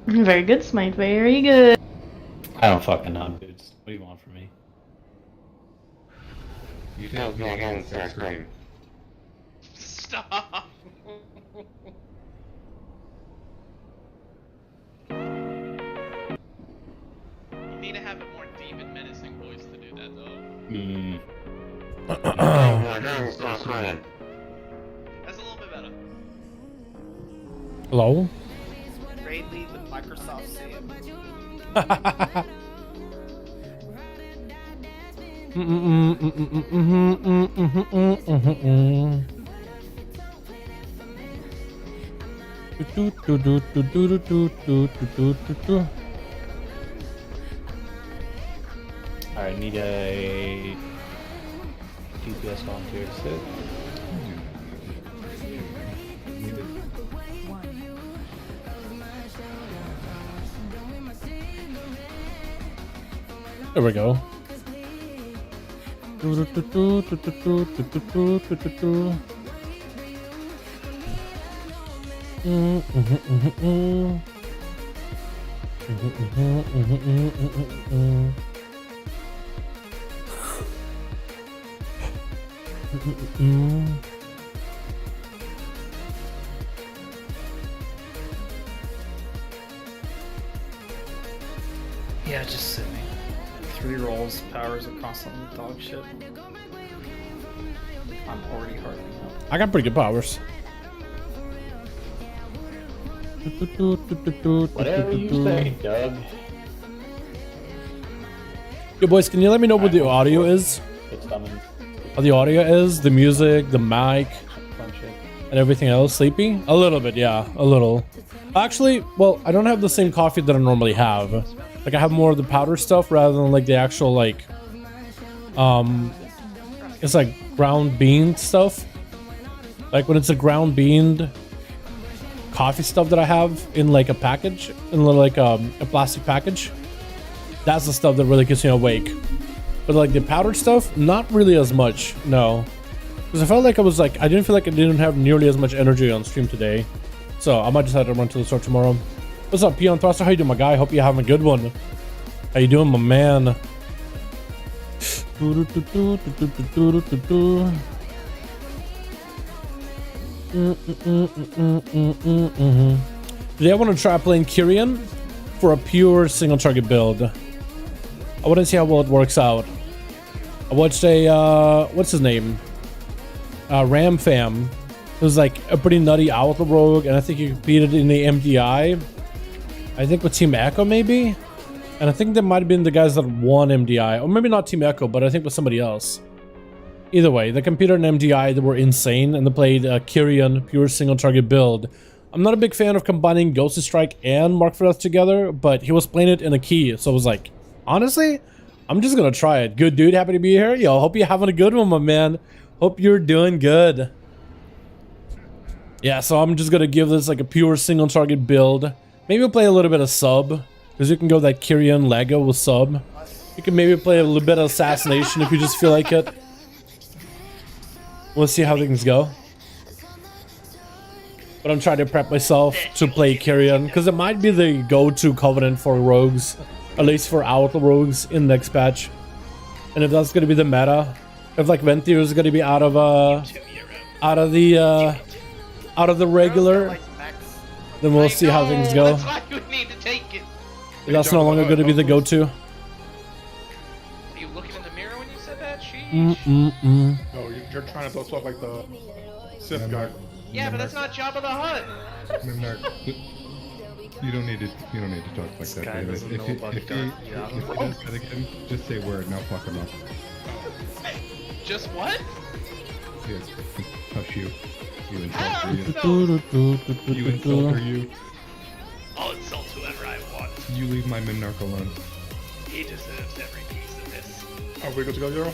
Very good, Smite. Very good. I don't fucking know, dudes. What do you want from me? You can't log in to screen. Stop! You need to have a more deep and menacing voice to do that, though. That's a little bit better. Hello? Grade lead with Microsoft Sam. Alright, need a DPS volunteer to sit. There we go. Yeah, just sitting. 3 rolls, powers are constantly dog shit. I'm already hardening up. I got pretty good powers. Whatever you say, Doug. Yo, boys, can you let me know what the audio is? It's coming. How the audio is, the music, the mic, and everything else. Sleepy? A little bit, yeah, a little. Actually, well, I don't have the same coffee that I normally have. Like, I have more of the powder stuff rather than like the actual like, it's like ground bean stuff. Like when it's a ground bean coffee stuff that I have in like a package, in like a plastic package. That's the stuff that really keeps me awake. But like the powdered stuff, not really as much, no. Because I felt like I didn't feel like I didn't have nearly as much energy on stream today. So I might just have to run to the store tomorrow. What's up, Peon Thruster? How you doing, my guy? Hope you're having a good one. How you doing, my man? Today I want to try playing Kyrian for a pure single target build. I want to see how well it works out. I watched a what's his name? Ram Fam. It was like a pretty nutty Outlaw Rogue, and I think he competed in the MDI. I think with Team Echo maybe? And I think that might have been the guys that won MDI. Or maybe not Team Echo, but I think with somebody else. Either way, they competed in MDI, they were insane, and they played Kyrian, pure single target build. I'm not a big fan of combining Ghostly Strike and Mark for Death together, but he was playing it in a key, so I was like, honestly, I'm just gonna try it. Good dude, happy to be here. Yo, hope you're having a good one, my man. Hope you're doing good. Yeah, so I'm just gonna give this like a pure single target build. Maybe we'll play a little bit of sub, because you can go that Kyrian Lego with sub. You can maybe play a little bit of assassination if you just feel like it. We'll see how things go. But I'm trying to prep myself to play Kyrian, because it might be the go-to covenant for rogues, at least for Outlaw rogues in next patch. And if that's gonna be the meta, if like Venthyr is gonna be out of the regular, then we'll see how things go. That's why you need to take it. If that's no longer gonna be the go-to. Were you looking in the mirror when you said that? Sheesh. No, you're trying to talk like the Sith guy. Yeah, but that's not Jabba the Hutt. You don't need to talk like that, guy David. doesn't know about If he Darth does that again, just say word and I'll fuck him up. Just what? Yes, hush you. You How? insulter, you insulter, you. I'll insult whoever I want. You leave my Minarch alone. He deserves every piece of this. Are we good to go, Euro?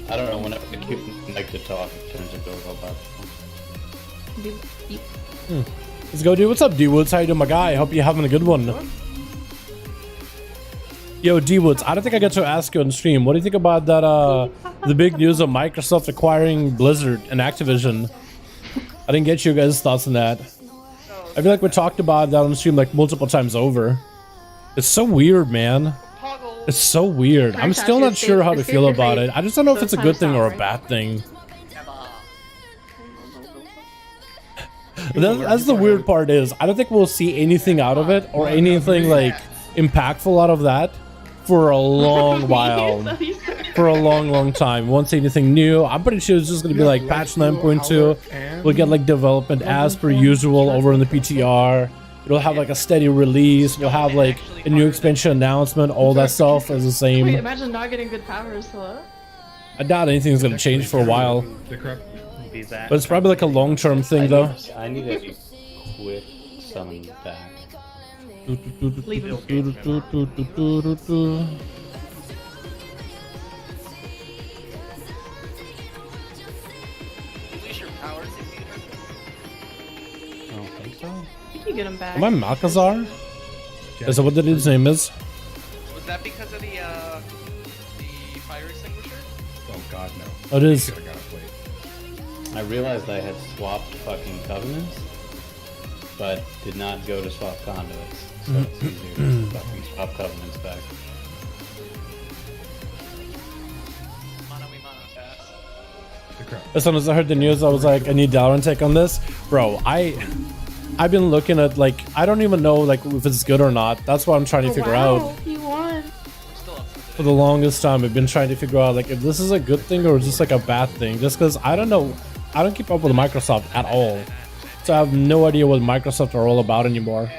I don't know, whenever the cube like to talk, it turns into a robot. Let's go, dude. What's up, D-Woods? How you doing, my guy? Hope you're having a good one. Yo, D-Woods, I don't think I got to ask you on stream. What do you think about that, the big news of Microsoft acquiring Blizzard and Activision? I didn't get you guys' thoughts on that. I feel like we talked about that on the stream like multiple times over. It's so weird, man. Toggle. It's so weird. I'm still not sure how to feel about it. I just don't know if it's a good thing or a bad thing. That's the weird part is I don't think we'll see anything out of it or anything like impactful out of that for a long while. For a long time. We won't see anything new. I'm pretty sure it's just going to be like patch 9.2. We'll get like development as per usual over in the PTR. It'll have like a steady release. We'll have like a new expansion announcement. All that stuff is the same. Wait, imagine not getting good powers, hello? I doubt anything's going to change for a while. But it's probably like a long-term thing though. I need to quit summon back. Leave him. Release your powers if you hurt. I don't think so. I think you get him back. Am I Malkazar? Is that what the dude's name is? Was that because of the fire extinguisher? Oh god, no. Oh, it is. Should've got a plate. I realized I had swapped fucking covenants, but did not go to swap conduits. So it's easier to fucking swap covenants back. Mono we mono fast. As soon as I heard the news, I was like, I need Dalaran take on this. Bro, I've been looking at like, I don't even know like if it's good or not. That's what I'm trying to figure out. He won. Still up For the longest time, I've been trying to figure out like if this is a good thing or just like a bad thing. Just because I don't know. I don't keep up with Microsoft at all. So I have no idea what Microsoft are all about anymore.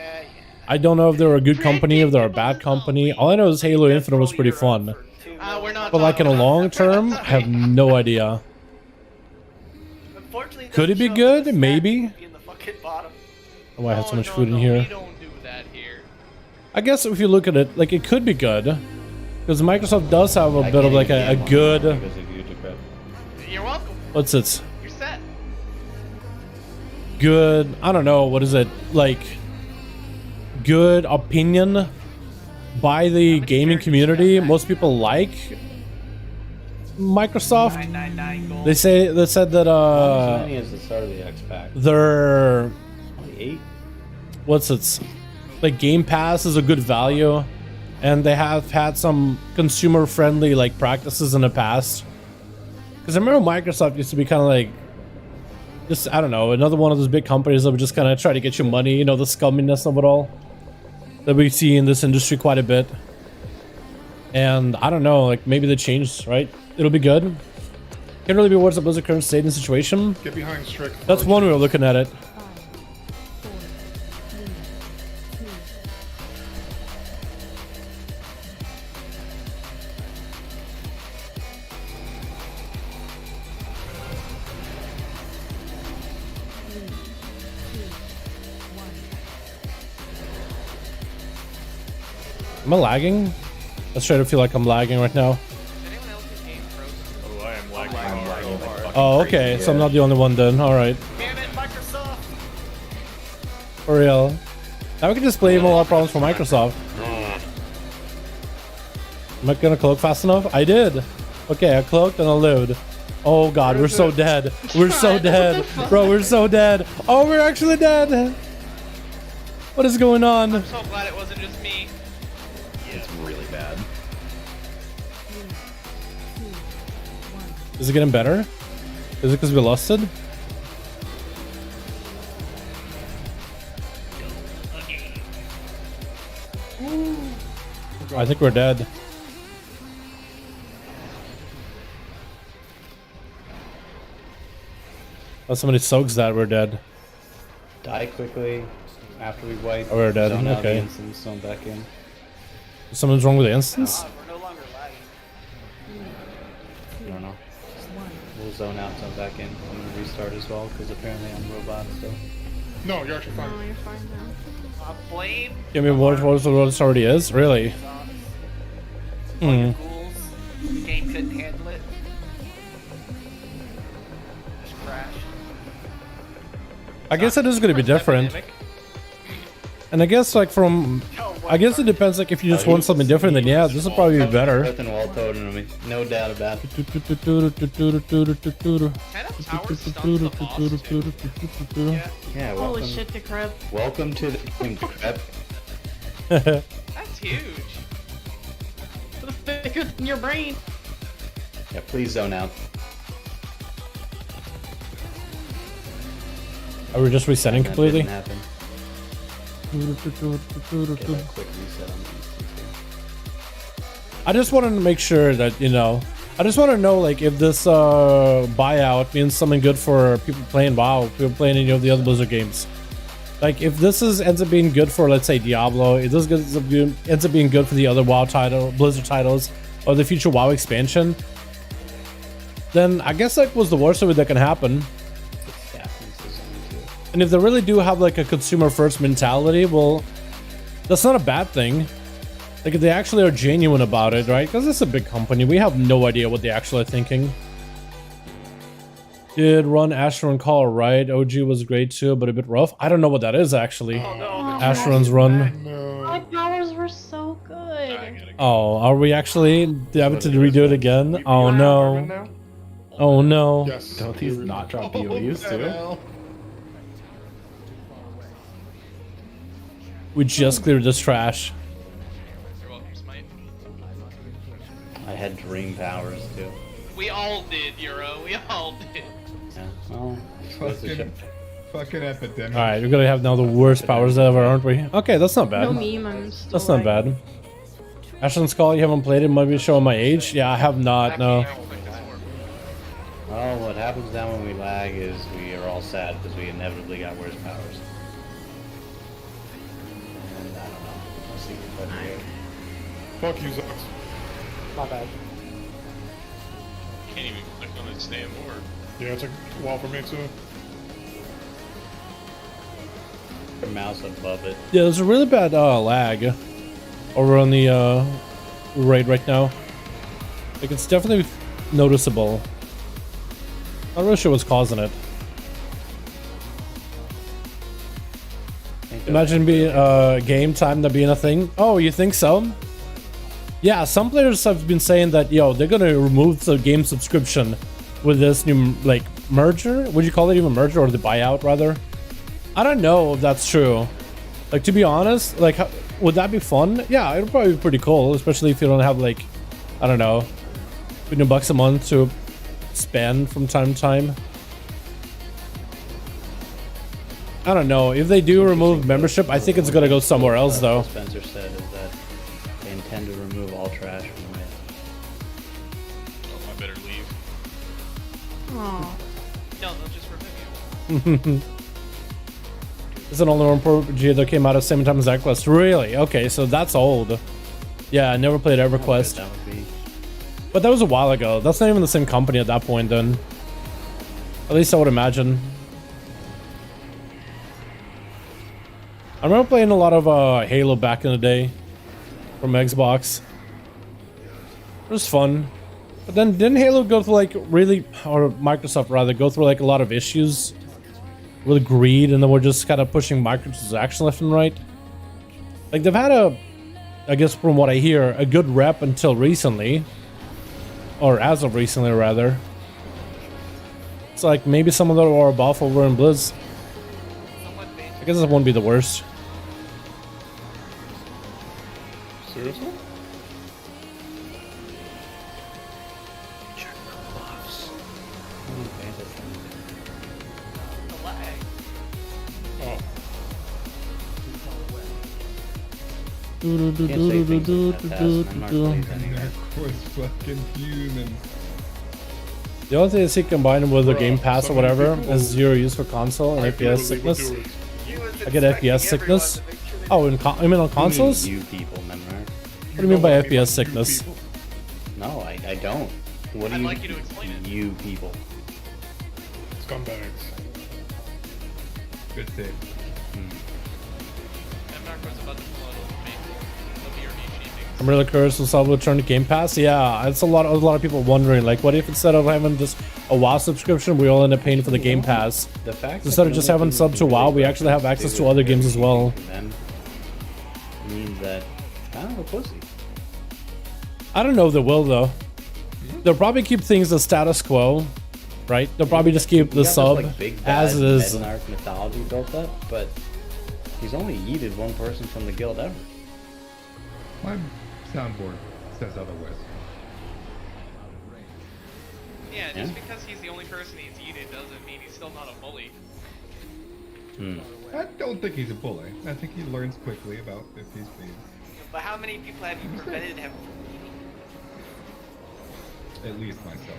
I don't know if they're a good company, if they're a bad company. All I know is Halo Infinite was pretty fun. we're not But like in a long term, I have no idea. Could it be good? Maybe. Oh, I have so much food in here. We don't do that here. I guess if you look at it, like it could be good. Because Microsoft does have a bit of like a good... Because of you, Decrep. You're welcome. What's it? You're set. Good, I don't know, what is it? Like, good opinion by the gaming community. Most people like Microsoft. 999 gold. They said that How many is the start of the X pack? their 8? what's it? Like Game Pass is a good value, and they have had some consumer friendly like practices in the past. Because I remember Microsoft used to be kind of like just, I don't know, another one of those big companies that would just kind of try to get you money, you know, the scumminess of it all that we see in this industry quite a bit. And I don't know, like maybe they changed, right? It'll be good. Can't really be worse at Blizzard's current state and situation. Get behind strict. That's one way of looking at it. Am I lagging? I straight up feel like I'm lagging right now. Is anyone else's game frozen? Oh, I am lagging hard. Oh, okay, so I'm not the only one then. Alright. Damn it, Microsoft! For real. Now we can just blame all our problems for Microsoft. Am I gonna cloak fast enough? I did. Okay, I cloaked and I lived. Oh god, we're so dead. We're so dead. Bro, we're so dead. Oh, we're actually dead. What is going on? I'm so glad it wasn't just me. It's really bad. Is it getting better? Is it because we lusted? I think we're dead. Oh, somebody soaks that, we're dead. Die quickly after we wipe. Oh, we're dead. Zone out Okay. the instance, zone back in. Something's wrong with the instance? We're no longer lagging. I don't know. We'll zone out, zone back in. I'm gonna restart as well because apparently I'm a robot still. No, you're actually fine. Oh, you're fine now. Blame Give me what it already is? Really? Hmm. ghouls. The game couldn't handle it. Just crashed. I guess it is going to be different. And I guess like from... I guess it depends. Like if you just want something different, then yeah, this will probably be better. Nothing well told to me. No doubt about it. Can I have towers stun the boss too? Yeah. Yeah, Holy welcome. shit, Decrep. Welcome to the game, Crep. That's huge. It's bigger than your brain. Yeah, please zone out. Are we just resetting That completely? didn't happen. Get a quick reset on these. I just wanted to make sure that, you know, I just want to know, like, if this buyout means something good for people playing WoW, people playing any of the other Blizzard games. Like, if this ends up being good for, let's say, Diablo, if this ends up being good for the other WoW Blizzard titles, or the future WoW expansion, then I guess that was the worst of it that can happen. And if they really do have like a consumer first mentality, well, that's not a bad thing. Like if they actually are genuine about it, right? Because it's a big company. We have no idea what they actually are thinking. Did run Asheron Call right? OG was great too, but a bit rough. I don't know what that is actually. Asheron's run. My powers were so good. Oh, are we actually having to redo it again? Oh no. Oh no. Yes. Don't these not drop BOUs too? We just cleared this trash. You're welcome, Smite. I had dream powers too. We all did, Euro. We all did. Yeah, well, goes to show. Fucking epidemic. Alright, we're gonna have now the worst powers ever, aren't we? Okay, that's not bad. No meme, I'm still That's not bad. Asheron's Call, you haven't played it, might be showing my age? Yeah, I have not, no. Well, what happens now when we lag is we are all sad because we inevitably got worse powers. And I don't know. I'll see what I do. Fuck you, Zox. My bad. Can't even click on it, stay more. Yeah, it took a while for me too. Your mouse above it. Yeah, there's a really bad lag over on the raid right now. Like, it's definitely noticeable. Not really sure what's causing it. Imagine being game time that being a thing. Oh, you think so? Yeah, some players have been saying that, yo, they're gonna remove the game subscription with this new, like, merger? Would you call it even merger, or the buyout, rather? I don't know if that's true. Like, to be honest, like, would that be fun? Yeah, it'd probably be pretty cool, especially if you don't have, like, I don't know, $15 a month to spend from time to time. I don't know. If they do remove membership, I think it's gonna go somewhere else, though. Spencer said is that they intend to remove all trash from it. Oh, I better leave. Aw. No, they'll just remove you. It's an older RPG that came out at the same time as EverQuest. Really? Okay, so that's old. Yeah, I never played EverQuest. That would be. But that was a while ago. That's not even the same company at that point, then. At least I would imagine. I remember playing a lot of Halo back in the day from Xbox. It was fun. But then didn't Halo go through like really, or Microsoft rather, go through like a lot of issues with greed, and then we're just kind of pushing microtransactions left and right? Like they've had a, I guess from what I hear, a good rep until recently. Or as of recently rather. It's like maybe some of them are buff over in Blizz. I guess it won't be the worst. Seriously? Oh. Can't say things like that fast. I'm not pleased anymore. Was fucking human. The only thing is he combined with the Bruh, Game Pass or so many whatever people- is zero use for console and I FPS literally would sickness. do it. I get FPS sickness. Oh, you mean on consoles? You people, man, right? What do you mean by know what I mean, FPS like, you sickness? people. No, I don't. What do I'd you? like you to explain it. You people. Scumbags. Good thing. I'm not about to pull out of me. Love your niche things. I'm really curious if I'll return to Game Pass. Yeah, it's a lot of people wondering, like, what if instead of having just a WoW subscription, we all end up paying for the Game Pass? The fact Instead that of just the only having thing sub you to can WoW, do we is actually have do access it to other games as well. then means that a pussy. I don't know if they will though. They'll probably keep things the status quo, right? They'll probably just keep the You got this, sub like, big, as bad it is. Medanarch mythology built up, but he's only yeeted one person from the guild ever. My soundboard says otherwise. Yeah, just because he's the only person he's eaten doesn't mean he's still not a bully. I don't think he's a bully. I think he learns quickly about if he's being. But how many people have you prevented him from At least myself.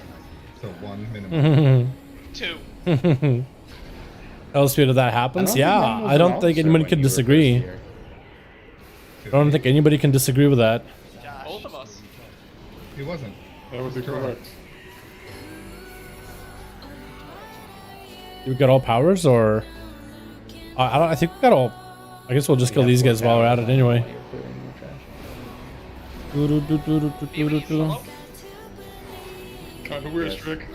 So one minimum. 2? Elsewhere that happens. Yeah, I don't think anybody can disagree. I don't think anybody can disagree with that. Both of us. He wasn't. That would be correct. You got all powers, or I think we got all. I guess we'll just kill these guys while we're at it anyway. Kind of weird trick.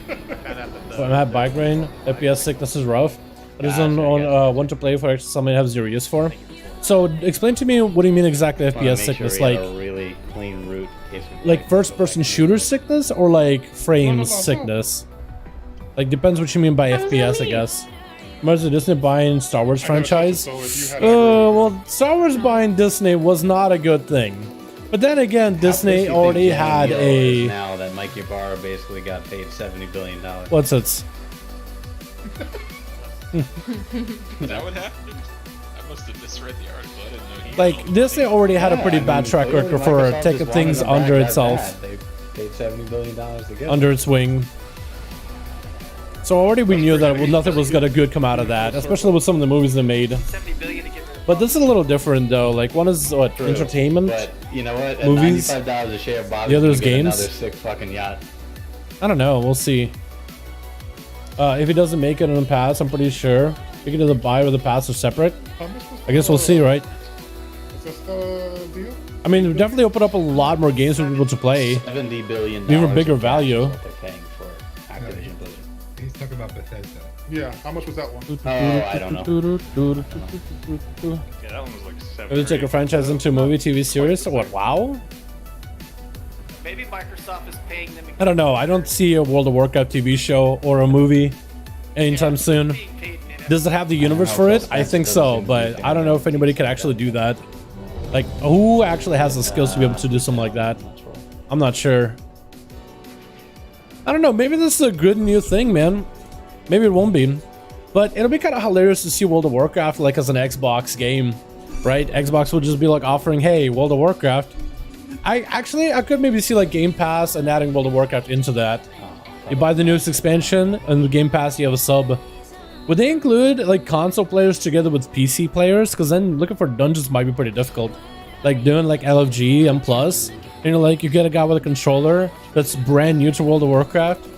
I'm at bike rain. FPS sickness is rough. It is on one to play for something I have zero use for. So explain to me, what do you mean exactly FPS sickness? Like a really clean route. like first person shooter sickness, or like frame sickness? Like depends what you mean by FPS, I guess. Remember Disney buying Star Wars franchise? So if you had to Well, Star Wars buying Disney was not a good thing. But then again, Disney already had a. Now that Mike Ybarra basically got paid $70 billion. What's it? Is that what happened? I must have misread the article. I didn't know he Like Disney already had a pretty bad track record for taking things under itself, They paid $70 billion to get under its wing. So already we knew that nothing was gonna good come out of that, especially with some of the movies they made. 70 billion to get rid of. But this is a little different though. Like one is what, entertainment. But you know what? At Movies, $95 a share, Bobby's the other's gonna get games. another sick fucking yacht. I don't know. We'll see. If he doesn't make it in the pass, I'm pretty sure we can do the buy or the pass are separate. How much was I guess we'll see, right? Is this the deal? I mean, we definitely open up a lot more games for people to play. $70 billion. Even bigger in cash is value. what they're paying for Activision Blizzard. He's talking about Bethesda. Yeah. How much was that one? Oh, I don't know. Yeah, that one was like 7. Maybe take a franchise into a movie, TV series. What? WoW? Maybe Microsoft is paying them. I don't know. I don't see a World of Warcraft TV show or a movie anytime soon. Being paid in Does it have the universe for it? I think so, but I don't know if anybody can actually do that. Like, who actually has the skills to be able to do something like that? I'm not sure. I don't know. Maybe this is a good new thing, man. Maybe it won't be. But it'll be kind of hilarious to see World of Warcraft like as an Xbox game, right? Xbox would just be like offering, hey, World of Warcraft. I could maybe see like Game Pass and adding World of Warcraft into that. You buy the newest expansion, and the Game Pass you have a sub. Would they include like console players together with PC players? Because then looking for dungeons might be pretty difficult. Like doing like LFG and plus, you know, like you get a guy with a controller that's brand new to World of Warcraft.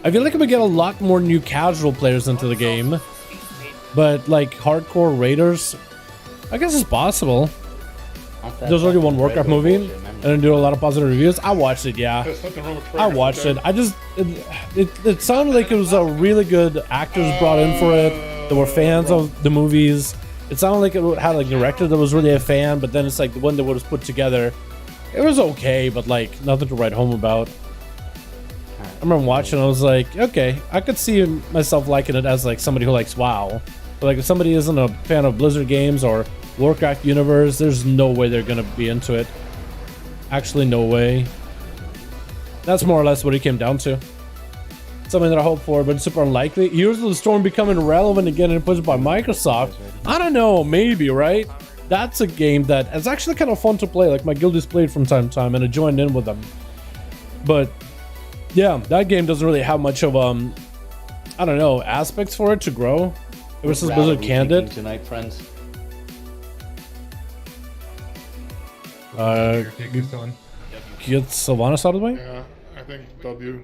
I feel like we get a lot more new casual players into the game, but like hardcore raiders, I guess it's possible. There's already one Warcraft movie, and they do a lot of positive reviews. I watched it, yeah. There's something wrong with I watched it. I just, it sounded like it was a really good actors brought in for it. They were fans of the movies. It sounded like it had like a director that was really a fan, but then it's like the one that was put together. It was okay, but like nothing to write home about. I remember watching, I was like, okay, I could see myself liking it as like somebody who likes WoW. But like if somebody isn't a fan of Blizzard games or Warcraft universe, there's no way they're gonna be into it. Actually, no way. That's more or less what it came down to. Something that I hope for, but super unlikely. Heroes of the Storm becoming relevant again and pushed by Microsoft. I don't know, maybe, right? That's a game that is actually kind of fun to play. Like my guildies played from time to time, and I joined in with them. But yeah, that game doesn't really have much of I don't know, aspects for it to grow. Ever since Blizzard canned it. Tonight, friends. Take your son. Get Sylvanas out of the way? Yeah, I think W.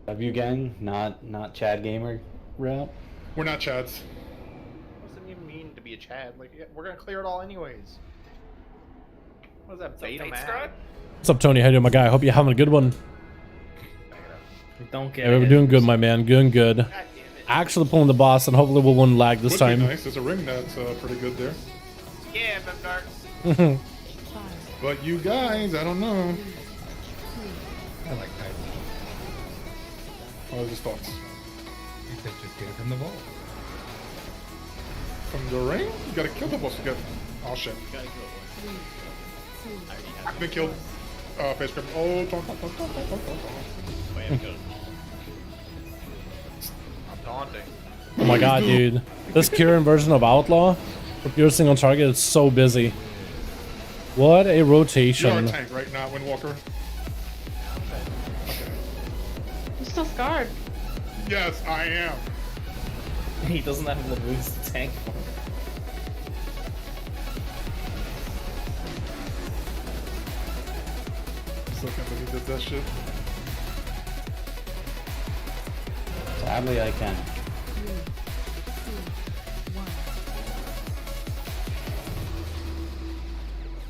W gang, not Chad Gamer route. We're not Chads. What does it even mean to be a Chad? Like, we're gonna clear it all anyways. What is that, beta man? What's up, Tony? How you doing, my guy? I hope you're having a good one. Don't get Yeah, we're it. doing good, my man. Doing good. God damn it. Actually pulling the boss, and hopefully we'll win lag this Would time. be nice. There's a ring that's pretty good there. Yeah, Bemdark. But you guys, I don't know. I like that. What are his thoughts? He said just get it from the vault. From the ring? You gotta kill the boss to get. Oh shit. I've been killed. Face grip. Oh, don't. Daunting. Oh my god, dude. This Kieran version of Outlaw for pure single target is so busy. What a You're a rotation. tank right now, Windwalker. I'm still scarred. Yes, I am. He doesn't have the moves to tank. Still can't believe he did that shit. Sadly, I can.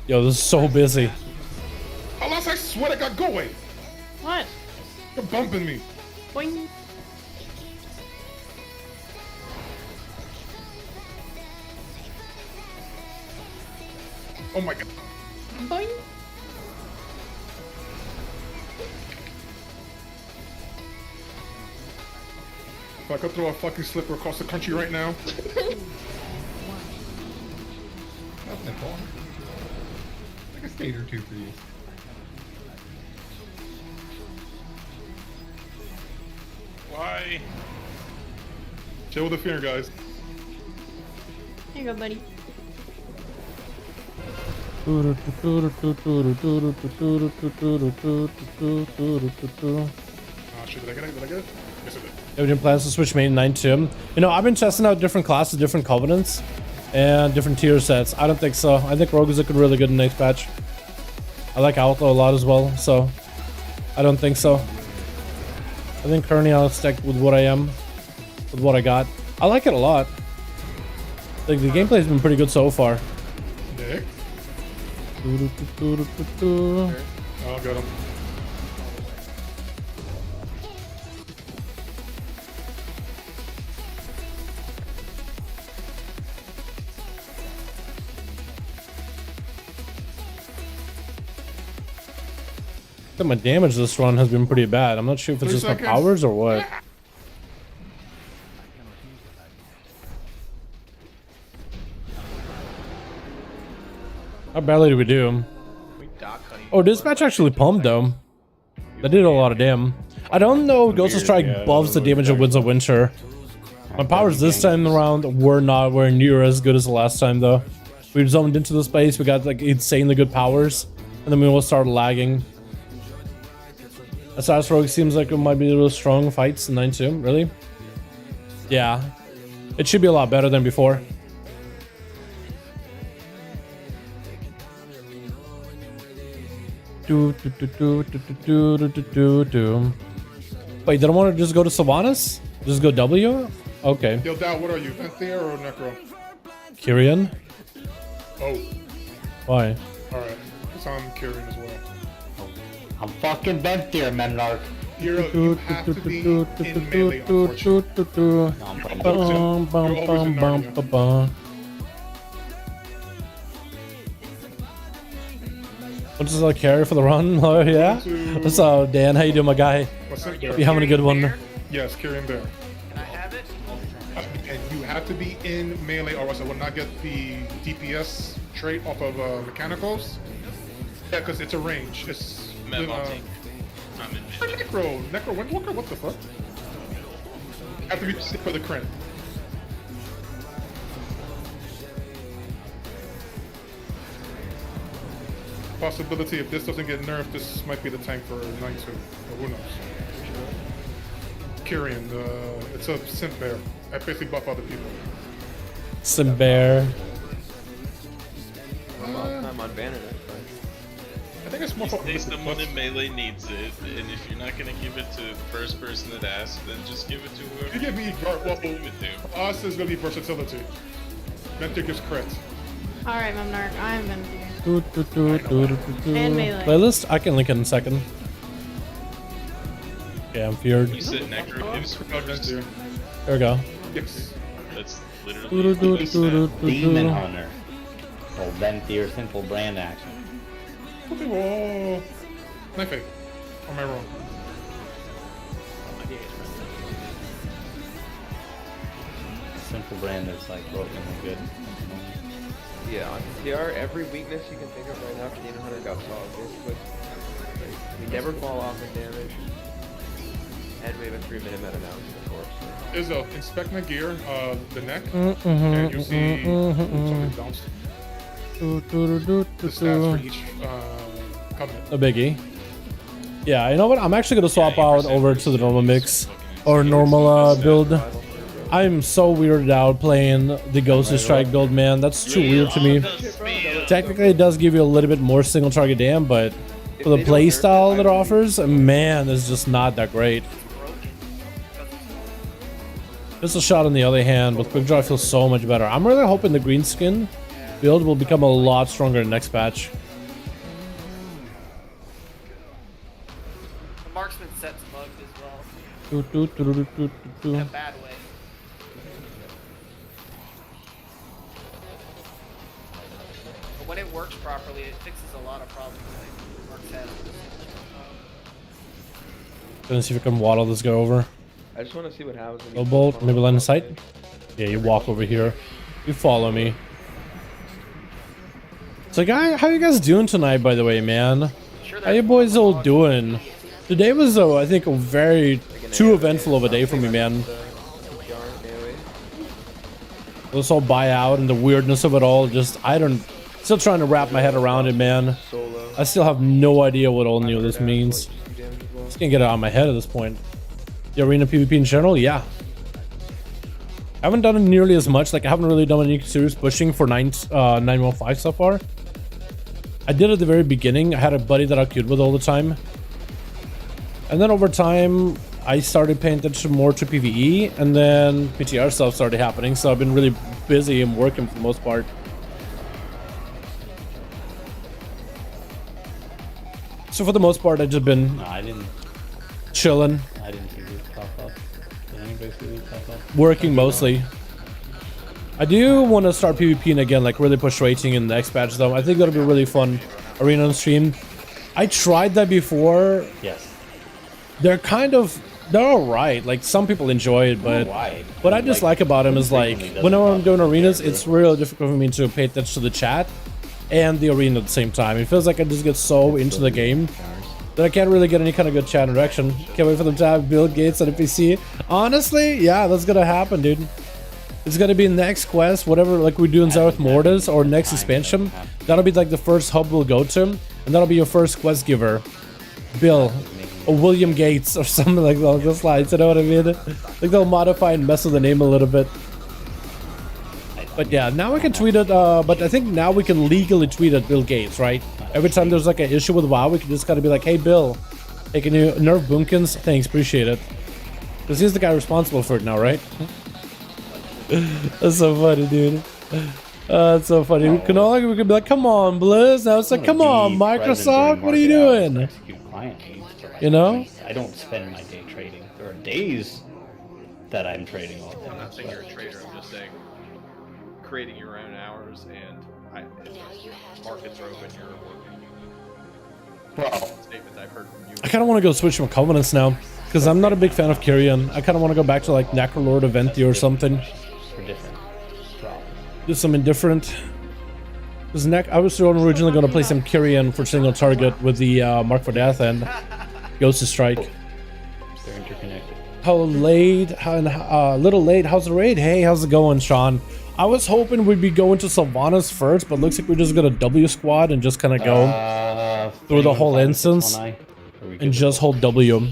Yo, this is so busy. Alas, I swear to God, go away. What? You're bumping me. Boing. Oh my God. Boing. If I could throw a fucking slipper across the country right now. That's simple. Like a stage or two for you. Why? Chill with the fear, guys. Here you go, buddy. Ah, shit, did I get it? Did I get it? Yes, I did. Everyone plans to switch main 9-2. You know, I've been testing out different classes, different covenants, and different tier sets. I don't think so. I think Rogue is looking really good in the next patch. I like Outlaw a lot as well, so I don't think so. I think currently I'll stick with what I am, with what I got. I like it a lot. Like, the gameplay's been pretty good so far. Nick? Okay. I'll get him. My damage this run has been pretty bad. I'm not sure if it's 3 just my seconds. powers or what. How badly do we do? We dock honey. Oh, this match actually pumped though. That did a lot of damage. I don't know if Ghost of Strike buffs the damage of Winds of Winter. My powers this time around were nowhere near as good as the last time though. We zoned into the space, we got like insanely good powers, and then we will start lagging. ASUS Rogue seems like it might be a little strong fights in 9-2, really? Yeah. It should be a lot better than before. Wait, did I want to just go to Sylvanas? Just go W? Okay. Yo, Dow, what are you? Panthea or Necro? Kyrian? Oh, Why? alright. Because I'm Kyrian as well. I'm fucking bent there, Menark. Hero, you have to be in melee, unfortunately. What's this like carry for the run? Oh yeah? What's up, Dan? How you doing, my guy? What's up? You having a good one? Yes, Kyrian there. Can I have it? And you have to be in melee or else I will not get the DPS trait off of mechanicals. Yeah, because it's a range. It's Mem, I'll take. I'm in mid. Necro Windwalker? What the fuck? Have to be sick for the crit. Possibility if this doesn't get nerfed, this might be the tank for 9-2. Or who knows? Kyrian, it's a synth bear. I basically buff other people. Some bear. I'm on banner. I think it's more Say for someone in melee needs it, and if you're not gonna give it to the first person that asks, then just give it to whoever You give me well, give it to. for us is gonna be versatility. Mentor gives crit. Alright, Mumnark, I'm gonna be here. And melee. Playlist? I can link it in a second. Yeah, I'm feared. You said Necro gives first. Mentor. There we go. Yes. That's literally Demon Hunter. simple Venthyr, simple brand action. Whoa. Knife fake. Or am I wrong? Simple brand is like broken and good. Yeah, on TR, every weakness you can think of right now for Demon Hunter got solved. Basically, like, we never fall off in damage, and we have a 3-minute meta now, of course. Izzo, inspect my gear, the neck, and you'll see something bounced. The stats for each covenant. A biggie. Yeah, you know what? I'm actually gonna swap out over to the normal mix or normal build. I'm so weirded out playing the Ghostly Strike build, man. That's too weird to me. Technically, it does give you a little bit more single target damage, but for the play style that it offers, man, it's just not that great. Pistol Shot, on the other hand, with Quick Draw, feels so much better. I'm really hoping the green skin build will become a lot stronger in the next patch. The marksman set's bugged as well. In a bad way. But when it works properly, it fixes a lot of problems. Like Mark's had. Gonna see if I can waddle this guy over. I just want to see what happens. When Low bolt, maybe line of sight. Yeah, you walk over here. You follow me. So, how you guys doing tonight, by the way, man? How you boys all doing? Today was, I think, a very too eventful of a day for me, man. This whole buyout and the weirdness of it all, still trying to wrap my head around it, man. I still have no idea what all new this means. Just can't get it out of my head at this point. The arena PvP in general, yeah. I haven't done it nearly as much. Like, I haven't really done any serious pushing for 915 so far. I did at the very beginning. I had a buddy that I queued with all the time. And then over time, I started paying attention more to PvE, and then PTR stuff started happening. So I've been really busy and working for the most part. So for the most part, I've just been chilling. I didn't see this pop up. Did anybody see this pop up? Working mostly. I do want to start PvPing again, like really push rating in the next patch though. I think that'll be really fun. Arena on stream. I tried that before. Yes. They're alright. Like, some people enjoy it, but what I dislike about them is, like, whenever I'm doing arenas, it's really difficult for me to pay attention to the chat and the arena at the same time. It feels like I just get so into the game that I can't really get any kind of good chat interaction. Can't wait for them to have Bill Gates on the PC. Honestly, yeah, that's gonna happen, dude. It's gonna be next quest, whatever, like we do in Zareth Mortis, or next expansion. That'll be like the first hub we'll go to, and that'll be your first quest giver. Bill, or William Gates, or something like that. Just like, you know what I mean? Like, they'll modify and mess with the name a little bit. But yeah, now we can tweet it, but I think now we can legally tweet at Bill Gates, right? Every time there's like an issue with WoW, we can just kind of be like, hey Bill, hey, can you nerf Boomkins? Thanks, appreciate it. Because he's the guy responsible for it now, right? That's so funny, dude. That's so funny. We can be like, come on, Blizz. Now it's like, come on, Microsoft, what are you doing? You know? I don't spend my day trading. There are days that I'm trading all day. I'm not saying you're a trader, I'm just saying creating your own hours, and if markets are open, you're working. Well, Statement I've heard from you. I kind of want to go switch from Covenants now, because I'm not a big fan of Kyrian. I kind of want to go back to like Necrolord Venthyr or something. for different problems. Do something different. Because I was originally going to play some Kyrian for single target with the Mark for Death and Ghost Strike. They're interconnected. How late? Little late. How's the raid? Hey, how's it going, Sean? I was hoping we'd be going to Sylvanas first, but looks like we're just gonna W squad and just kind of go through the whole instance and just hold W.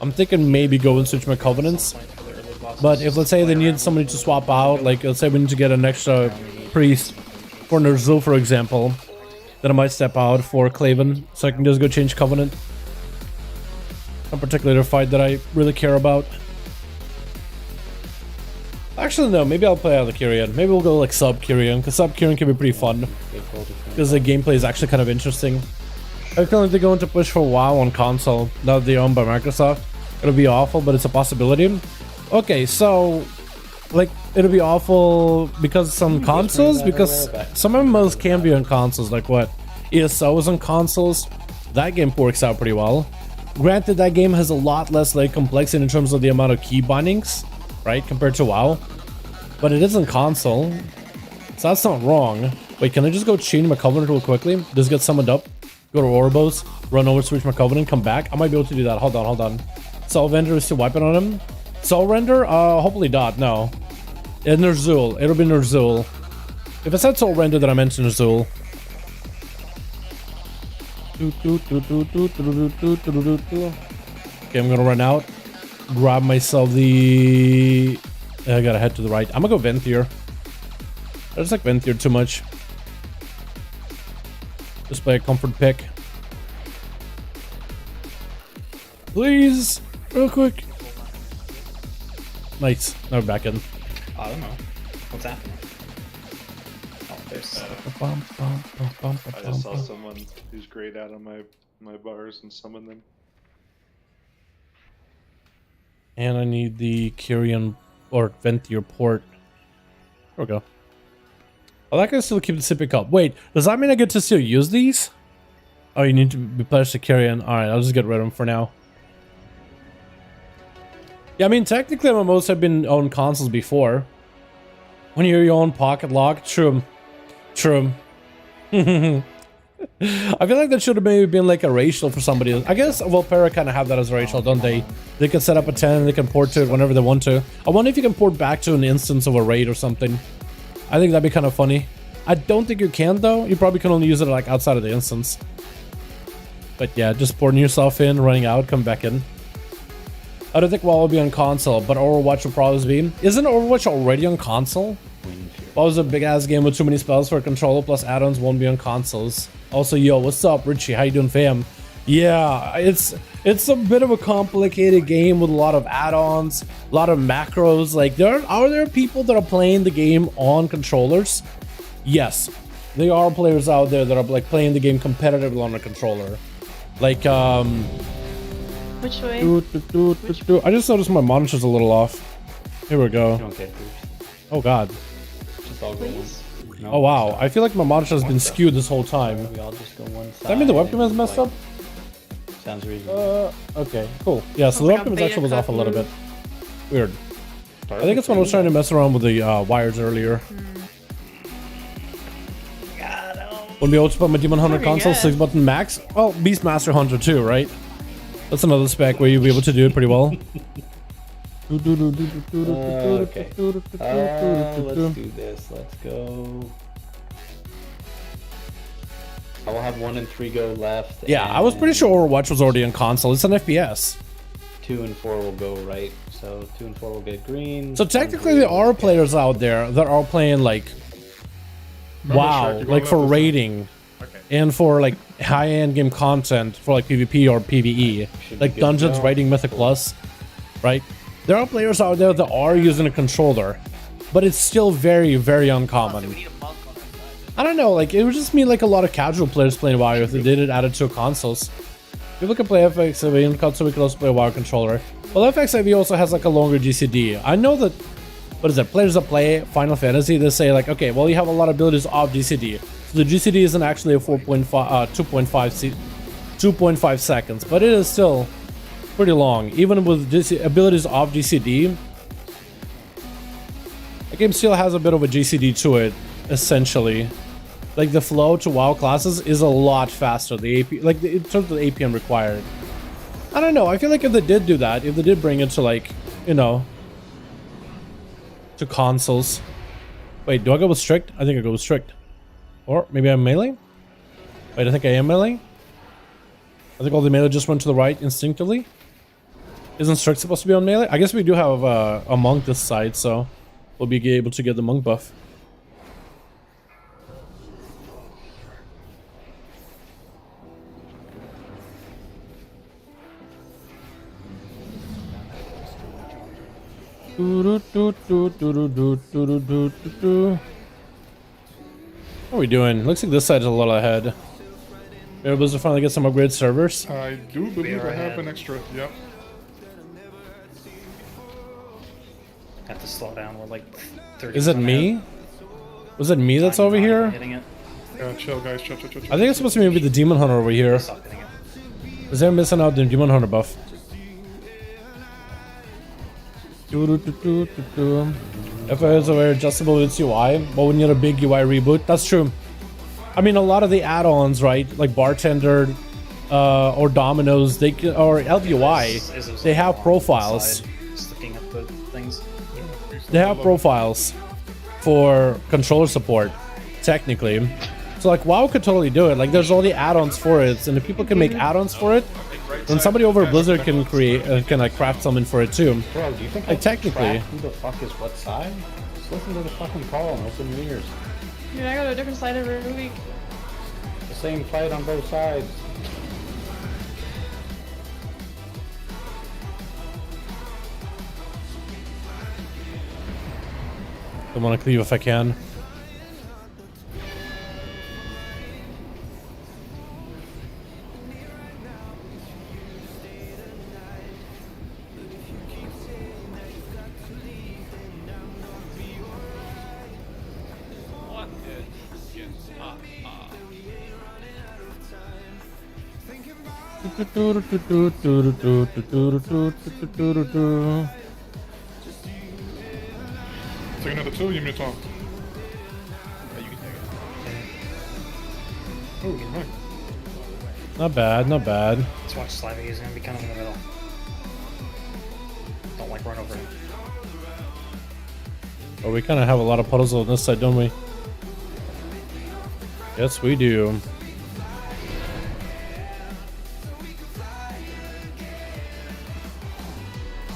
I'm thinking maybe go and switch my Covenants. But if, let's say, they need somebody to swap out, like let's say we need to get an extra priest for Ner'zhul, for example, then I might step out for Claven, so I can just go change Covenant. A particular fight that I really care about. Actually, no, maybe I'll play out the Kyrian. Maybe we'll go like sub Kyrian, because sub Kyrian can be pretty fun. Because the gameplay is actually kind of interesting. I feel like they're going to push for WoW on console, now that they're owned by Microsoft. It'll be awful, but it's a possibility. Okay, so like it'll be awful because some consoles, because some MMOs can be on consoles, like what ESO is on consoles. That game works out pretty well. Granted, that game has a lot less like complexity in terms of the amount of key bindings, right, compared to WoW, but it is on console, so that's not wrong. Wait, can I just go chain my Covenant real quickly? Just get summoned up, go to Ouroboros, run over, switch my Covenant, come back. I might be able to do that. Hold on. Soul Render is still wiping on him. Soul Render? Hopefully not, no. And Ner'zhul. It'll be Ner'zhul. If I said Soul Render, then I meant Ner'zhul. Okay, I'm gonna run out. Grab myself the... I gotta head to the right. I'm gonna go Venthyr. I just like Venthyr too much. Just play a comfort pick. Please! Real quick. Nice. Now we're back in. I don't know. What's happening? Oh, there's... I just saw someone who's grayed out on my bars and summon them. And I need the Kyrian or Venthyr port. There we go. Oh, that can still keep the sipping cup. Wait, does that mean I get to still use these? Oh, you need to replenish the Kyrian. Alright, I'll just get rid of them for now. Yeah, I mean, technically MMOs have been on consoles before. When you're your own pocket lock. True. I feel like that should have maybe been like a racial for somebody else. I guess Volpera kind of have that as a racial, don't they? They can set up a 10 and they can port to it whenever they want to. I wonder if you can port back to an instance of a raid or something. I think that'd be kind of funny. I don't think you can though. You probably can only use it like outside of the instance. But yeah, just porting yourself in, running out, come back in. I don't think WoW will be on console, but Overwatch will probably be. Isn't Overwatch already on console? WoW is a big ass game with too many spells for a controller, plus add-ons won't be on consoles. Also, yo, what's up, Richie? How you doing, fam? Yeah, it's a bit of a complicated game with a lot of add-ons, a lot of macros. Like, are there people that are playing the game on controllers? Yes, there are players out there that are like playing the game competitively on a controller. Like, Which way? I just noticed my monitor's a little off. Here we go. Oh god. Oh wow, I feel like my monitor has been skewed this whole time. We all just go one side. Does that mean the webcam is messed up? Sounds reasonable. Okay, cool. Yeah, so the webcam actually was off a little bit. Weird. I think it's when I was trying to mess around with the wires earlier. When we also put my Demon Hunter console, 6-button max. Oh, Beastmaster Hunter too, right? That's another spec where you'll be able to do it pretty well. Okay. Let's do this. Let's go. I will have 1 and 3 go left. Yeah, I was pretty sure Overwatch was already on console. It's an FPS. 2 and 4 will go right. So 2 and 4 will get green. So technically there are players out there that are playing like WoW, like for raiding. And for like high-end game content for like PvP or PvE, like Dungeons, Raiding, Mythic Plus, right? There are players out there that are using a controller, but it's still very, very uncommon. I don't know, like it would just mean like a lot of casual players playing WoW if they did it added to consoles. People can play FXIV and console, we can also play a WoW controller. Well, FXIV also has like a longer GCD. I know that, what is it? Players that play Final Fantasy, they say like, okay, well you have a lot of abilities off GCD. The GCD isn't actually a 2.5 seconds, but it is still pretty long. Even with abilities off GCD, the game still has a bit of a GCD to it, essentially. Like the flow to WoW classes is a lot faster. The AP, like in terms of the APM required. I don't know. I feel like if they did do that, if they did bring it to like, you know, to consoles. Wait, do I go with strict? I think I go with strict. Or maybe I'm melee? Wait, I think I am melee? I think all the melee just went to the right instinctively. Isn't strict supposed to be on melee? I guess we do have a monk this side, so we'll be able to get the monk buff. What are we doing? Looks like this side's a little ahead. We're able to finally get some upgrade servers. I do believe I have an extra, yep. Have to slow down. We're like 30. Is it me? Was it me that's over here? Hitting it. Yeah, chill, guys. Chill. I think it's supposed to be maybe the Demon Hunter over here. Stop hitting it. Is there missing out the Demon Hunter buff? If it is adjustable with its UI, but we need a big UI reboot. That's true. I mean, a lot of the add-ons, right, like Bartender or Dominoes, they can, or LVUI, they have profiles. Just looking at the things. They have profiles for controller support, technically. So like WoW could totally do it. Like there's all the add-ons for it, and if people can make add-ons for it, then somebody over at Blizzard can create, can like craft something for it too. Bro, do you think like technically? who the fuck is what side? Just listen to the fucking call and open your ears. Dude, I go to a different side every week. The same fight on both sides. I want to cleave if I can. What did you Take another two, you may talk. You can take it. Oh, good luck. Not bad, not bad. Let's watch Slavy. He's gonna be kind of in the middle. Don't like run over him. Oh, we kind of have a lot of puddles on this side, don't we? Yes, we do.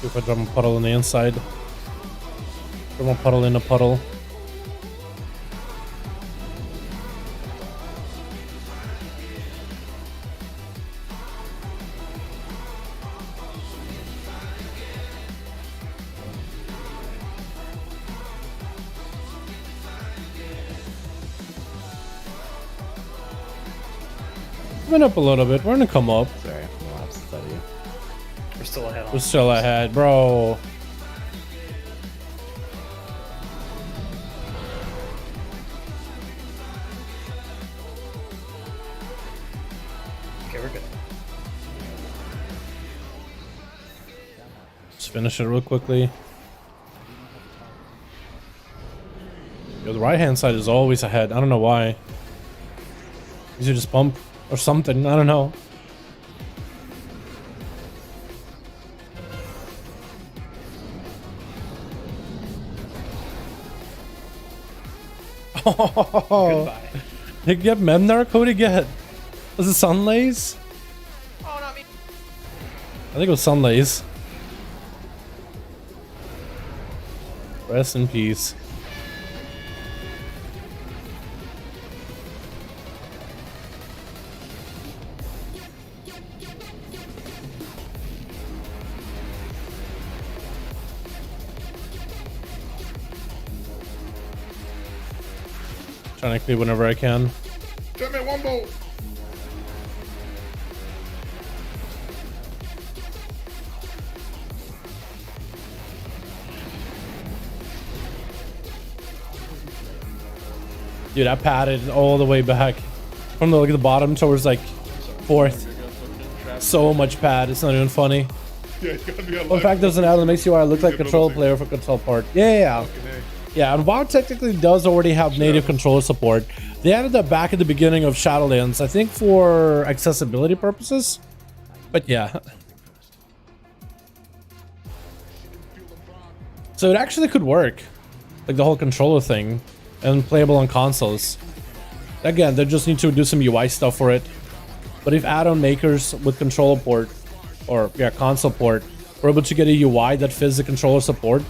See if I drop a puddle on the inside. Drop a puddle in a puddle. Coming up a little bit. We're gonna come up. Sorry, we'll have to study. We're still ahead. We're still ahead, bro. Okay, we're good. Just finish it real quickly. Yo, the right hand side is always ahead. I don't know why. These are just bump or something. I don't know. Oh, Goodbye. did you get Memnarch? Who did you get? Was it Sunlays? Oh, not me. I think it was Sunlays. Rest in peace. Trying to clear whenever I can. Damn it, Wombo! Dude, I padded all the way back from the, like, the bottom towards like 4th. So much pad, it's not even funny. Yeah, you gotta be In fact, there's an add that makes you look like a control player for control part. Yeah. Yeah, and WoW technically does already have native controller support. They added that back at the beginning of Shadowlands, I think for accessibility purposes. But yeah. So it actually could work. Like the whole controller thing. And playable on consoles. Again, they just need to do some UI stuff for it. But if add-on makers with controller port, or yeah, console port, were able to get a UI that fits the controller support,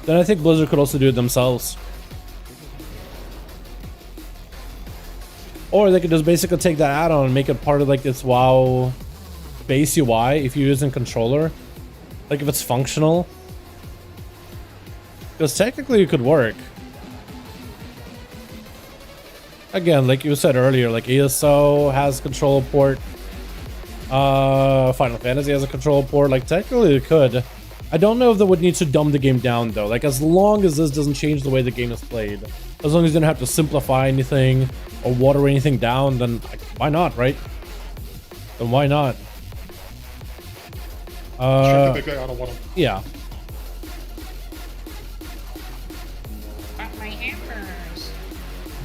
then I think Blizzard could also do it themselves. Or they could just basically take that add-on and make it part of like this WoW base UI if you're using controller. Like if it's functional. Because technically it could work. Again, like you said earlier, like ESO has control port. Final Fantasy has a control port. Like technically it could. I don't know if they would need to dumb the game down though. Like as long as this doesn't change the way the game is played, as long as you don't have to simplify anything or water anything down, then like, why not, right? Then why not? Sure, the big guy, I don't want him. Yeah.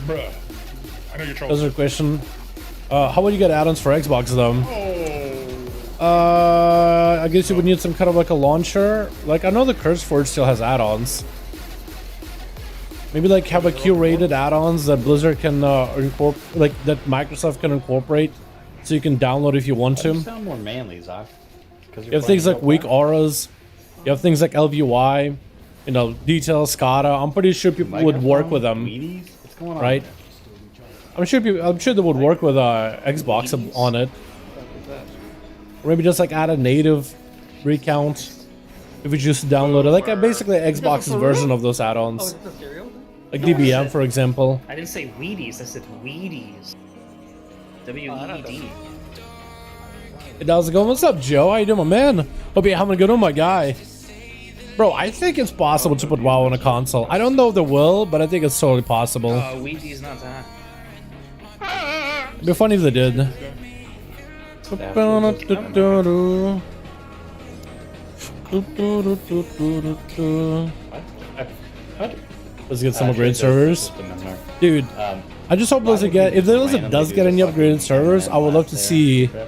Bruh. I know you're trolling. Those are a question. How would you get add-ons for Xbox though? I guess you would need some kind of like a launcher. Like I know the CurseForge still has add-ons. Maybe like have a curated add-ons that Blizzard can incorporate, like that Microsoft can incorporate, so you can download if you want to. You sound more manly, Zach. You have things like weak auras. You have things like LVY. You know, details, SCADA. I'm pretty sure people would work with them, What's going on? right? I'm sure they would work with Xbox on it. Or maybe just like add a native recount if you choose to download it. Like basically Xbox's version of those add-ons. Like DBM, for example. I didn't say Wheaties, I said Wheaties. W-E-E-D. Hey, how's it going? What's up, Joe? How you doing, my man? Hope you're having a good one, my guy. Bro, I think it's possible to put WoW on a console. I don't know if they will, but I think it's totally possible. Wheaties not that. It'd be funny if they did. Let's get some upgraded servers. Dude, I just hope Blizzard if Blizzard does get any upgraded servers, I would love to see a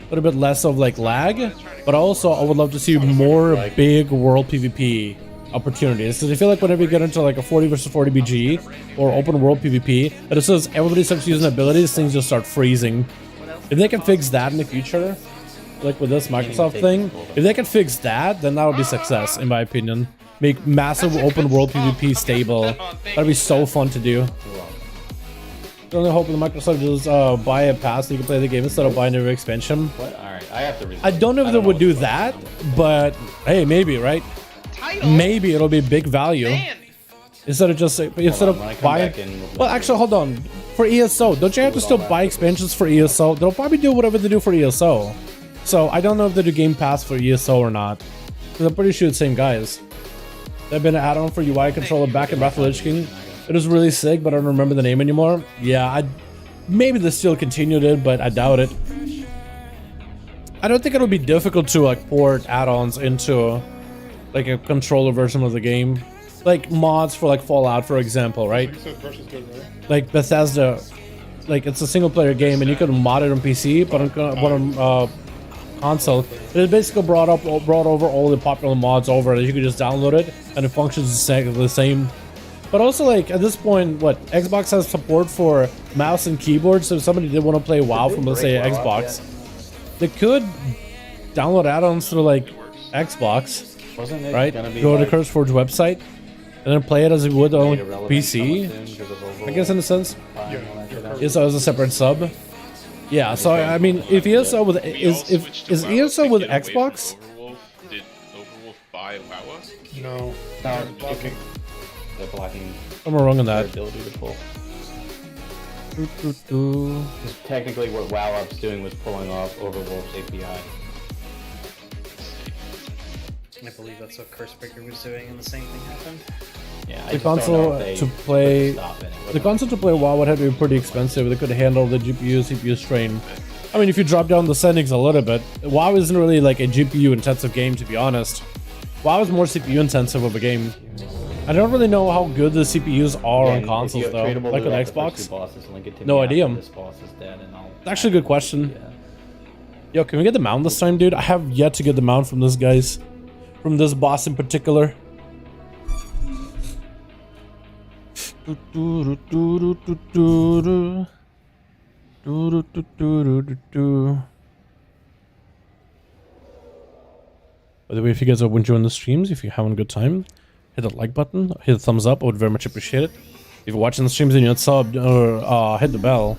little bit less of like lag, but also I would love to see more big world PvP opportunities. Because I feel like whenever you get into like a 40 versus 40 BG or open world PvP, it says everybody starts using abilities, things just start freezing. If they can fix that in the future, like with this Microsoft thing, if they can fix that, then that would be success, in my opinion. Make massive open world PvP stable. That'd be so fun to do. The only hope that Microsoft just buy a pass so you can play the game instead of buying every expansion. Alright, I have to I don't know if they would do that, but hey, maybe, right? Maybe it'll be big value. Instead of just buying. Well, actually, hold on. For ESO, don't you have to still buy expansions for ESO? They'll probably do whatever they do for ESO. So I don't know if they do Game Pass for ESO or not. Because I'm pretty sure it's the same guys. They've been an add-on for UI controller back in Wrath of the Lich King. It was really sick, but I don't remember the name anymore. Yeah, maybe they still continued it, but I doubt it. I don't think it'll be difficult to like port add-ons into like a controller version of the game. Like mods for like Fallout, for example, right? Like Bethesda, like it's a single player game and you can mod it on PC, but on console, it basically brought over all the popular mods over that you could just download it and it functions exactly the same. But also, like at this point, what Xbox has support for mouse and keyboard, so if somebody did want to play WoW from, let's say, Xbox, they could download add-ons through like Xbox, right? Go to the CurseForge website and then play it as you would on PC. I guess in a sense, ESO as a separate sub. Yeah, so I mean, if ESO with is ESO with Xbox? Did Overwolf buy WoW? No. They're blocking. I'm wrong on that. Ability to pull. Technically, what WoW-Up's doing was pulling off Overwolf's API. I believe that's what Cursebreaker was doing, and the same thing happened. Yeah, The console to play WoW would have to be pretty expensive. They could handle the GPU CPU strain. I mean, if you drop down the settings a little bit, WoW isn't really like a GPU intensive game, to be honest. WoW is more CPU intensive of a game. I don't really know how good the CPUs are on consoles though, like on Xbox. No idea. It's actually a good question. Yo, can we get the mount this time, dude? I have yet to get the mount from this guys, from this boss in particular. By the way, if you guys are enjoying the streams, if you're having a good time, hit the like button, hit the thumbs up. I would very much appreciate it. If you're watching the streams and you're not subbed, or hit the bell,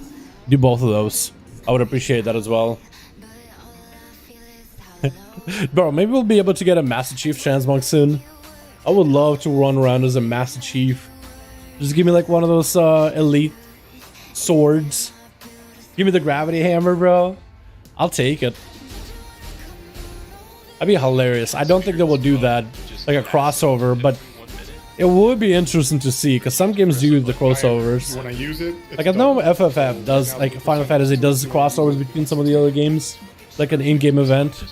do both of those. I would appreciate that as well. Bro, maybe we'll be able to get a Master Chief transmog soon. I would love to run around as a Master Chief. Just give me like one of those elite swords. Give me the gravity hammer, bro. I'll take it. That'd be hilarious. I don't think they will do that, like a crossover, but it would be interesting to see because some games do the crossovers. When I use it, it's Like I know FFF does, like Final Fantasy does crossovers between some of the other games, like an in-game event.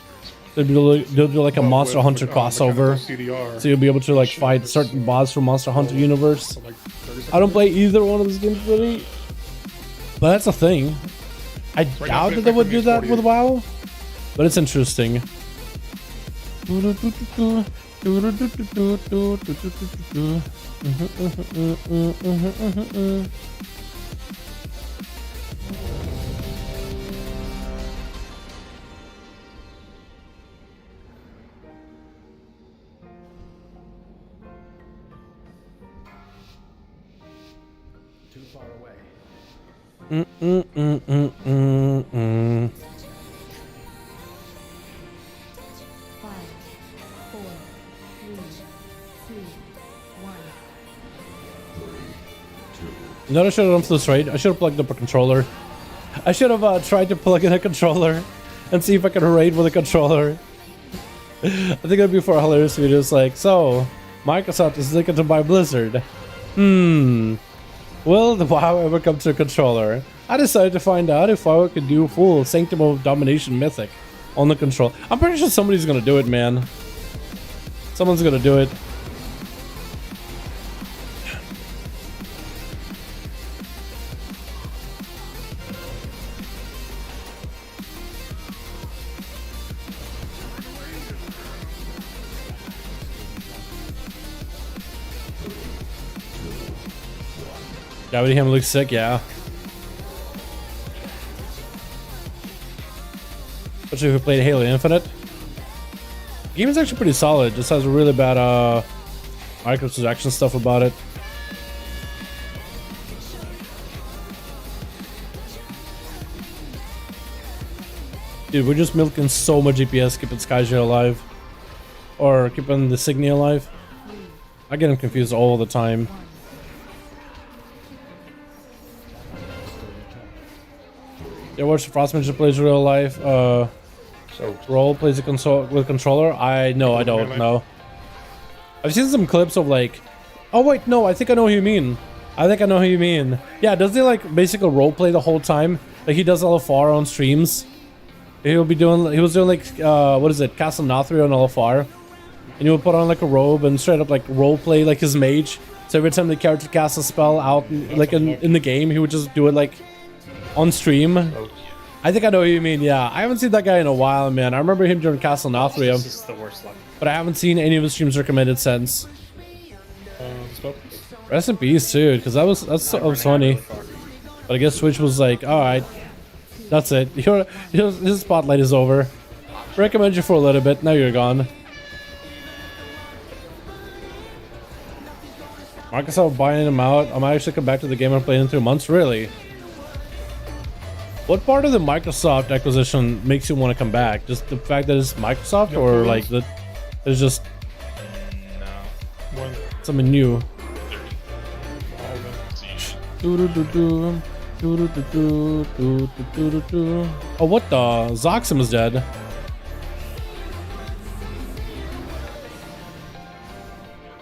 They'll do like a Monster Hunter crossover, so you'll be able to like fight certain boss from Monster Hunter universe. I don't play either one of those games really, but that's a thing. I doubt that they would do that with WoW, but it's interesting. Too far away. You know what I should have done for this raid? I should have plugged up a controller. I should have tried to plug in a controller and see if I could raid with a controller. I think it'd be for a hilarious video. It's like, so Microsoft is looking to buy Blizzard. Will the WoW ever come to a controller? I decided to find out if WoW could do full Sanctum of Domination Mythic on the control. I'm pretty sure somebody's gonna do it, man. Someone's gonna do it. Gravity Hammer looks sick, yeah. Especially if we played Halo Infinite. The game is actually pretty solid. Just has a really bad microtransaction stuff about it. Dude, we're just milking so much DPS keeping Skyja alive. Or keeping the Signia alive. I get them confused all the time. Yeah, watch Frostmanship plays real life. So Roll plays a with controller. I don't know. I've seen some clips of like, oh wait, no, I think I know who you mean. Yeah, doesn't he like basically role play the whole time? Like he does LFR on streams. He was doing like what is it, Castle Nathri on LFR, and he would put on like a robe and straight up like role play like his mage. So every time the character casts a spell out like in the game, he would just do it like on stream. I think I know what you mean. Yeah, I haven't seen that guy in a while, man. I remember him during Castle Nathria, This is the worst luck. but I haven't seen any of his streams recommended since. Rest in peace, dude, because that was funny. But I guess Twitch was like, all right, that's it. His spotlight is over. Recommend you for a little bit. Now you're gone. Microsoft buying him out. I might actually come back to the game and play in 3 months. Really? What part of the Microsoft acquisition makes you want to come back? Just the fact that it's Microsoft, or like that it's just something new? Oh, what the? Zoxum is dead.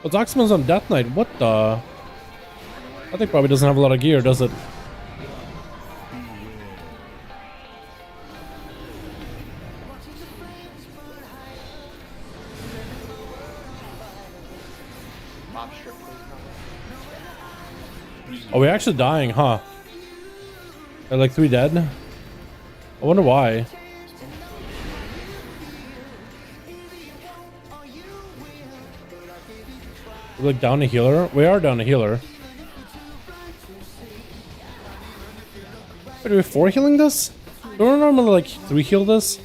Well, Zoxuman's on Death Knight. What the? I think probably doesn't have a lot of gear, does it? Oh, we're actually dying, huh? Are like 3 dead? I wonder why. We're like down a healer? We are down a healer. Wait, are we 4 healing this? Don't we normally like 3 heal this?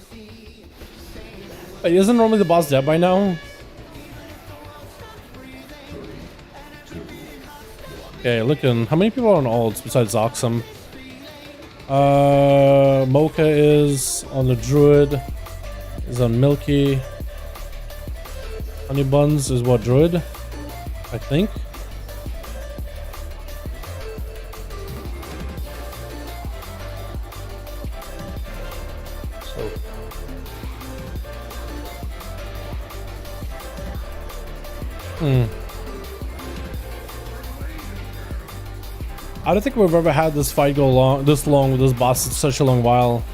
Wait, isn't normally the boss dead by now? Okay, looking. How many people are on ults besides Zoxum? Mocha is on the Druid. Is on Milky. Honey Buns is what, Druid? I think. I don't think we've ever had this fight go this long with this boss in such a long while.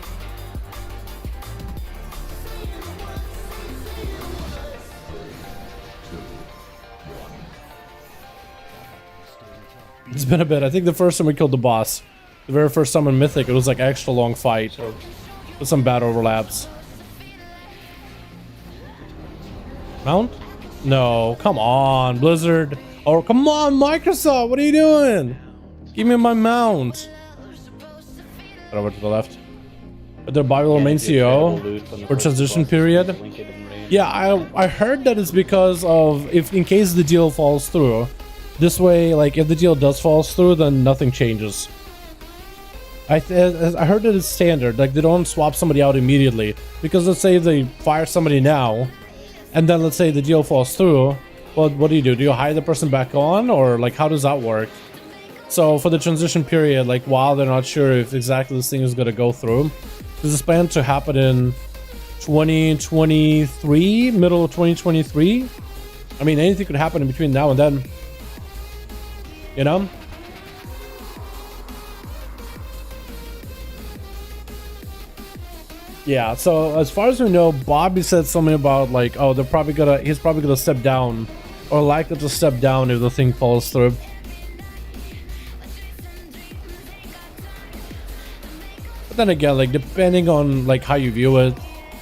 It's been a bit. I think the first time we killed the boss, the very first time in Mythic, it was like extra long fight with some bad overlaps. Mount? No, come on, Blizzard. Oh, come on, Microsoft, what are you doing? Give me my mount. Right over to the left. But their Bible main CO for transition period. Yeah, I heard that it's because of if in case the deal falls through. This way, like if the deal does fall through, then nothing changes. I heard that it's standard, like they don't swap somebody out immediately. Because let's say they fire somebody now, and then let's say the deal falls through. Well, what do? Do you hire the person back on, or like how does that work? So for the transition period, like while they're not sure if exactly this thing is going to go through, this is planned to happen in 2023, middle of 2023. I mean, anything could happen in between now and then. You know? Yeah, so as far as we know, Bobby said something about like, oh, he's probably gonna step down, or likely to step down if the thing falls through. But then again, like depending on like how you view it,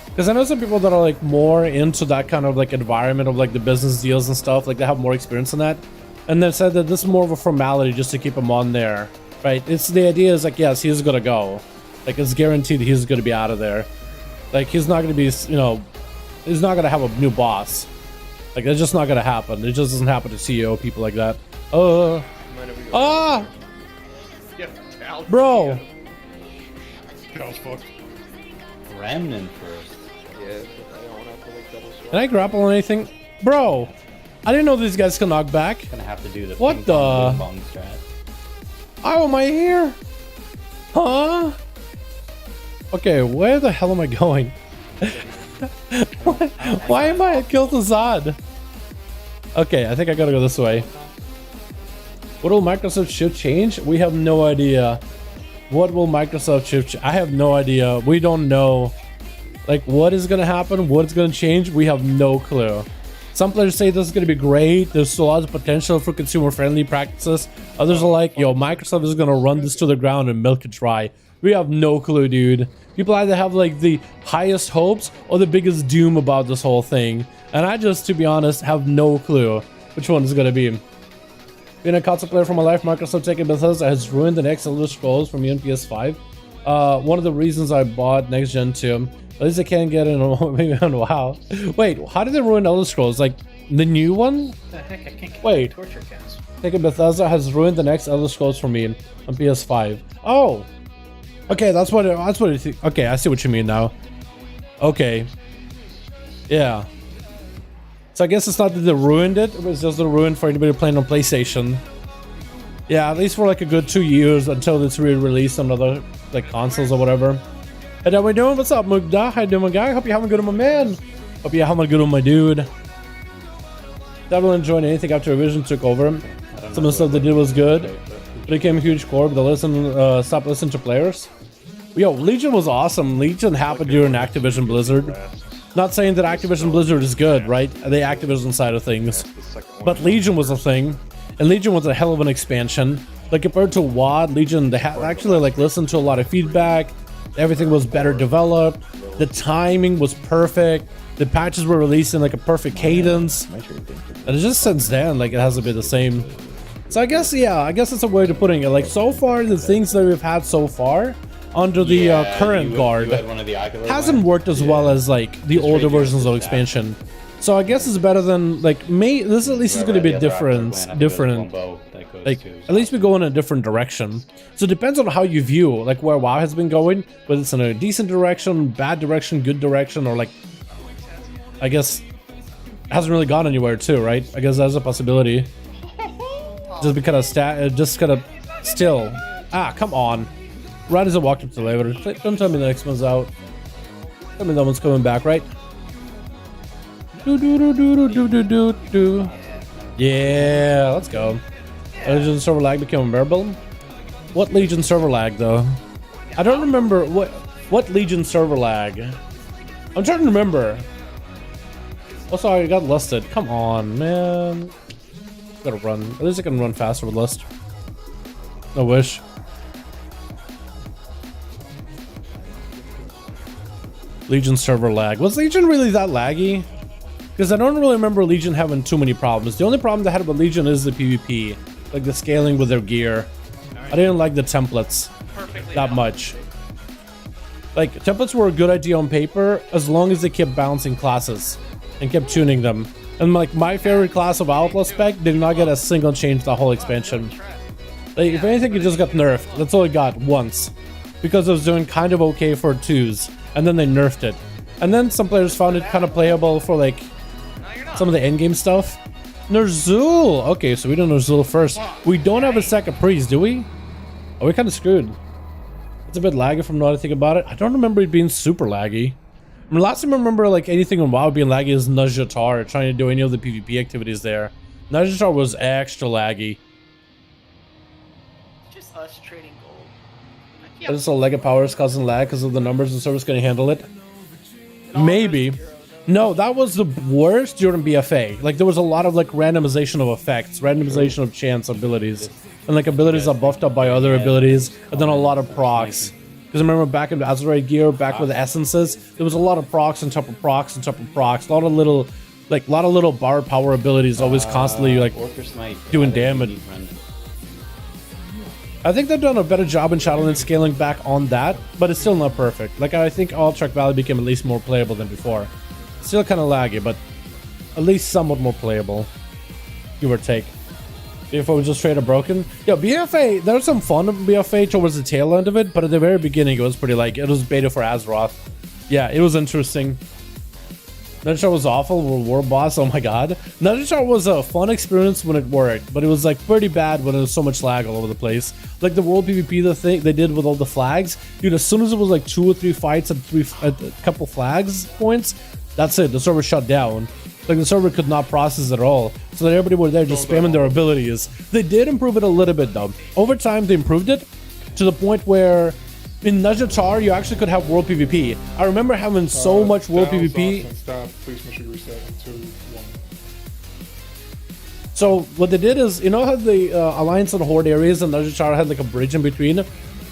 because I know some people that are like more into that kind of like environment of like the business deals and stuff, like they have more experience in that, and they said that this is more of a formality just to keep him on there, right? It's the idea is like, yes, he's gonna go. Like, it's guaranteed he's going to be out of there. Like, he's not going to be, you know, he's not going to have a new boss. Like, that's just not going to happen. It just doesn't happen to CEO people like that. Ah! Bro! That was fucked. Remnant first. Yes, I don't have to like double swap. Can I grapple on anything? Bro! I didn't know these guys can knock back. Gonna have to do the what the? ping pong strat. How am I here? Huh? Okay, where the hell am I going? Why am I at Kiltazad? Okay, I think I gotta go this way. What will Microsoft chip change? We have no idea. What will Microsoft chip I have no idea. We don't know. Like, what is gonna happen? What's gonna change? We have no clue. Some players say this is gonna be great. There's a lot of potential for consumer-friendly practices. Others are like, yo, Microsoft is gonna run this to the ground and milk it dry. We have no clue, dude. People either have like the highest hopes or the biggest doom about this whole thing. And I just, to be honest, have no clue which one is gonna be. Being a console player for my life, Microsoft taking Bethesda has ruined the next Elder Scrolls for me on PS5. One of the reasons I bought Next Gen 2. At least I can't get it on WoW. Wait, how did they ruin Elder Scrolls? Like, the new one? The heck, I can't get wait. torture counts. Taking Bethesda has ruined the next Elder Scrolls for me on PS5. Oh! Okay, that's what it okay, I see what you mean now. Okay. Yeah. So I guess it's not that they ruined it, it was just a ruin for anybody playing on PlayStation. Yeah, at least for like a good 2 years until it's re-released on other like consoles or whatever. Hey, how we doing? What's up, Mugda? How you doing, my guy? Hope you're having good on my man. Hope you're having good on my dude. Definitely enjoying anything after Revision took over. Some of the stuff they did was good. It became a huge core, but they stopped listening to players. Yo, Legion was awesome. Legion happened during Activision Blizzard. Not saying that Activision Blizzard is good, right? The Activision side of things. But Legion was a thing. And Legion was a hell of an expansion. Like compared to WoD, Legion, they actually like listened to a lot of feedback. Everything was better developed. The timing was perfect. The patches were released in like a perfect cadence. And just since then, like it hasn't been the same. So I guess, yeah, I guess that's a way to putting it. Like so far, the things that we've had so far under the current guard hasn't worked as well as like the older versions of expansion. So I guess it's better than like this at least is going to be different. Like at least we go in a different direction. So it depends on how you view like where WoW has been going, whether it's in a decent direction, bad direction, good direction, or like I guess it hasn't really gone anywhere too, right? I guess that's a possibility. Just be kind of still. Ah, come on. Right as I walked up to the elevator. Don't tell me the next one's out. Tell me that one's coming back, right? Yeah, let's go. Legend server lag became unbearable. What Legion server lag though? I don't remember what Legion server lag. I'm trying to remember. Oh, sorry, I got lusted. Come on, man. Gotta run. At least I can run faster with lust. No wish. Legion server lag. Was Legion really that laggy? Because I don't really remember Legion having too many problems. The only problem they had with Legion is the PvP. Like the scaling with their gear. I didn't like the templates that much. Like, templates were a good idea on paper as long as they kept balancing classes and kept tuning them. And like my favorite class of Outlaw spec did not get a single change the whole expansion. Like, if anything, it just got nerfed. That's all it got once. Because it was doing kind of okay for 2s. And then they nerfed it. And then some players found it kind of playable for like some of the endgame stuff. Ner'zhul! Okay, so we do Ner'zhul first. We don't have a second priest, do we? Oh, we're kind of screwed. It's a bit laggy from what I think about it. I don't remember it being super laggy. I mean, last time I remember like anything on WoW being laggy is Nazjatar, trying to do any of the PvP activities there. Nazjatar was extra laggy. Just us trading gold. Is this a leg of powers causing lag because of the numbers the server's going to handle it? Maybe. No, that was the worst during BFA. Like, there was a lot of like randomization of effects, randomization of chance abilities, and like abilities are buffed up by other abilities, and then a lot of procs. Because I remember back in the Azurite gear, back with the essences, there was a lot of procs on top of procs on top of procs, a lot of little bar power abilities always constantly like doing damage. I think they've done a better job in Shadowlands scaling back on that, but it's still not perfect. Like, I think Alterac Valley became at least more playable than before. Still kind of laggy, but at least somewhat more playable, give or take. BFA was just straight up broken. Yeah, BFA, there was some fun of BFA towards the tail end of it, but at the very beginning it was pretty like, it was beta for Azeroth. Yeah, it was interesting. Nazjatar was awful, War Boss, oh my god. Nazjatar was a fun experience when it worked, but it was like pretty bad when there was so much lag all over the place. Like the World PvP, the thing they did with all the flags, dude, as soon as it was like 2 or 3 fights at a couple flags points, that's it, the server shut down. Like the server could not process at all. So that everybody were there just spamming their abilities. They did improve it a little bit though. Over time they improved it to the point where in Nazjatar, you actually could have World PvP. I remember having so much World PvP. Please make sure you reset it to 1. So what they did is, you know how the Alliance and Horde areas and Nazjatar had like a bridge in between?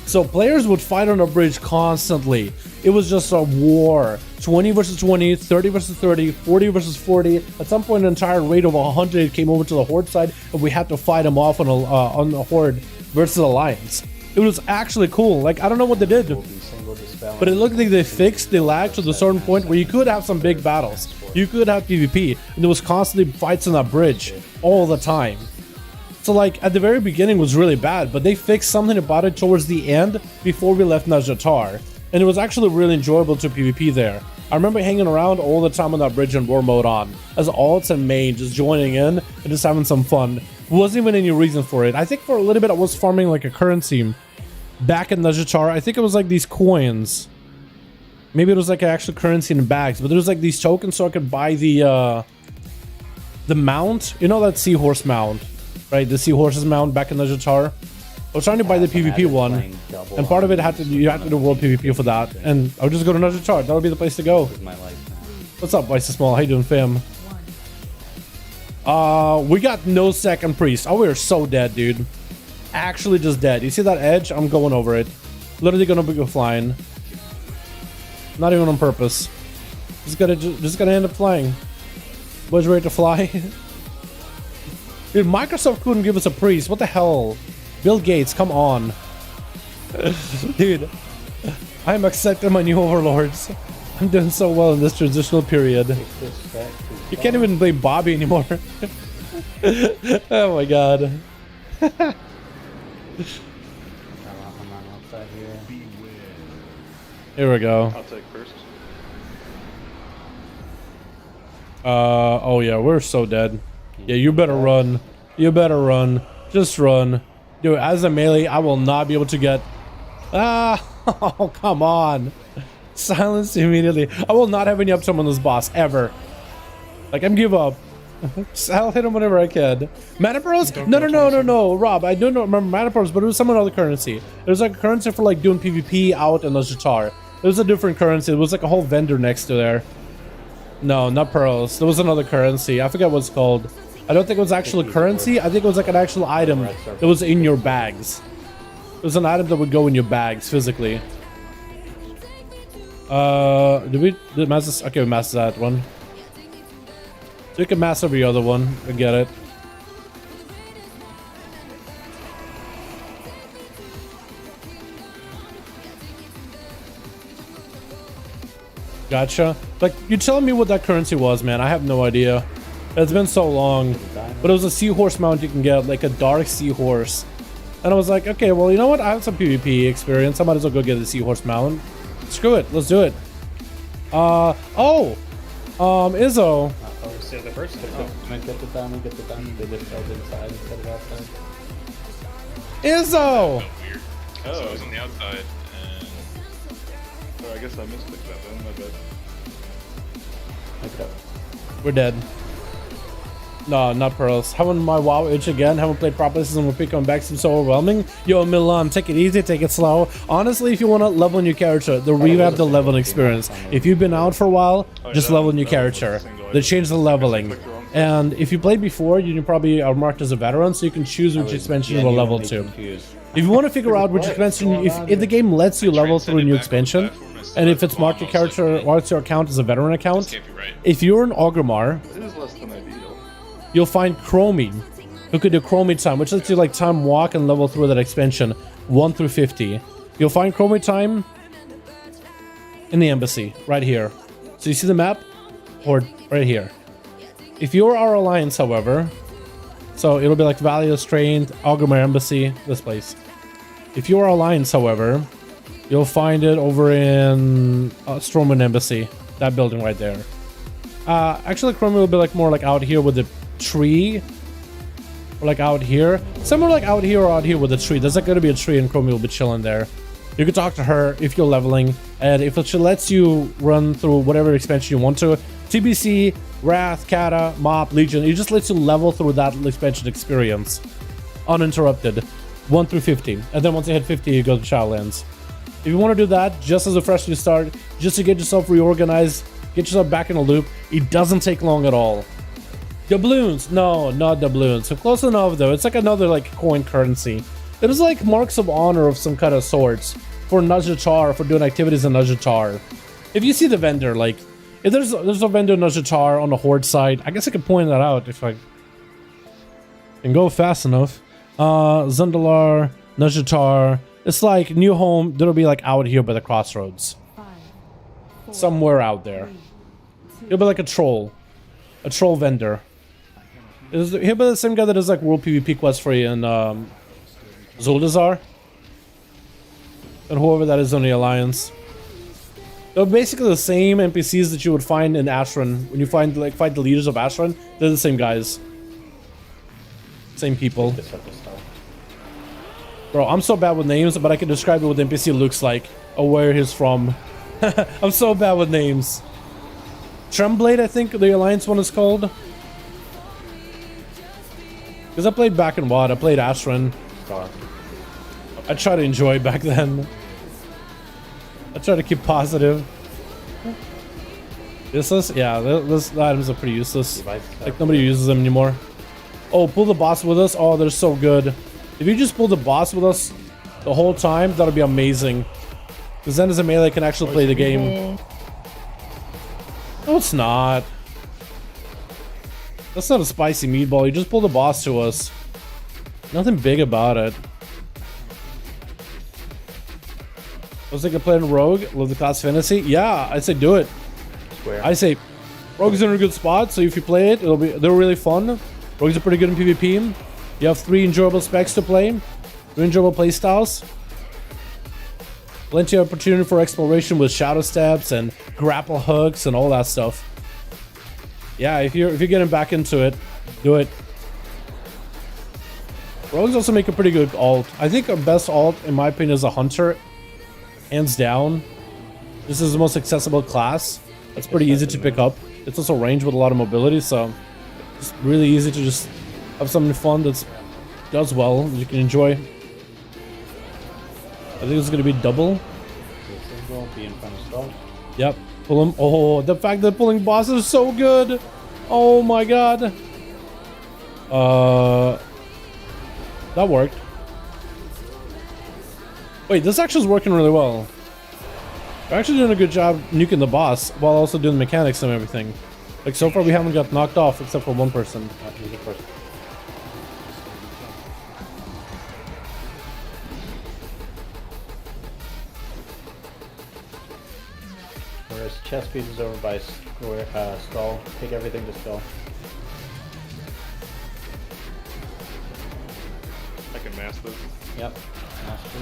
So players would fight on a bridge constantly. It was just a war. 20 versus 20, 30 versus 30, 40 versus 40. At some point, an entire raid of 100 came over to the Horde side, and we had to fight them off on the Horde versus Alliance. It was actually cool. Like, I don't know what they did, but it looked like they fixed the lag to the certain point where you could have some big battles. You could have PvP, and there was constantly fights on that bridge all the time. So like, at the very beginning was really bad, but they fixed something about it towards the end before we left Nazjatar. And it was actually really enjoyable to PvP there. I remember hanging around all the time on that bridge and war mode on, as alts and main, just joining in and just having some fun. Wasn't even any reason for it. I think for a little bit I was farming like a currency back in Nazjatar. I think it was like these coins. Maybe it was like an actual currency in bags, but there was like these tokens so I could buy the mount. You know that seahorse mount, right? The seahorses mount back in Nazjatar. I was trying to buy the PvP one, and part of it you had to do world PvP for that. And I would just go to Nazjatar. That would be the place to go. What's up, Vice Small? How you doing, fam? We got no second priest. Oh, we are so dead, dude. Actually just dead. You see that edge? I'm going over it. Literally gonna go flying. Not even on purpose. Just gonna end up flying. Was ready to fly. Dude, Microsoft couldn't give us a priest. What the hell? Bill Gates, come on. Dude, I'm accepting my new overlords. I'm doing so well in this transitional period. You can't even blame Bobby anymore. Oh my god. Here we go. I'll take first. Oh yeah, we're so dead. Yeah, you better run. You better run. Just run. Dude, as a melee, I will not be able to get... Ah! Oh, come on. Silence immediately. I will not have any uptime on this boss, ever. Like, I'm give up. I'll hit him whenever I can. Mana pearls? No, Rob. I don't remember mana pearls, but it was some other currency. It was like a currency for like doing PvP out in Nazjatar. It was a different currency. It was like a whole vendor next to there. No, not pearls. There was another currency. I forget what it's called. I don't think it was actual currency. I think it was like an actual item that was in your bags. It was an item that would go in your bags physically. Did we master? Okay, we mastered that one. So we can master every other one. I get it. Gotcha. Like, you telling me what that currency was, man? I have no idea. It's been so long. But it was a seahorse mount you can get, like a dark seahorse. And I was like, okay, well, you know what? I have some PvP experience. I might as well go get a seahorse mount. Screw it. Let's do it. Izzo. So the first get the diamond, They just held inside instead of outside. Izzo! Weird. So I was on the outside, and Oh, I guess I missed that then, my bad. Okay. We're dead. No, not pearls. Having my WoW itch again. Haven't played properly since I'm coming back. Seems so overwhelming. Yo, Milan, take it easy, take it slow. Honestly, if you want to level your character, they revamp the leveling experience. If you've been out for a while, just level your character. They change the leveling. And if you played before, you probably are marked as a veteran, so you can choose which expansion you will level to. If you want to figure out which expansion, if the game lets you level through a new expansion, and if it's marked your character, marks your account as a veteran account, if you're an Orgrimmar, It is less than ideal. you'll find Chromie, who could do Chromie time, which lets you like time walk and level through that expansion 1 through 50. You'll find Chromie time in the embassy right here. So you see the map, or right here. If you're our alliance, however, so it'll be like Valley of Strength, Orgrimmar Embassy, this place. If you're our alliance, however, you'll find it over in Stormwind Embassy, that building right there. Actually, Chromie will be like more like out here with the tree, or like out here, somewhere like out here or out here with a tree. There's like gonna be a tree, and Chromie will be chilling there. You can talk to her if you're leveling, and if she lets you run through whatever expansion you want to, TBC, Wrath, Kata, Mop, Legion, it just lets you level through that expansion experience uninterrupted, 1 through 50, and then once you hit 50, you go to Shadowlands. If you want to do that just as a fresh new start, just to get yourself reorganized, get yourself back in a loop, it doesn't take long at all. Doubloons, no, not doubloons. So close enough though. It's like another like coin currency. It is like marks of honor of some kind of sorts for Nazjatar, for doing activities in Nazjatar. If you see the vendor, like if there's a vendor in Nazjatar on the Horde side, I guess I could point that out if I can go fast enough. Zundalar, Nazjatar. It's like New Home. That'll be like out here by the crossroads, somewhere out there. It'll be like a troll vendor. He'll be the same guy that does like World PvP quests for you in Zuldazar, and whoever that is on the Alliance. They're basically the same NPCs that you would find in Ashran. When you fight the leaders of Ashran, they're the same guys, same people. Bro, I'm so bad with names, but I can describe what the NPC looks like or where he's from. I'm so bad with names. Tremblade, I think the Alliance one is called. Because I played back in WoD, I played Ashran. I tried to enjoy back then. I try to keep positive. Useless? Yeah, those items are pretty useless. Like, nobody uses them anymore. Oh, pull the boss with us? Oh, they're so good. If you just pull the boss with us the whole time, that'll be amazing. Because then as a melee can actually play the game. No, it's not. That's not a spicy meatball. You just pull the boss to us. Nothing big about it. I was thinking playing Rogue. Love the class fantasy. Yeah, I say do it. I say Rogue's in a good spot, so if you play it, they're really fun. Rogues are pretty good in PvP. You have 3 enjoyable specs to play, 3 enjoyable playstyles. Plenty of opportunity for exploration with shadow steps and grapple hooks and all that stuff. Yeah, if you're getting back into it, do it. Rogues also make a pretty good alt. I think our best alt, in my opinion, is a hunter, hands down. This is the most accessible class. It's pretty easy to pick up. It's also ranged with a lot of mobility, so It's really easy to just have something fun that does well, that you can enjoy. I think it's gonna be double. Be in front of stall. Yep. Pull him. Oh, the fact that pulling bosses is so good. Oh my god. That worked. Wait, this actually is working really well. We're actually doing a good job nuking the boss while also doing the mechanics and everything. Like, so far we haven't got knocked off except for one person. Whereas chess piece is over by stall. Take everything to stall. I can mask this. Yep. Master.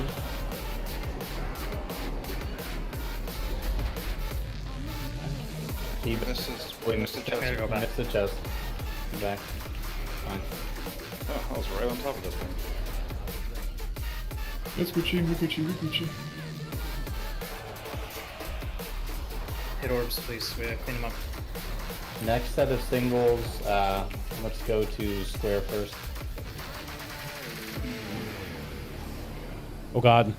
We missed the chest. Missed the chest. Come back. Fine. Oh, I was right on top of this thing. It's Gucci, Gucci. Hit orbs, please. We gotta clean them up. Next set of singles, let's go to square first. Oh god.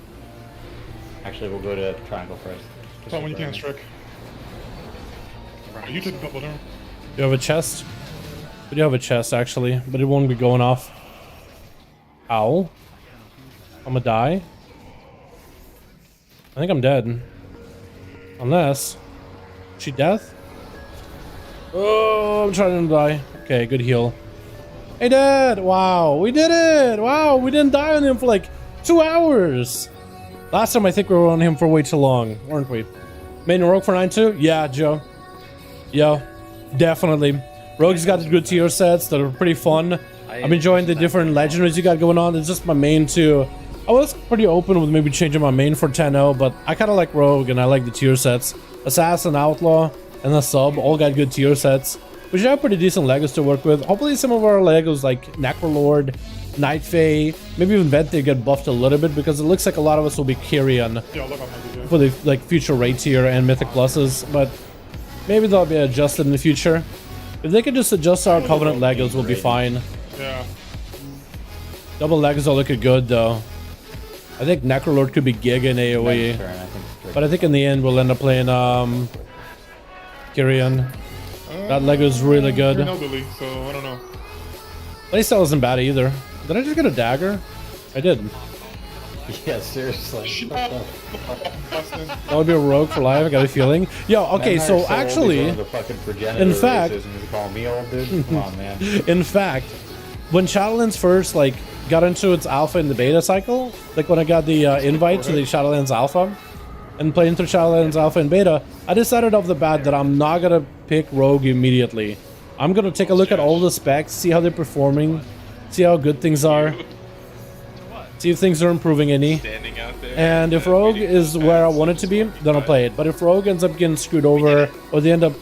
Actually, we'll go to triangle first. Tell when you can, Strick. You took a couple down. You have a chest? We do have a chest actually, but it won't be going off. Ow. I'm gonna die. I think I'm dead. Unless... She death? Oh, I'm trying to die. Okay, good heal. Hey, Dad! Wow, we did it! Wow, we didn't die on him for like 2 hours! Last time I think we were on him for way too long, weren't we? Main rogue for 9-2? Yeah, Joe. Yo, definitely. Rogue's got good tier sets that are pretty fun. I'm enjoying the different legendaries you got going on. It's just my main too. I was pretty open with maybe changing my main for 10-0, but I kind of like Rogue and I like the tier sets. Assassin, Outlaw, and the Sub all got good tier sets. We should have pretty decent Legos to work with. Hopefully some of our Legos like Necrolord, Night Fae, maybe even Vente get buffed a little bit because it looks like a lot of us will be Kyrian for the like future raid tier and Mythic Pluses, but maybe they'll be adjusted in the future. If they can just adjust our Covenant Legos, we'll be fine. Yeah. Double Legos are looking good though. I think Necrolord could be Giga in AoE. But I think in the end we'll end up playing Kyrian. That Lego's really good. You're an elderly, so I don't know. Playstyle isn't bad either. Did I just get a dagger? I did. Yeah, seriously. That would be a rogue for life, I got a feeling. Yo, okay, so actually, in fact, Come on, man. In fact, when Shadowlands first like got into its alpha and the beta cycle, like when I got the invite to the Shadowlands alpha and playing through Shadowlands alpha and beta, I decided off the bat that I'm not gonna pick rogue immediately. I'm gonna take a look at all the specs, see how they're performing, see how good things are. See if things are improving any. And if Rogue is where I want it to be, then I'll play it. But if Rogue ends up getting screwed over, or they end up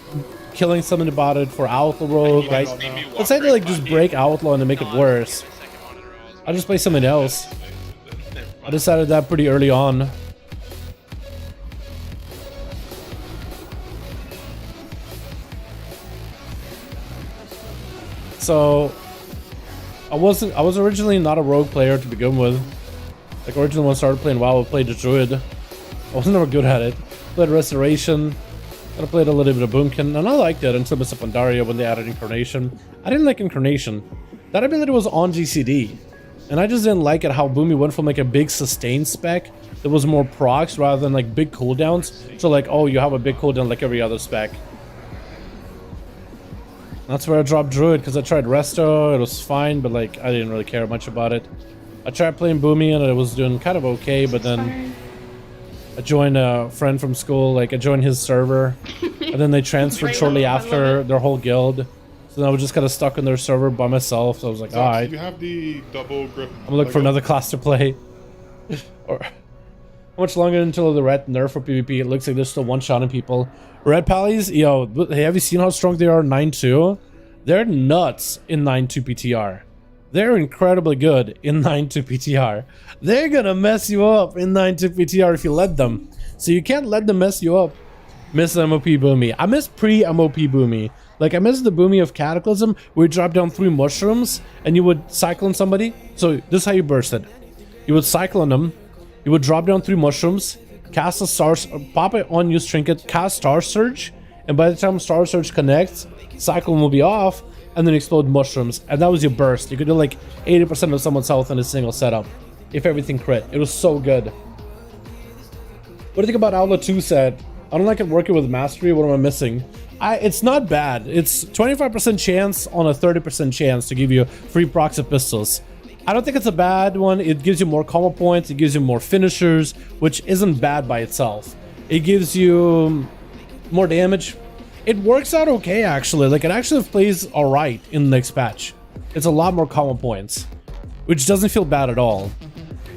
killing something about it for Outlaw Rogue, like, let's say they like just break Outlaw and they make it worse, I'll just play something else. I decided that pretty early on. So I was originally not a rogue player to begin with. Like originally when I started playing WoW, I played the druid. I wasn't ever good at it. Played restoration, and I played a little bit of boomkin, and I liked it until Mr. Pandaria when they added incarnation. I didn't like incarnation. That ability was on GCD, and I just didn't like it how Boomy went from like a big sustain spec that was more procs rather than like big cooldowns. So like, oh, you have a big cooldown like every other spec. That's where I dropped Druid, because I tried Resto, it was fine, but like, I didn't really care much about it. I tried playing Boomy and it was doing kind of okay, but then I joined a friend from school, like I joined his server, and then they transferred shortly after their whole guild. So then I was just kind of stuck in their server by myself, so I was like, alright. You have the double grip. I'm gonna look for another class to play. Or how much longer until the red nerf for PvP? It looks like they're still one-shotting people. Red Pallies, yo, hey, have you seen how strong they are in 9-2? They're nuts in 9-2 PTR. They're incredibly good in 9-2 PTR. They're gonna mess you up in 9-2 PTR if you let them. So you can't let them mess you up. Miss MOP Boomy. I miss pre-MOP Boomy. Like, I miss the Boomy of Cataclysm, where you drop down 3 mushrooms, and you would cyclone somebody. So, this is how you burst it. You would cyclone them, you would drop down 3 mushrooms, cast a Star... pop it on use trinket, cast Star Surge, and by the time Star Surge connects, cyclone will be off, and then explode mushrooms. And that was your burst. You could do like 80% of someone's health in a single setup, if everything crit. It was so good. What do you think about Outlaw 2 set? I don't like it working with Mastery. What am I missing? It's not bad. It's 25% chance on a 30% chance to give you free procs of pistols. I don't think it's a bad one. It gives you more combo points. It gives you more finishers, which isn't bad by itself. It gives you more damage. It works out okay, actually. Like, it actually plays alright in the next patch. It's a lot more combo points, which doesn't feel bad at all.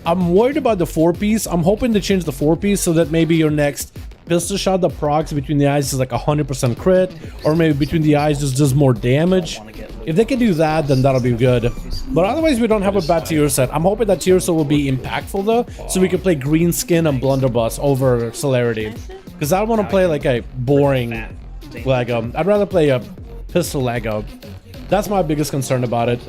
I'm worried about the 4-piece. I'm hoping to change the 4-piece so that maybe your next pistol shot that procs between the eyes is like 100% crit, or maybe between the eyes just does more damage. If they can do that, then that'll be good. But otherwise, we don't have a bad tier set. I'm hoping that tier set will be impactful though, so we can play Green Skin and Blunderbuss over Celerity. Because I don't want to play like a boring Lego. I'd rather play a pistol Lego. That's my biggest concern about it.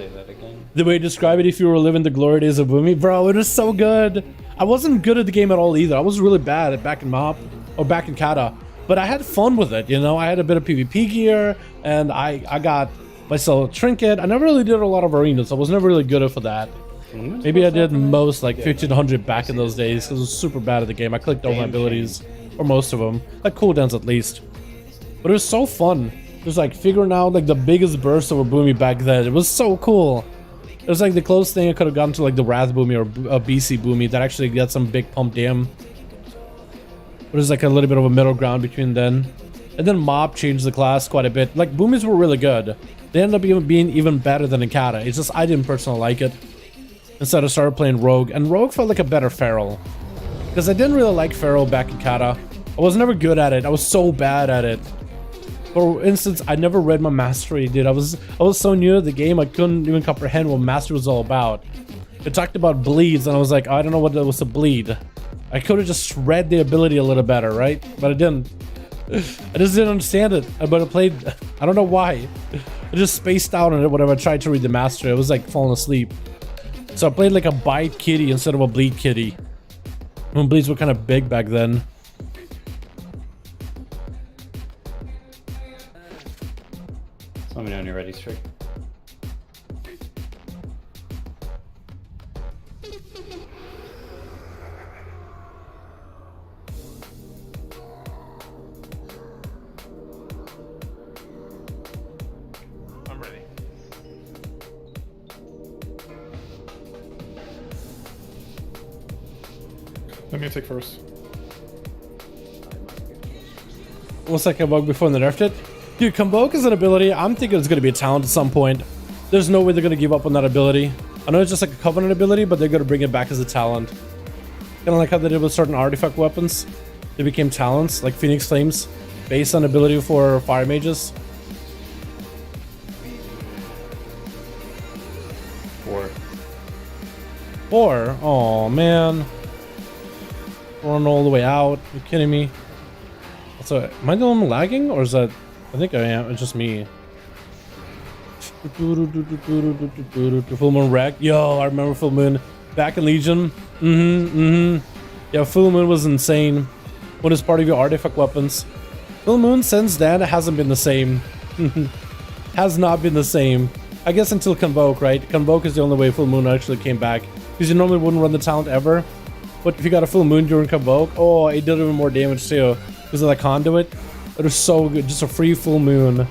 The way you describe it, if you were living the glory days of Boomy, bro, it was so good. I wasn't good at the game at all either. I was really bad at back in MOP or back in Kata, but I had fun with it. You know, I had a bit of PvP gear, and I got myself a trinket. I never really did a lot of arenas. I was never really good at for that. Maybe I did most like 1500 back in those days because I was super bad at the game. I clicked all my abilities, or most of them, like cooldowns at least. But it was so fun. It was like figuring out like the biggest burst of a Boomy back then. It was so cool. It was like the closest thing I could have gotten to like the Wrath Boomy or a BC Boomy that actually got some big pump dam. But it was like a little bit of a middle ground between then. And then Mob changed the class quite a bit. Like, Boomies were really good. They ended up being even better than Ikata. It's just I didn't personally like it. Instead I started playing Rogue. And Rogue felt like a better Feral. Because I didn't really like Feral back in Kata. I was never good at it. I was so bad at it. For instance, I never read my mastery, dude. I was so new to the game, I couldn't even comprehend what mastery was all about. It talked about bleeds, and I was like, oh, I don't know what it was to bleed. I could have just read the ability a little better, right? But I didn't. I just didn't understand it. But I played, I don't know why. I just spaced out on it whenever I tried to read the mastery. I was like falling asleep. So I played like a bite kitty instead of a bleed kitty. When bleeds were kind of big back then. Let me know when you're ready, Strick. I'm ready. Let me take first. What's that Convoke before they nerfed it? Dude, Convoke is an ability. I'm thinking it's going to be a talent at some point. There's no way they're going to give up on that ability. I know it's just like a Covenant ability, but they're going to bring it back as a talent. Kind of like how they did with certain artifact weapons. They became talents, like Phoenix Flames, based on ability for fire mages. 4. Oh man. Run all the way out. Are you kidding me? So, am I the one lagging, or is that? I think I am. It's just me. Full Moon Wreck. Yo, I remember Full Moon back in Legion. Yeah, Full Moon was insane. When it's part of your artifact weapons. Full Moon since then hasn't been the same. Has not been the same. I guess until Convoke, right? Convoke is the only way Full Moon actually came back. Because you normally wouldn't run the talent ever. But if you got a Full Moon during Convoke, oh, it did even more damage too. Because of the conduit. It was so good. Just a free Full Moon.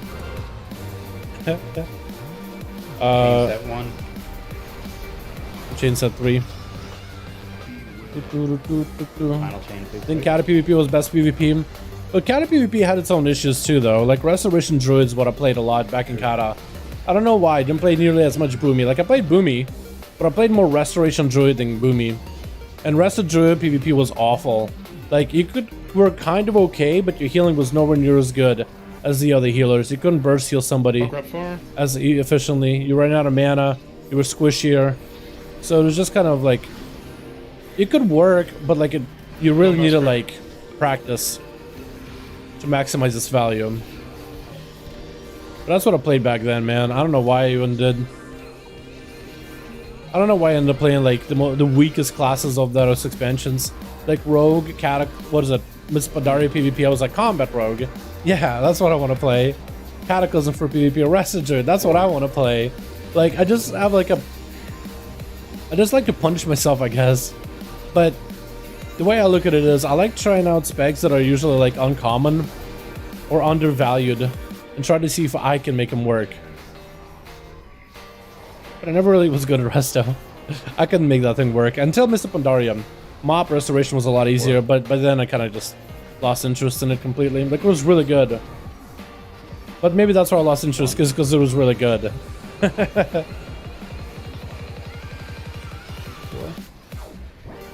Set 1. Chain set 3. Final chain 2. Then Kata PvP was best PvP. But Kata PvP had its own issues too though. Like Restoration Druid's what I played a lot back in Kata. I don't know why. I didn't play nearly as much Boomy. Like I played Boomy, but I played more Restoration Druid than Boomy. And Resto Druid PvP was awful. Like you were kind of okay, but your healing was nowhere near as good as the other healers. You couldn't burst heal somebody as efficiently. You ran out of mana. You were squishier. So it was just kind of like it could work, but like you really need to like practice to maximize its value. That's what I played back then, man. I don't know why I even did. I don't know why I ended up playing like the weakest classes of those expansions. Like Rogue, what is it? Miss Pandaria PvP. I was like, Combat Rogue. Yeah, that's what I want to play. Cataclysm for PvP. Arrestager. That's what I want to play. Like, I just have like I just like to punish myself, I guess. But the way I look at it is, I like trying out specs that are usually like uncommon or undervalued and try to see if I can make them work. But I never really was good at Resto. I couldn't make that thing work until Mr. Pandaria. Mop Restoration was a lot easier, but by then I kind of just lost interest in it completely. Like, it was really good. But maybe that's why I lost interest, because it was really good.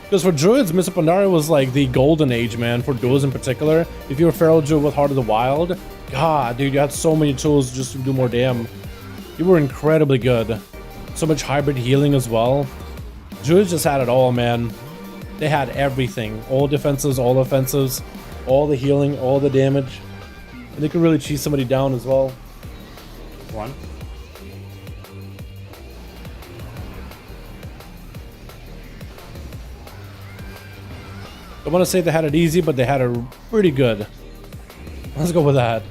Because for Druids, Mr. Pandaria was like the golden age, man, for Duels in particular. If you're a Feral Druid with Heart of the Wild, God, dude, you had so many tools just to do more damn. You were incredibly good. So much hybrid healing as well. Druids just had it all, man. They had everything. All defenses, all offensives, all the healing, all the damage. And they could really cheese somebody down as well. One. I want to say they had it easy, but they had it pretty good. Let's go with that.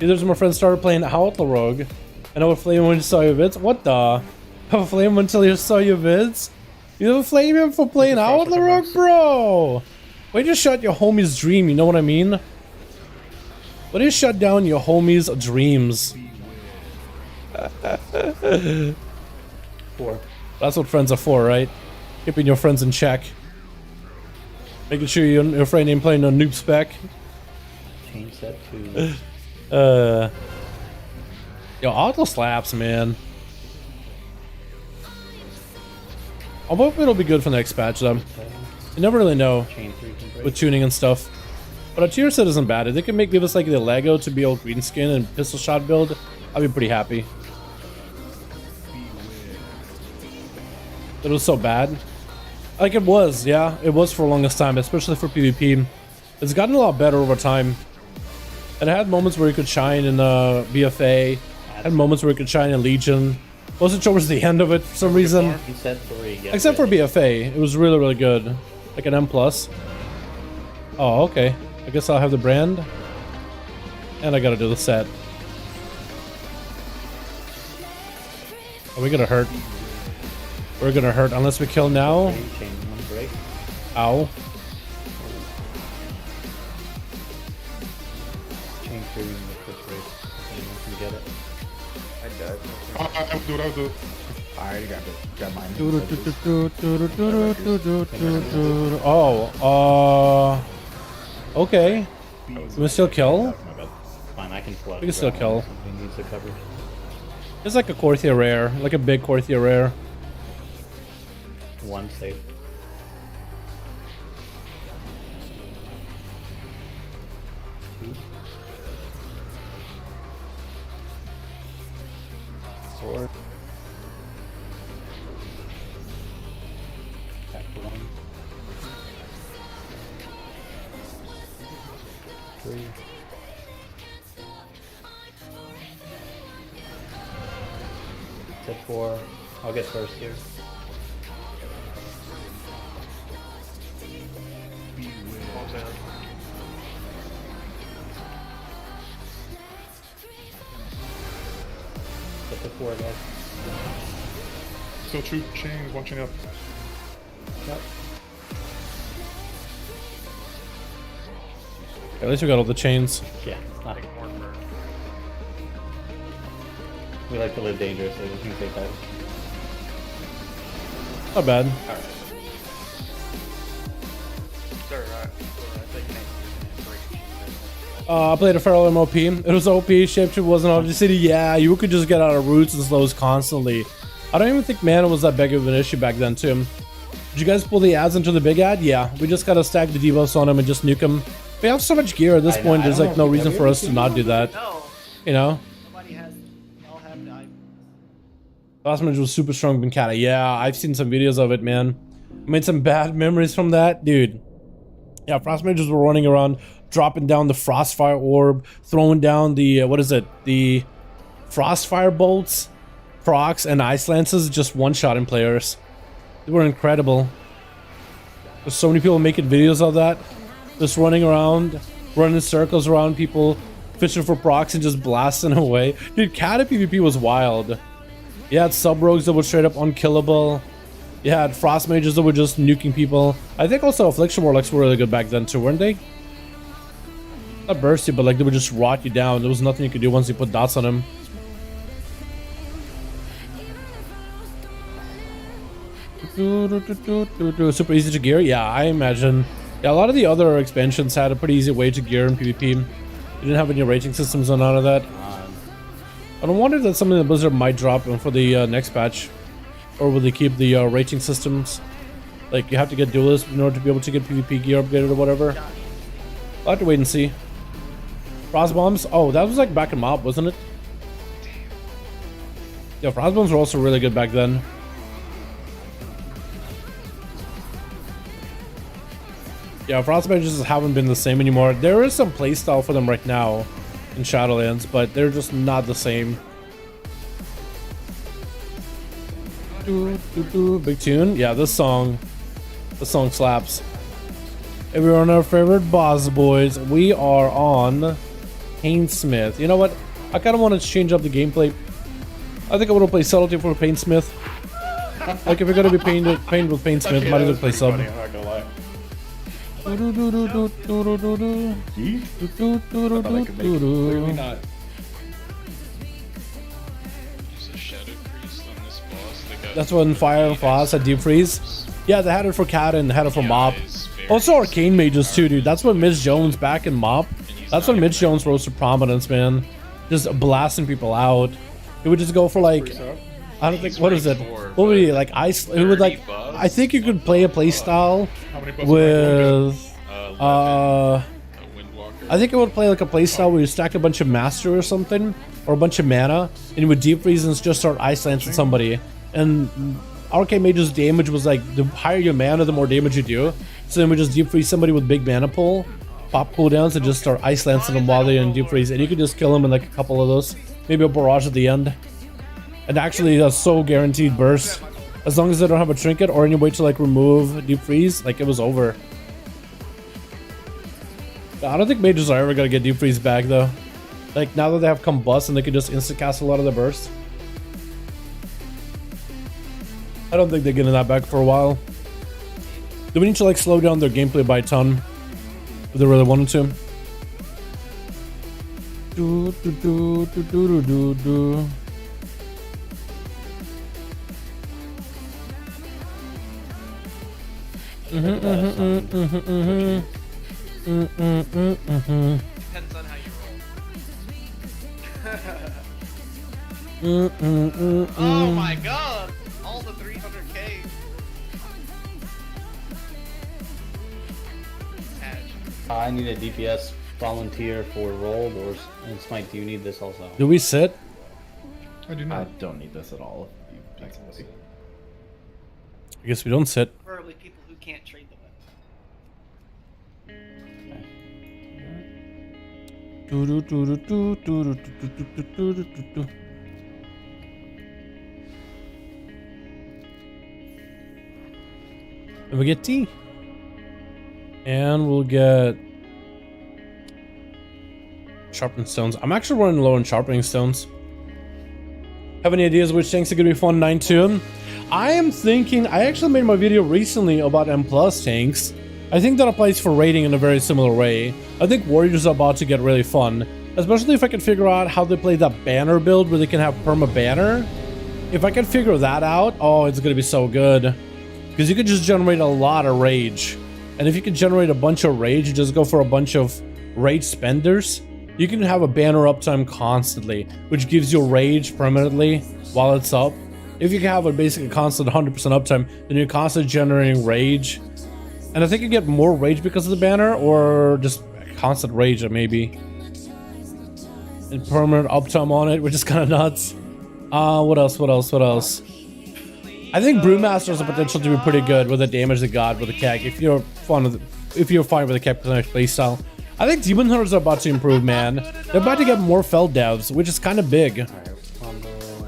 Either my friends started playing Outlaw Rogue, and I would flame him when you saw your vids. What the? Have a flame until you saw your vids? You have a flame him for playing Outlaw Rogue, bro? Why just shut your homie's dream? You know what I mean? Why do you shut down your homie's dreams? 4. That's what friends are for, right? Keeping your friends in check. Making sure your friend ain't playing no noob spec. Change that to... Yo, Outlaw slaps, man. I hope it'll be good for the next patch, though. You never really know with tuning and stuff. But a tier set isn't bad. If they can give us like the Lego to be old green skin and pistol shot build, I'd be pretty happy. It was so bad. Like, it was, yeah. It was for the longest time, especially for PvP. It's gotten a lot better over time. And it had moments where you could shine in BFA. Had moments where you could shine in Legion. Wasn't towards the end of it for some reason. He said 3. Except for BFA. It was really, really good. Like an M+. Oh, okay. I guess I'll have the brand. And I gotta do the set. Are we gonna hurt? We're gonna hurt unless we kill now. Ow. Chain 3 in the first race. Anyone can get it. I died. I'll do it, I'll do it. I already got mine. Oh, okay. Can we still kill? Fine, I can flood. We can still kill. Something needs the coverage. It's like a Korthia rare, like a big Korthia rare. 1 safe. Four. Back to 1. 3. Set 4. I'll get first here. Set the 4, guys. Still 2 chains, 1 chain up. Yep. At least we got all the chains. Yeah, it's not we like to live dangerously, we can take that. Not bad. Alright. Sir, I think I played a Feral MOP. It was OP. Shapeshift wasn't obviously. Yeah, you could just get out of roots and slows constantly. I don't even think mana was that big of an issue back then, too. Did you guys pull the ads into the big ad? Yeah, we just gotta stack the debuffs on them and just nuke them. We have so much gear at this point, there's like no reason for us to not do that. No. You know? Nobody has. Y'all have the. Last match was super strong Benkata. Yeah, I've seen some videos of it, man. I made some bad memories from that, dude. Yeah, Frost mages were running around dropping down the Frostfire Orb, throwing down the, what is it? The Frostfire Bolts, procs, and Ice Lances, just one-shotting players. They were incredible. There's so many people making videos of that. Just running around, running circles around people, fishing for procs and just blasting away. Dude, Cata PvP was wild. You had sub-rogues that were straight up unkillable. You had frost mages that were just nuking people. I think also Affliction Warlocks were really good back then too, weren't they? Not bursty, but like they would just rot you down. There was nothing you could do once you put dots on them. Super easy to gear? Yeah, I imagine. Yeah, a lot of the other expansions had a pretty easy way to gear in PvP. You didn't have any rating systems or none of that. I don't wonder if that's something that Blizzard might drop for the next patch. Or will they keep the rating systems? Like, you have to get duelists in order to be able to get PvP gear upgraded or whatever. I'll have to wait and see. Frost bombs? Oh, that was like back in Mob, wasn't it? Yeah, frost bombs were also really good back then. Yeah, frost mages haven't been the same anymore. There is some playstyle for them right now in Shadowlands, but they're just not the same. Big tune. Yeah, this song slaps. And we're on our favorite boss, boys. We are on Painsmith. You know what? I kind of want to change up the gameplay. I think I want to play Subtlety for Painsmith. Like, if you're going to be pained with Painsmith, might as well play sub. I'm not gonna lie. Clearly not. That's when Fire and Frost had Deep Freeze. Yeah, they had it for Cata and they had it for Mop. Also Arcane Mages too, dude. That's when Mitch Jones back in Mop. That's when Mitch Jones rose to prominence, man. Just blasting people out. It would just go for like, I don't think, what is it? What would be like ice? It would like, I think you could play a playstyle with, I think it would play like a playstyle where you stack a bunch of master or something, or a bunch of mana, and you would Deep Freeze and just start ice lancing somebody. And Arcane Mage's damage was like, the higher your mana, the more damage you do. So then we just Deep Freeze somebody with big mana pool, pop cooldowns, and just start ice lancing them while they're in Deep Freeze. And you can just kill them in like a couple of those. Maybe a barrage at the end. And actually that's so guaranteed burst. As long as they don't have a trinket or any way to like remove Deep Freeze, like it was over. I don't think mages are ever gonna get Deep Freeze back though. Like now that they have Combust and they can just insta cast a lot of the burst. I don't think they're getting that back for a while. Do we need to like slow down their gameplay by a ton? If they really wanted to. Depends on how you roll. Oh my god! All the 300k. I need a DPS volunteer for rolled, or and Smite, do you need this also? Do we sit? I do not. I don't need this at all. I guess we don't sit. Preferably people who can't trade the weapon. And we get tea. And we'll get sharpened stones. I'm actually running low on sharpening stones. Have any ideas which tanks are gonna be fun 9-2? I am thinking, I actually made my video recently about M+ tanks. I think that applies for raiding in a very similar way. I think warriors are about to get really fun, especially if I can figure out how they play that banner build where they can have perma banner. If I can figure that out, oh, it's gonna be so good. Because you could just generate a lot of rage. And if you can generate a bunch of rage, you just go for a bunch of rage spenders. You can have a banner uptime constantly, which gives you rage permanently while it's up. If you can have a basically constant 100% uptime, then you're constantly generating rage. And I think you get more rage because of the banner, or just constant rage maybe. And permanent uptime on it, which is kind of nuts. What else? I think Brewmaster has the potential to be pretty good with the damage they got with the keg. If you're fine with the keg playstyle, I think Demon Hunters are about to improve, man. They're about to get more Fel devs, which is kind of big.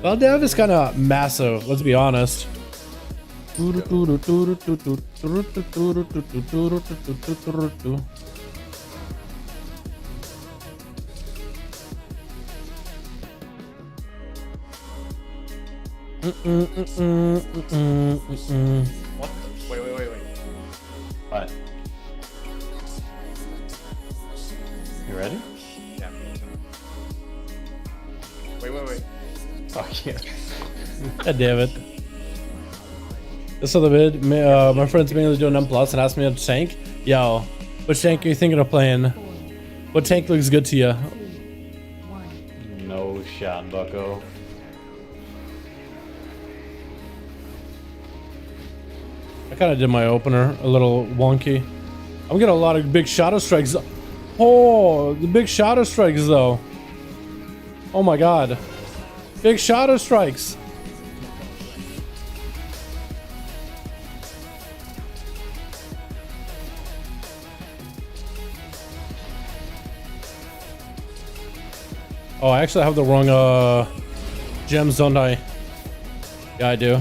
Fel dev is kind of massive, let's be honest. What? Wait. What? You ready? Yeah. Wait. Fuck yeah. God damn it. This other vid, my friend's mainly doing M+ and asked me to tank. Yo, which tank are you thinking of playing? What tank looks good to you? No shot, bucko. I kind of did my opener a little wonky. I'm getting a lot of big shadow strikes. Oh, the big shadow strikes though. Oh my god. Big shadow strikes. Oh, I actually have the wrong gems, don't I? Yeah, I do.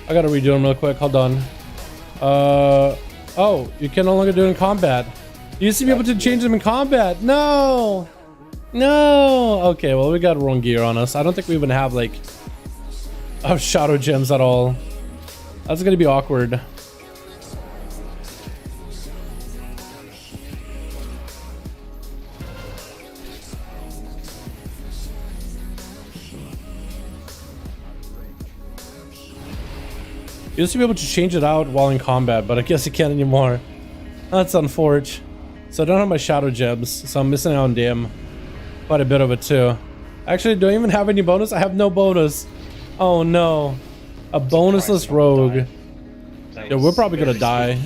I gotta redo them real quick. Hold on. Oh, you can no longer do it in combat. You used to be able to change them in combat. No! No! Okay, well, we got wrong gear on us. I don't think we even have, like, shadow gems at all. That's gonna be awkward. You used to be able to change it out while in combat, but I guess you can't anymore. That's unfortunate. So I don't have my shadow gems, so I'm missing out on damn quite a bit of it too. Actually, do I even have any bonus? I have no bonus. Oh no. A bonusless rogue. Yeah, we're probably gonna die.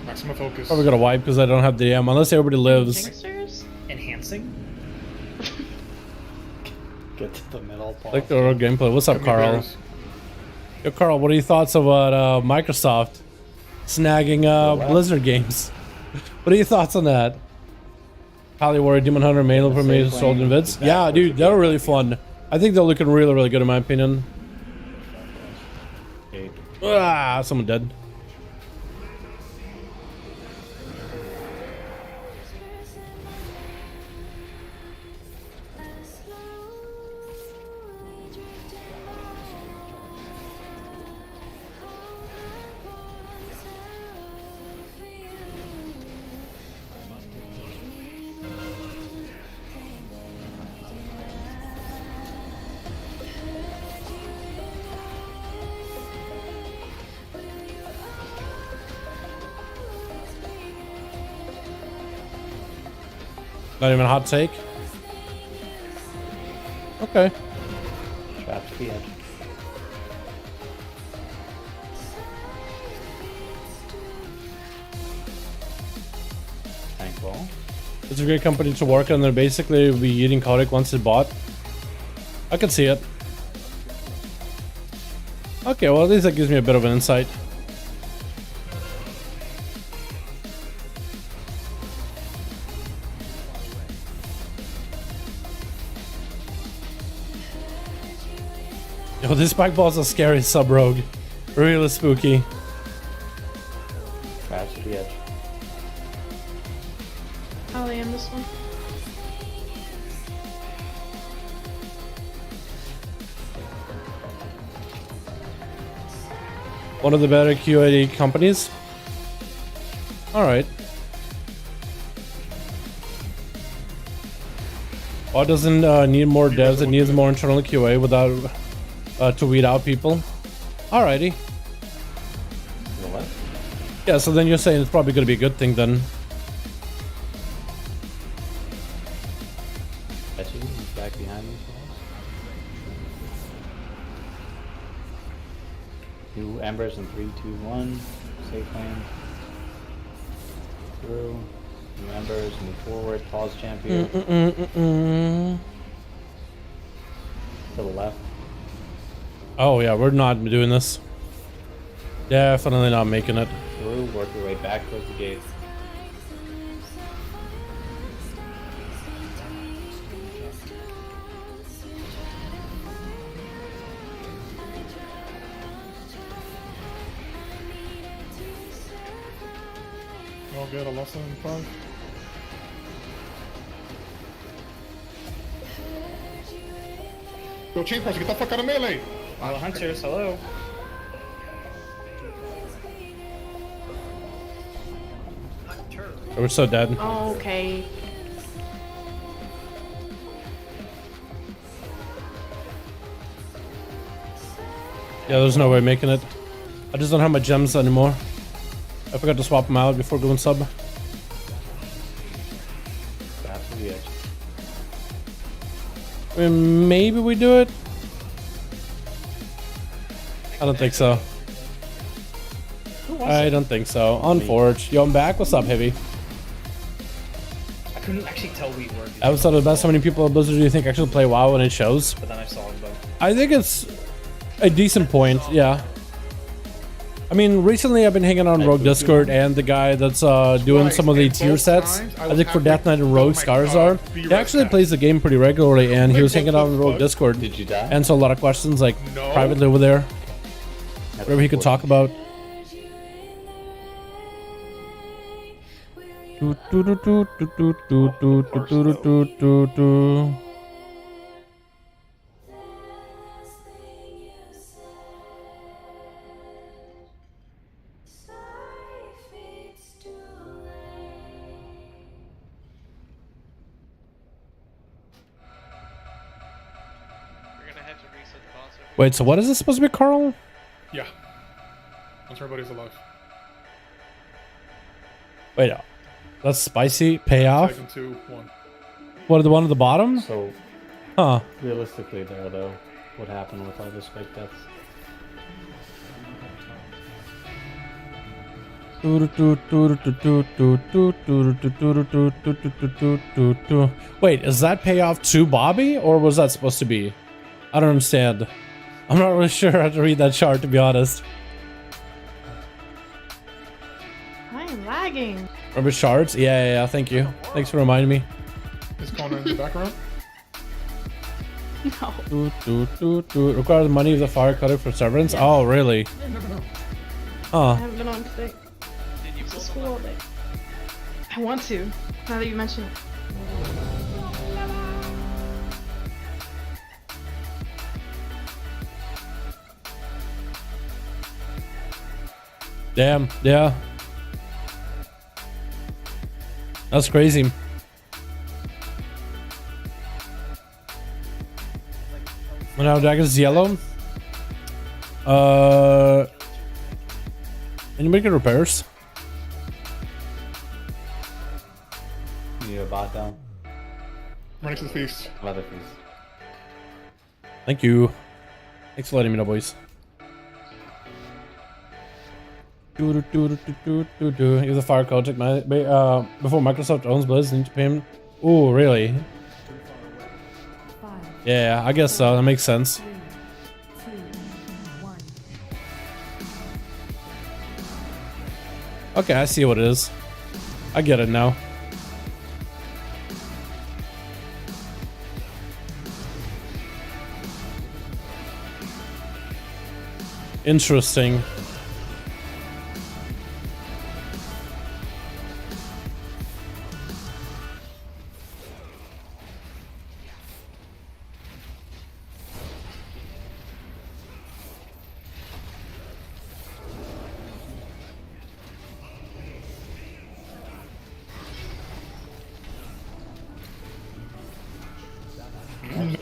Maximum focus. Probably gonna wipe because I don't have DM, unless everybody lives. Enhancing? Get to the middle part. Like the rogue gameplay. What's up, Carl? Yo, Carl, what are your thoughts about Microsoft snagging Blizzard games? What are your thoughts on that? Holly Warrior, Demon Hunter, mainly for me, sold in vids. Yeah, dude, they're really fun. I think they're looking really, really good in my opinion. Ah, someone dead. Not even a hot take? Okay. Trapped to the edge. Thankful. It's a great company to work on. They're basically be eating Kotick once it's bought. I can see it. Okay, well at least that gives me a bit of an insight. Yo, this spike ball's a scary sub-rogue. Really spooky. Trapped to the edge. I'll am this one. One of the better QAD companies. Alright. Or doesn't need more devs, it needs more internal QA without to weed out people. Alrighty. Yeah, so then you're saying it's probably going to be a good thing then. That's you, he's back behind these walls. 2 embers in 3, 2, 1. Safe lane. Through. 2 embers, move forward, pause champion. To the left. Oh yeah, we're not doing this. Definitely not making it. Through, work your way back towards the gate. I'll get a loss in 5. Yo, chain person, get the fuck out of melee! All hunters, hello. We're so dead. Okay. Yeah, there's no way of making it. I just don't have my gems anymore. I forgot to swap them out before going sub. That's the edge. I mean, maybe we do it. I don't think so. I don't think so. On Forge. Yo, I'm back. What's up, Heavy? I couldn't actually tell we were. I was thought of the best. How many people at Blizzard do you think actually play WoW when it shows? But then I saw them both. I think it's a decent point, yeah. I mean, recently I've been hanging out on Rogue Discord, and the guy that's doing some of the tier sets, I think for Death Knight and Rogue Scarzar, he actually plays the game pretty regularly, and he was hanging out on Rogue Discord. Did you die? Answer a lot of questions, like, privately over there. Whatever he could talk about. Wait, so what is this supposed to be, Carl? Yeah. Once everybody's alive. Wait, that's spicy. Payoff? Taken 2, 1. What, the one at the bottom? So, huh. Realistically there, though, what happened with all the spike deaths? Wait, is that payoff to Bobby, or was that supposed to be? I don't understand. I'm not really sure how to read that chart, to be honest. I am lagging. Remember shards? Yeah, thank you. Thanks for reminding me. Is Connor in the background? No. Require the money of the fire cutter for severance? Yeah. Oh, really? I never know. Huh. I haven't been on today. Did you pull School all day. I want to, now that you mention it. Damn, yeah. That's crazy. When our deck is yellow. Anybody get repairs? You need a bot down? Running to the feast. Leather feast. Thank you. Thanks for letting me know, boys. Use the fire code check before Microsoft owns Blizz, need to pay him. Ooh, really? Yeah, I guess so. That makes sense. Okay, I see what it is. I get it now. Interesting.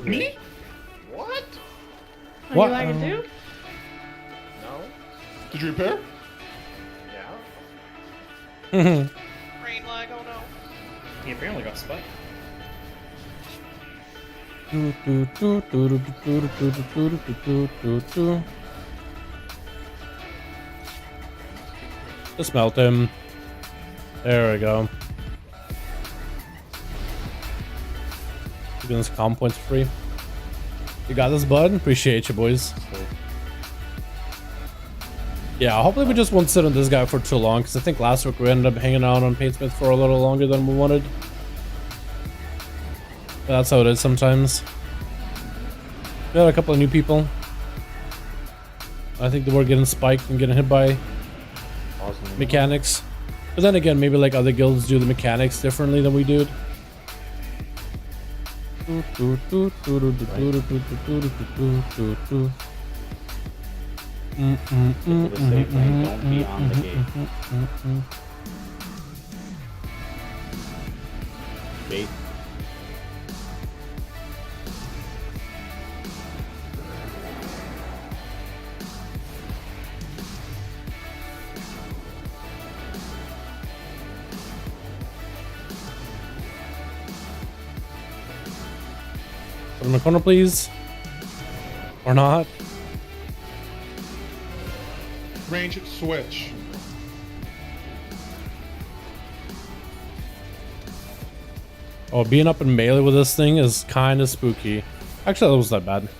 Me? What? Are What? you lagging too? No. Did you repair? Yeah. Rain lag, oh no. He apparently got spiked. Just melt him. There we go. Giving us comm points free. You got this, bud? Appreciate you, boys. Yeah, hopefully we just won't sit on this guy for too long, because I think last week we ended up hanging out on Paintsmith for a little longer than we wanted. But that's how it is sometimes. We had a couple of new people. I think they were getting spiked and getting hit by mechanics. But then again, maybe like other guilds do the mechanics differently than we do. Don't be on the gate. Gate. Put him in the corner, please. Or not. Range switch. Oh, being up in melee with this thing is kind of spooky. Actually, that wasn't that bad.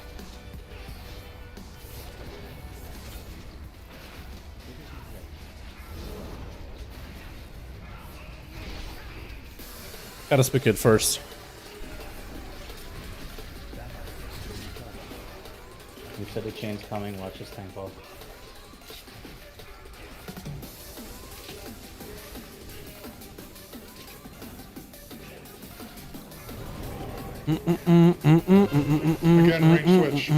Gotta speak it first. You said the chain's coming, watch this tank ball. Again, range switch.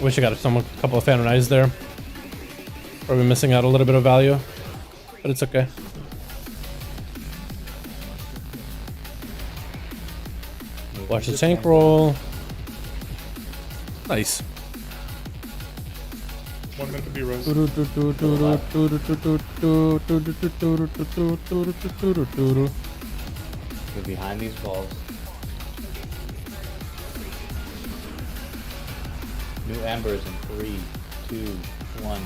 Wish I got a couple of Phantom Knives there. Probably missing out a little bit of value, but it's okay. Watch the tank roll. Nice. 1 minute to be rose. You're behind these balls. New embers in 3, 2, 1.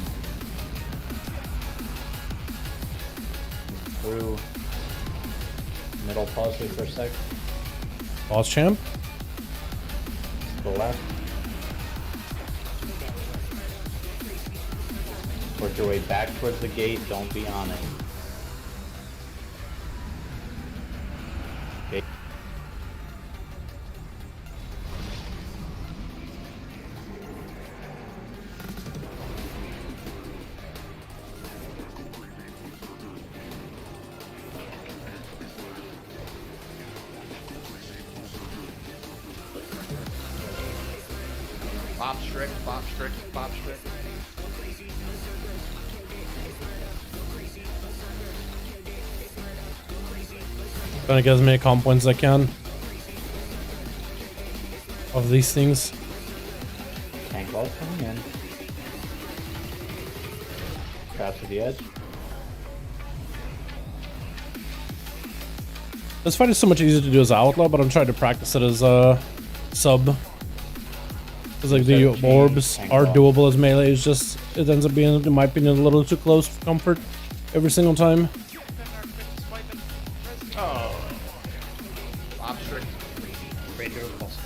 Through. Middle pause wait for a sec. Boss champ. To the left. Work your way back towards the gate, don't be on it. Okay. Bob strict, Bob strict, Bob strict. Gonna get as many comp points as I can of these things. Tank balls coming in. Traps to the edge. This fight is so much easier to do as outlaw, but I'm trying to practice it as a sub. Because like the orbs are doable as melee. It's just it ends up being, in my opinion, a little too close for comfort every single time. Oh. Bob strict. Radio pulse.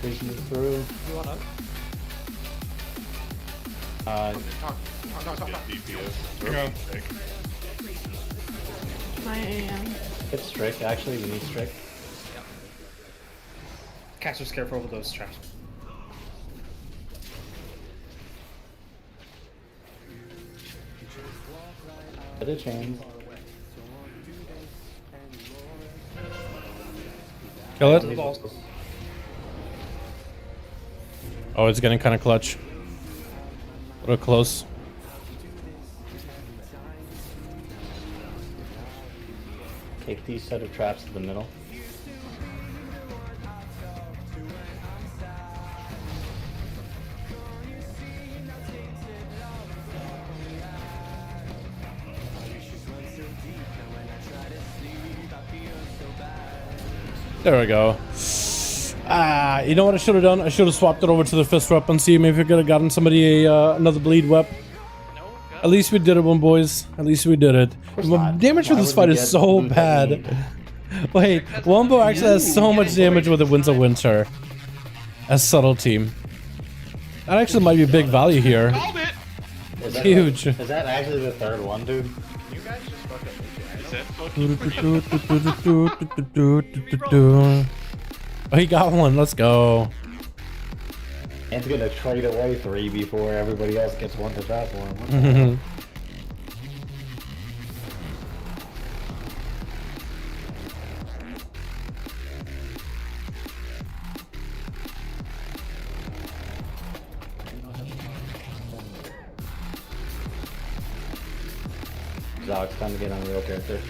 Pushing it through. You wanna? Talk. Yeah. 9 AM. It's strict. Actually, we need strict. Caster's careful with those traps. Hit the chains. Kill The it. balls. Oh, it's getting kind of clutch. A little close. Take these set of traps to the middle. There we go. Ah, you know what I should have done? I should have swapped it over to the fist weapon. See, maybe I could have gotten somebody another bleed wep. At least we did it, one boys. At least we did it. The damage for this fight is so bad. Wait, Wombo actually has so much damage with the Winds of Winter as subtlety. That actually might be big value here. Is that Huge. Is that actually the third one, dude? You guys just fucking Is that fucking Oh, he got one. Let's go. It's gonna trade away 3 before everybody else gets one to drop for him. What the hell? Zox, time to get on a real character.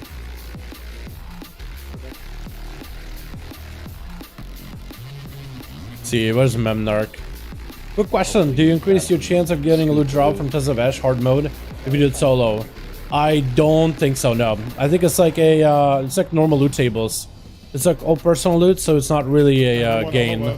See, where's Memnarch? Good question. Do you increase your chance of getting a loot drop from Test of Ash hard mode if you do it solo? I don't think so, no. I think it's like a it's like normal loot tables. It's like all personal loot, so it's not really a gain.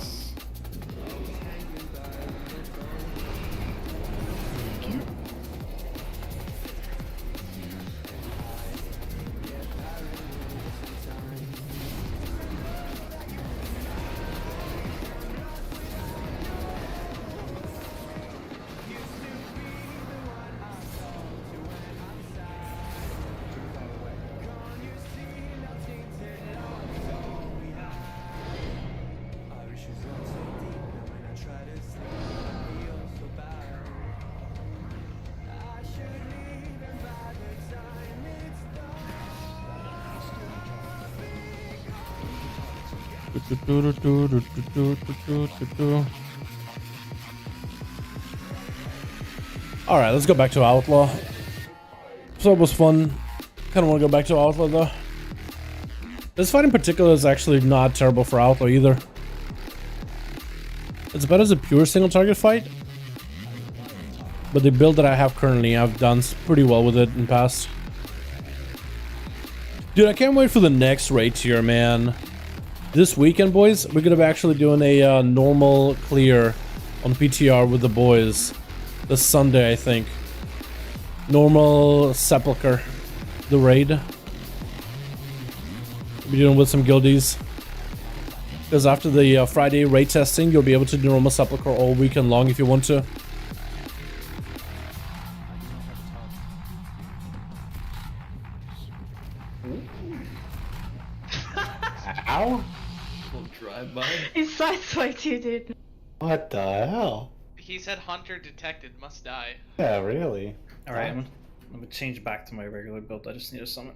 Alright, let's go back to Outlaw. So it was fun. Kind of want to go back to Outlaw though. This fight in particular is actually not terrible for Outlaw either. It's better as a pure single target fight. But the build that I have currently, I've done pretty well with it in the past. Dude, I can't wait for the next raid tier, man. This weekend, boys, we're gonna be actually doing a normal clear on PTR with the boys. This Sunday, I think. Normal Sepulchre, the raid. We'll be doing with some guildies. Because after the Friday raid testing, you'll be able to do normal Sepulchre all weekend long if you want to. Ow! Drive-by. He's sideswiped you, dude. What the hell? He said hunter detected, must die. Yeah, really? Alright, I'm gonna change back to my regular build. I just need a summon.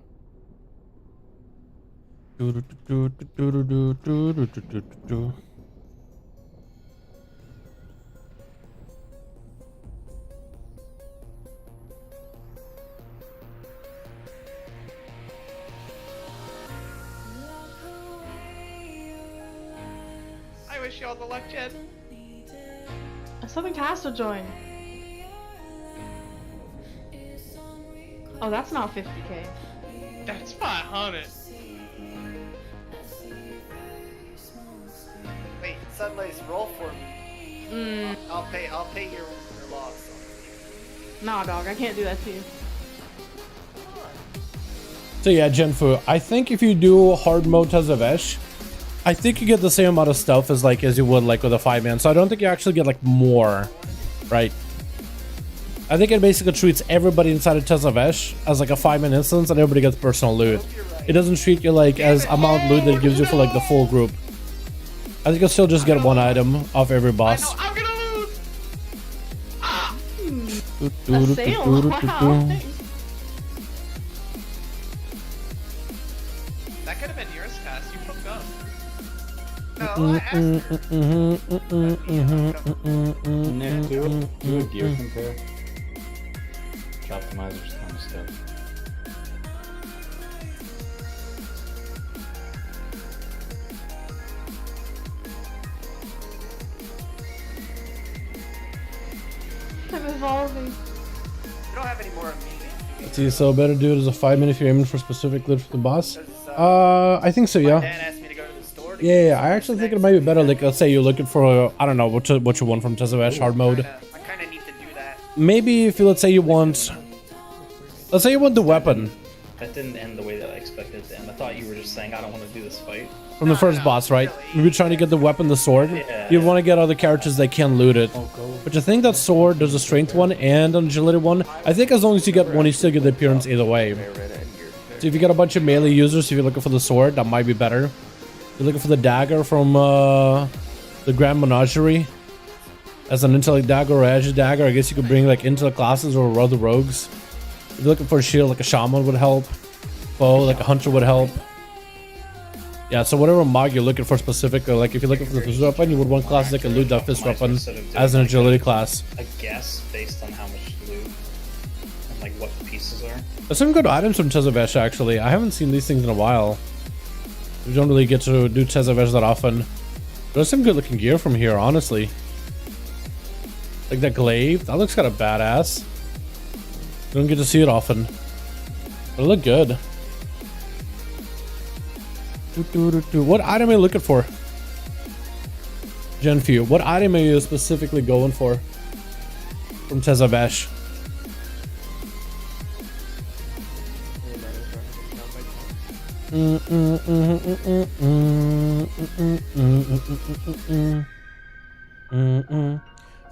I wish you all the luck, Jed. I still think Cass will join. Oh, that's not 50k. That's 500. Wait, Sunlace, roll for me. I'll pay your loss. Nah, dog, I can't do that to you. So yeah, Genfu, I think if you do hard mode Tazavesh, I think you get the same amount of stealth as you would like with a 5-man. So I don't think you actually get like more, right? I think it basically treats everybody inside of Tazavesh as like a 5-man instance, and everybody gets personal loot. It doesn't treat you like as amount loot that it gives you for like the full group. I think you'll still just get one item off every boss. I'm gonna lose. A sale? Wow. That could have been yours, Cass. You fucked up. No, I asked her. Nick, do a gear compare. Optimizers kind of stuff. I'm evolving. You don't have any more of me. See, so better do it as a 5-man if you're aiming for specific loot for the boss. I think so, yeah. Dad asked me to go to the store. Yeah, I actually think it might be better. Like, let's say you're looking for, I don't know, what you want from Tazavesh hard mode. I kind of need to do that. Maybe if you, let's say you want the weapon, That didn't end the way that I expected it to end. I thought you were just saying I don't want to do this fight. From the first boss, right? We were trying to get the weapon, the sword. Yeah. You want to get other characters that can loot it. But you think that sword, there's a strength one and an agility one. I think as long as you get one, you still get the appearance either way. So if you get a bunch of melee users, if you're looking for the sword, that might be better. If you're looking for the dagger from the Grand Menagerie as an intellect dagger or edge dagger, I guess you could bring like intellect classes or other rogues. If you're looking for a shield, like a shaman would help. Bow, like a hunter would help. Yeah, so whatever mod you're looking for specifically, like if you're looking for the fist weapon, you would want classes that can loot that fist weapon as an agility class. I guess based on how much loot and like what the pieces are. There's some good items from Tezavesh actually. I haven't seen these things in a while. We don't really get to do Tezavesh that often. There's some good looking gear from here, honestly. Like that glaive, that looks kind of badass. You don't get to see it often. But it look good. What item are you looking for? Genfew, what item are you specifically going for from Tezavesh?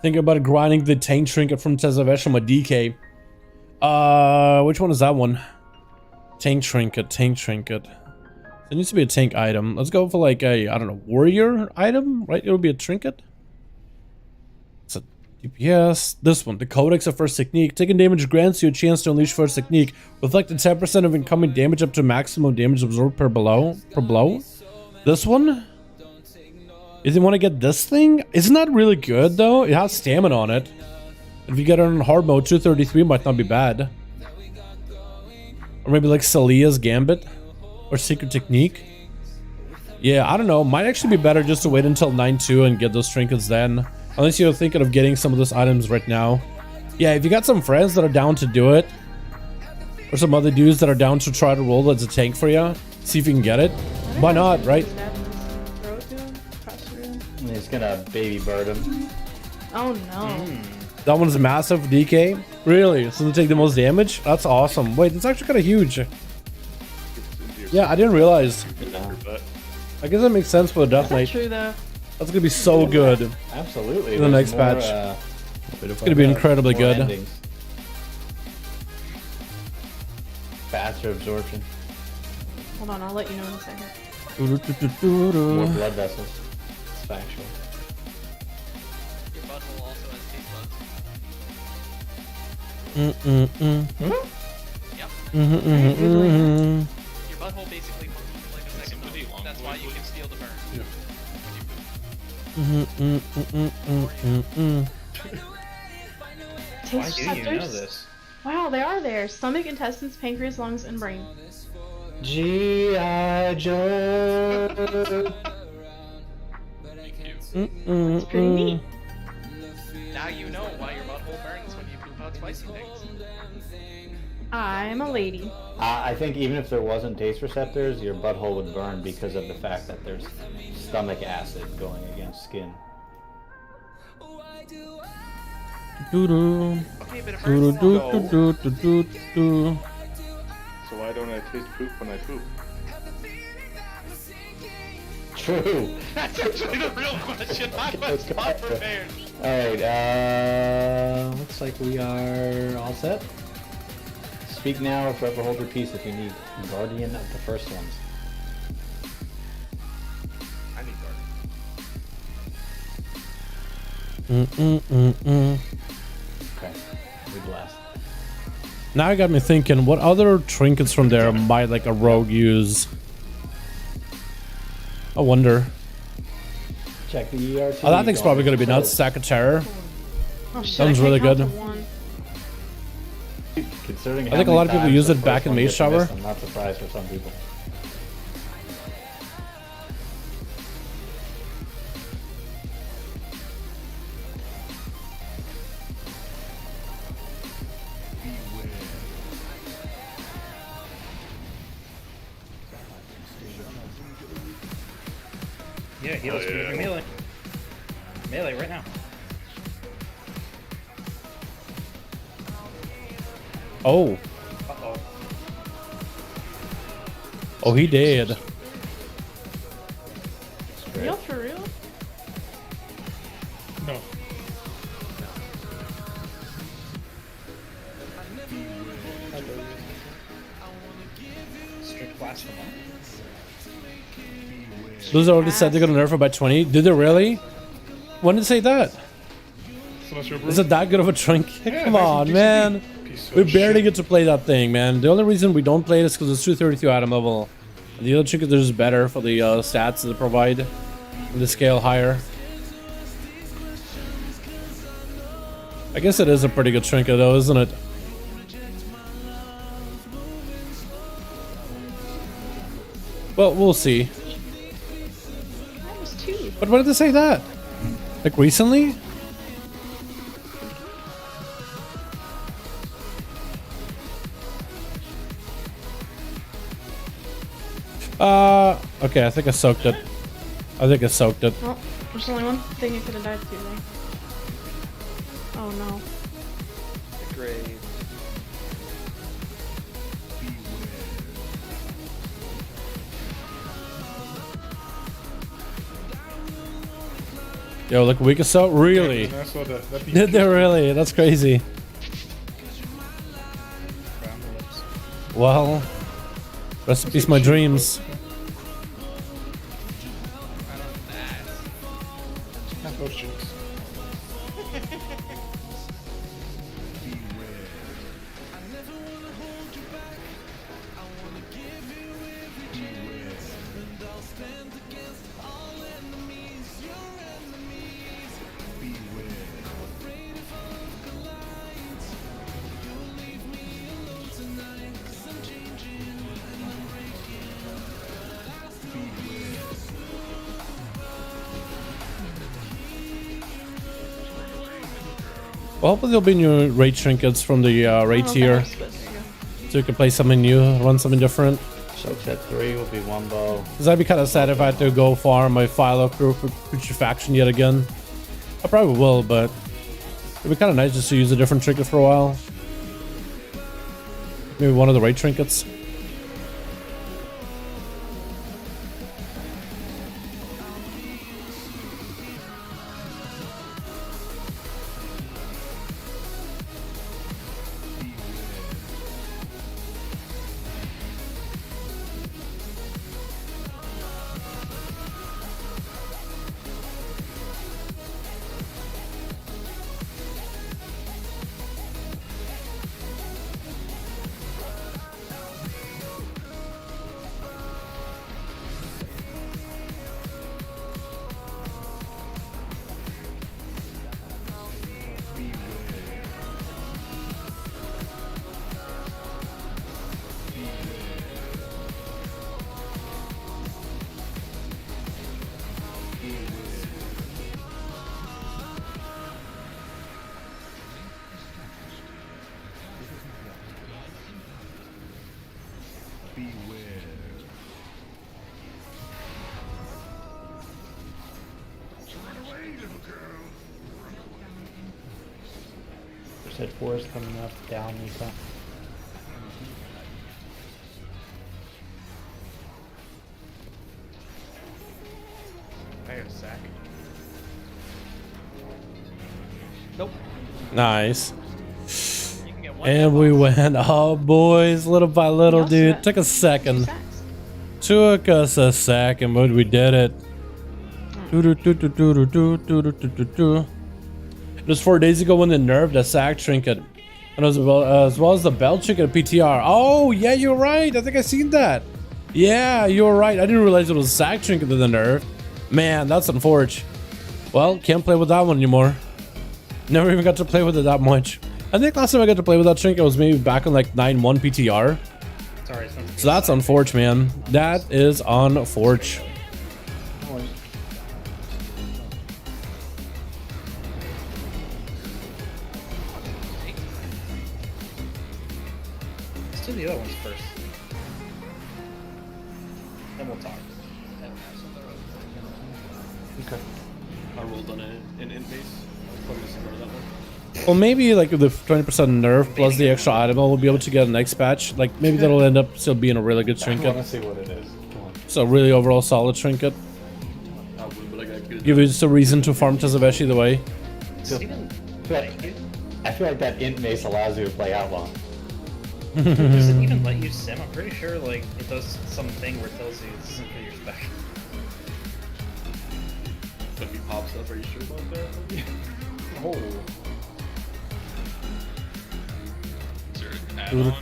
Thinking about grinding the tank trinket from Tezavesh from a DK. Which one is that one? Tank trinket, tank trinket. There needs to be a tank item. Let's go for like a, I don't know, warrior item, right? It would be a trinket. It's a DPS. This one, the Codex of First Technique. Taking damage grants you a chance to unleash First Technique. Reflect 10% of incoming damage up to maximum damage absorbed per blow. This one? If you want to get this thing, it's not really good though. It has stamina on it. If you get it on hard mode, 233 might not be bad. Or maybe like Celia's Gambit. Or Secret Technique. Yeah, I don't know. Might actually be better just to wait until 9.2 and get those trinkets then. Unless you're thinking of getting some of those items right now. Yeah, if you got some friends that are down to do it. Or some other dudes that are down to try to roll as a tank for you. See if you can get it. Why not, right? He's gonna baby bird him. Oh no. That one's massive DK? Really? It's gonna take the most damage? That's awesome. Wait, it's actually kind of huge. Yeah, I didn't realize. I guess that makes sense for the Death Knight. That's true though. That's gonna be so good. Absolutely. In the next patch. It's gonna be incredibly good. Endings. Faster absorption. Hold on, I'll let you know in a second. More blood vessels. It's factual. Your butthole also has taste buds. Yep. Your butthole basically functions like a second mouth. That's why you can steal the burn. Why Taste do you know receptors? this? Wow, they are there. Stomach, intestines, pancreas, lungs, and brain. G.I. Joe. It's pretty neat. Now you know why your butthole burns when you poop out spicy things. I'm a lady. I think even if there wasn't taste receptors, your butthole would burn because of the fact that there's stomach acid going against skin. Okay, but it burns So why don't I taste poop when I poop? True. That's actually the real question. I was not prepared. Alright, looks like we are all set. Speak now or forever hold your peace if you need. Guardian of the first ones. I need guardian. Okay, we blast. Now it got me thinking, what other trinkets from there might like a rogue use? I wonder. Check the ERT. Oh, that thing's probably gonna be nuts. Sack of Terror. Oh shit, Sounds I really can't good. count to one. Considering I think a lot of people use it back in Maze Shower. I'm not surprised for some people. Yeah, heal us with your melee. Melee right now. Oh. Uh-oh. Oh, he did. Real for real? No. Strict blast them up. Those already said they're gonna nerf it by 20. Did they really? When did they say that? Is it that good of a trinket? Yeah, Come nice on, and man. piece We of barely shit. get to play that thing, man. The only reason we don't play it is because it's 232 item level. And the other trinkets are just better for the stats that they provide. And the scale higher. I guess it is a pretty good trinket though, isn't it? Well, we'll see. That was 2. But when did they say that? Like recently? Okay, I think I soaked it. I think I soaked it. Well, there's only one thing I could have died to there. Oh no. The grave. Yo, like a week or so? Really? Yeah, that's what that Did they really? That's crazy. Well, rest in peace, my dreams. Those jokes. Well, hopefully there'll be new raid trinkets from the raid Oh, tier. okay. So you can play something new, run something different. So set 3 will be 1 bow. Because I'd be kind of sad if I had to go farm my Philo crew for putrefaction yet again. I probably will, but it'd be kind of nice just to use a different trinket for a while. Maybe one of the raid trinkets. Set 4 is coming up down, Nika. I got a sack. Nope. Nice. You can get one. And we went, oh boys, little by little, also dude. got Took a second. Sacks. Took us a second, but we did it. It was 4 days ago when they nerfed the sack trinket. And as well as the belt trinket at PTR. Oh, yeah, you're right. I think I seen that. Yeah, you're right. I didn't realize it was a sack trinket that they nerfed. Man, that's unfortunate. Well, can't play with that one anymore. Never even got to play with it that much. I think last time I got to play with that trinket was maybe back in like 9.1 PTR. Sorry, So that's unfortunate, man. That is unfortunate. Let's do the other ones first. Then we'll talk. Okay. I rolled on an int base. I was probably just ignore that one. Well, maybe like the 20% nerf plus the extra item, we'll be able to get a next patch. Like maybe that'll end up still being a really good I trinket. want to see what it is. Come on. So really overall solid trinket. Give you just a reason to farm Tazavesh either way. I feel like that int mace allows you to play Outlaw. Does it even let you sim? I'm pretty sure like it does something where it tells you this isn't for your spec. If he pops up, are you sure about that? Oh. Is there an add-on or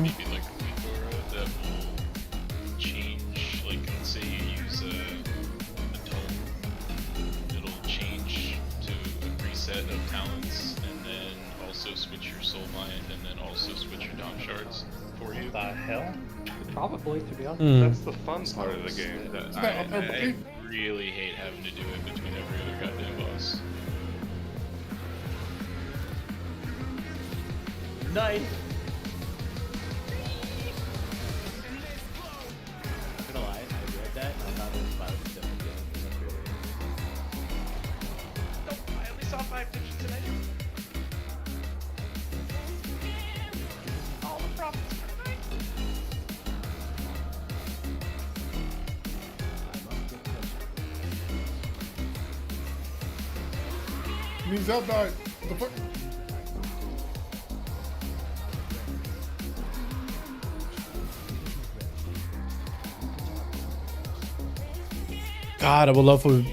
maybe like a Fedora that will change, like let's say you use a tome, it'll change to a preset of talents and then also switch your soul bind and then also switch your dom shards for you? The hell? Probably, to be honest. Mm. That's the fun part of the game. I really hate having to do it between every other goddamn boss. Nice. I'm gonna lie, I read that and I'm not as loud as them again because that's really Nope, I only saw 5 digits tonight. All the profits for tonight. Means out died. What the fuck? God, I would love for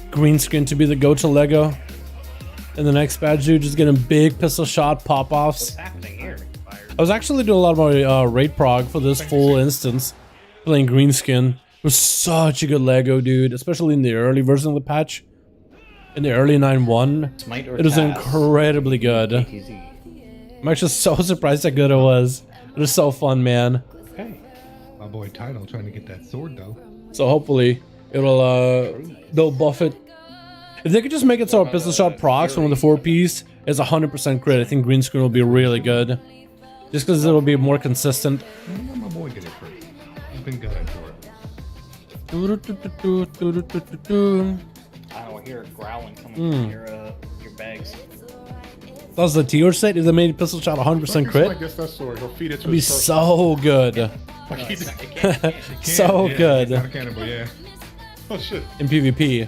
green screen to be the go-to Lego. And the next badge, dude, just getting big pistol shot pop-offs. What's happening here? I was actually doing a lot more raid prog for this full instance, playing green skin. It was such a good Lego, dude, especially in the early version of the patch. In the early 9.1, it was incredibly good. I'm actually so surprised how good it was. It was so fun, man. Okay. My boy Tidal trying to get that sword though. So hopefully they'll buff it. If they could just make it so a pistol shot procs from the 4-piece is 100% crit, I think green screen will be really good. Just because it'll be more consistent. When did my boy get it first? He's been gunning for it. I don't hear it growling coming from your bags. That was the tier set. If they made pistol shot 100% I crit, guess that sword. He'll feed it to it'd be his first- so good. So Yeah, good it's not a cannibal, yeah. Oh shit. in PvP.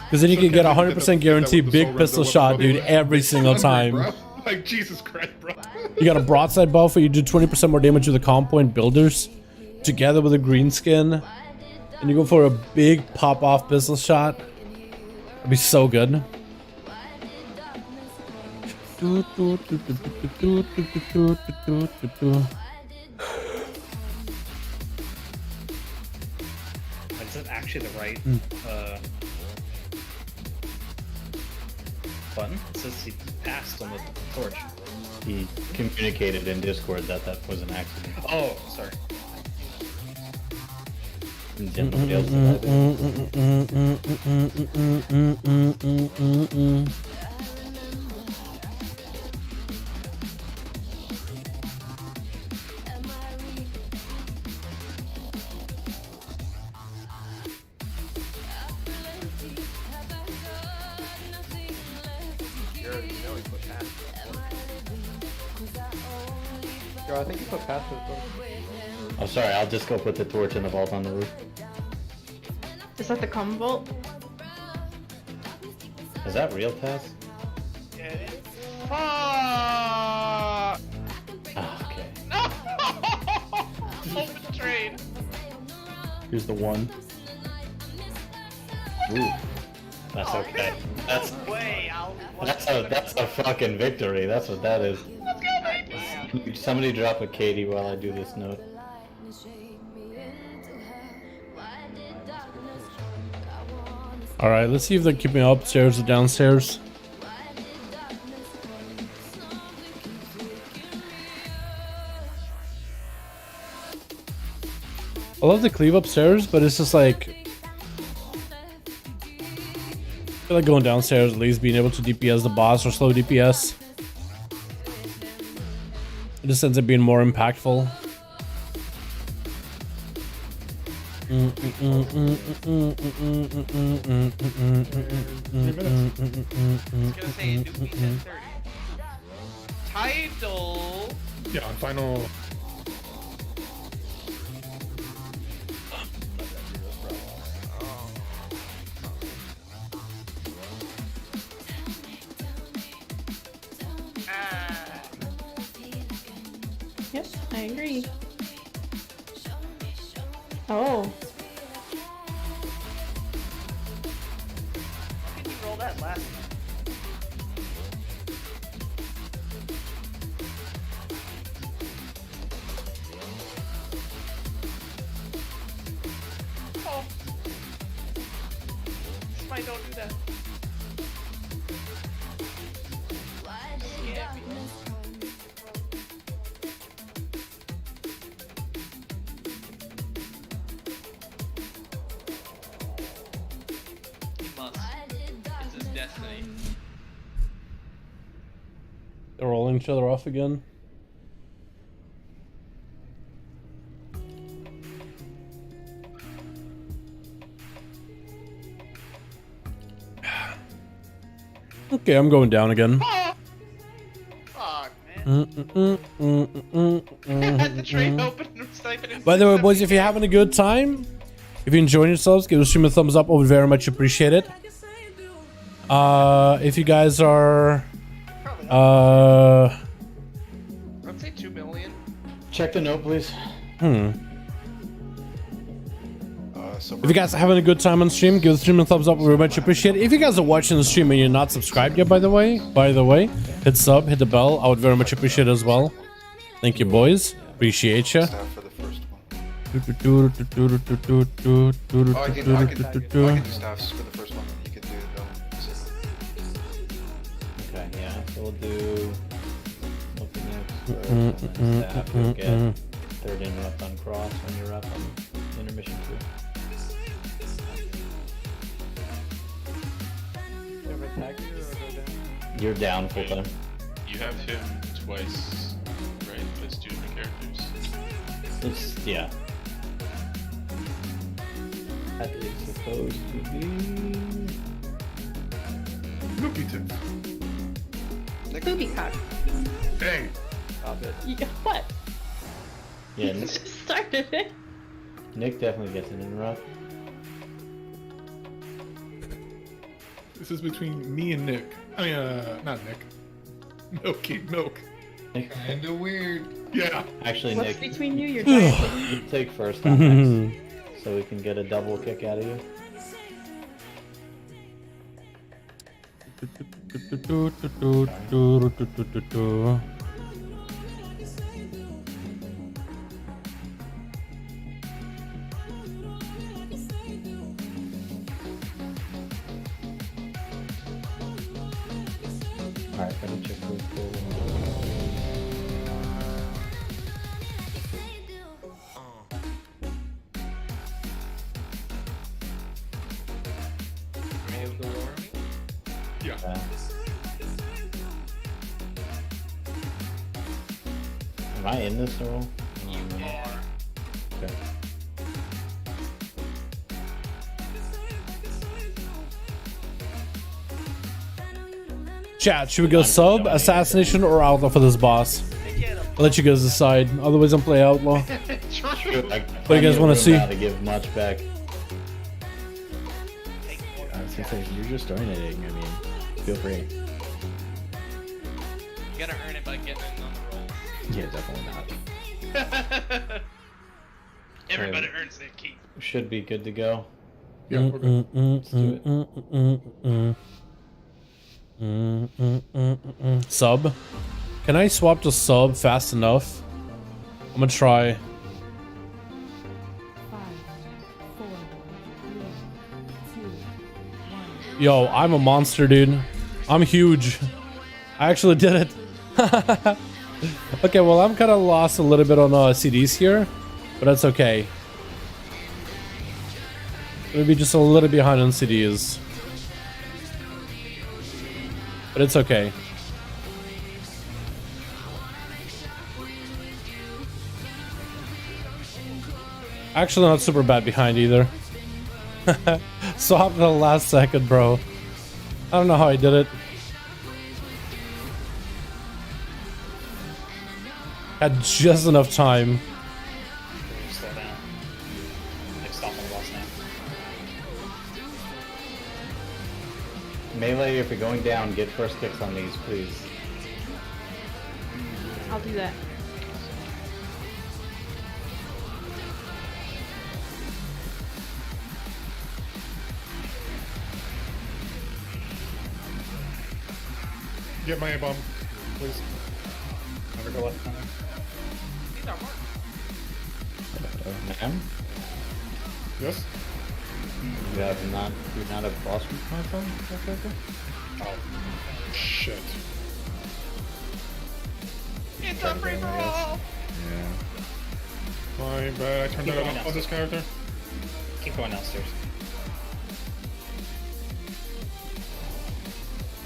Because then you can get 100% guaranteed big pistol shot, dude, every single time. Bro. Like Jesus Christ, bro. You got a broadside buff where you do 20% more damage with the comp point builders, together with a green skin, and you go for a big pop-off pistol shot. It'd be so good. Is it actually the right button? It says he passed on the torch. He communicated in Discord that that was an accident. Oh, sorry. And then nobody else did either. Yo, I think you put past it. Oh, sorry, I'll just go put the torch in the vault on the roof. Is that the comm vault? Is that real, Taz? Fuck! Ah, okay. No! Open the trade. Here's the one. Ooh. That's okay. That's way out. that's a fucking victory. That's what that is. Let's go, baby. Somebody drop a Katie while I do this note. Alright, let's see if they're keeping upstairs or downstairs. I love the cleave upstairs, but it's just like... I feel like going downstairs at least, being able to DPS the boss or slow DPS. It just ends up being more impactful. gonna say New Week at 30. Title. Yeah, on final. Yep, I agree. Oh. How did you roll that last time? Oh. Somebody don't do that. Yeah. He must. It's his destiny. They're rolling each other off again. Okay, I'm going down again. Fuck, man. Had the train open and was typing in By the way, 670. boys, if you're having a good time, if you're enjoying yourselves, give the stream a thumbs up. I would very much appreciate it. If you guys are, I'd say 2 million. Check the note, please. If you guys are having a good time on stream, give the stream a thumbs up. We very much appreciate it. If you guys are watching the stream and you're not subscribed yet, by the way, hit sub, hit the bell. I would very much appreciate it as well. Thank you, boys. Appreciate you. For the first one. I I can do staffs for the first one. You can do the Okay, yeah. So we'll do. Looking next. And then staff. You'll get third interrupt on cross when you're up on intermission 2. You're down full time. You have him twice, right? As 2 different characters. It's, yeah. That is supposed to be. Nookie tip. Booby cock. Dang. Stop it. What? Yeah, You Nick, just started it. Nick definitely gets an interrupt. This is between me and Nick. I mean, not Nick. Milk. Nick, Kinda weird. Yeah. actually, What's Nick, between you, your giant? you take first on next, so we can get a double kick out of you. Alright, let me check this. Yeah. Am I in this role? You are. Okay. Chat, should we go sub, assassination, or outlaw for this boss? I'll let you guys decide. Otherwise, I'm play outlaw. True. What do you guys want to see? To give much back. I was gonna say, you're just donating. I mean, feel free. You gotta earn it by getting in on the roll. Yeah, definitely not. Everybody earns their keep. Should be good to go. Yeah, we're good. Let's do it. Sub. Can I swap to sub fast enough? I'm gonna try. 5, 4, 3, 2, 1. Yo, I'm a monster, dude. I'm huge. I actually did it. Okay, well, I'm kind of lost a little bit on CDs here, but that's okay. Maybe just a little behind on CDs. But it's okay. Actually, not super bad behind either. Swapped at the last second, bro. I don't know how I did it. Had just enough time. Slow down. Like stop on the boss now. Melee, if you're going down, get first kicks on these, please. I'll do that. Get my A-bomb, please. Never go left. Ma'am? Yes? You have not a boss with my phone? Oh, shit. It's a free for all. Yeah. My bad. I turned that off on this character. Keep going downstairs.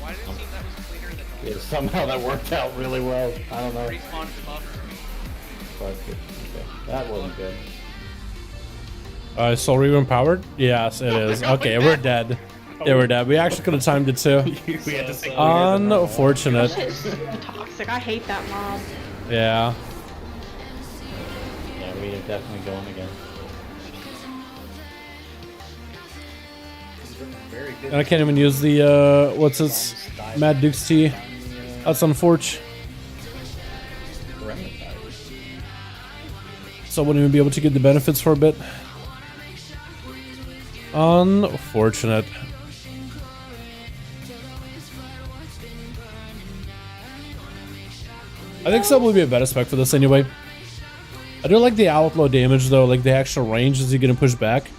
Why did it seem that was cleaner than normal? Yeah, somehow that worked out really well. I don't know. Respawn buff. Fuck it. Okay. That wasn't good. Soul Reaver empowered? Yes, it is. Okay, we're dead. Yeah, we're dead. We actually could have timed it too. We had to say Unfortunate. That shit's so toxic. I hate that mob. Yeah. Yeah, we are definitely going again. And I can't even use the, what's this? Mad Duke's Tea. That's unfortunate. So I wouldn't even be able to get the benefits for a bit. Unfortunate. I think sub will be a better spec for this anyway. I do like the outlaw damage though, like the actual range as you're gonna push back.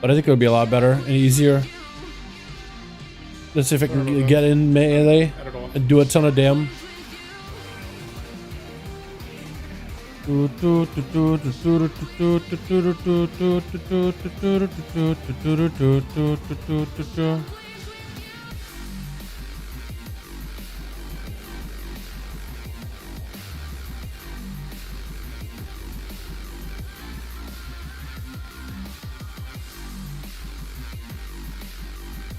But I think it would be a lot better and easier. Let's see if I can get in melee and do a ton of damn.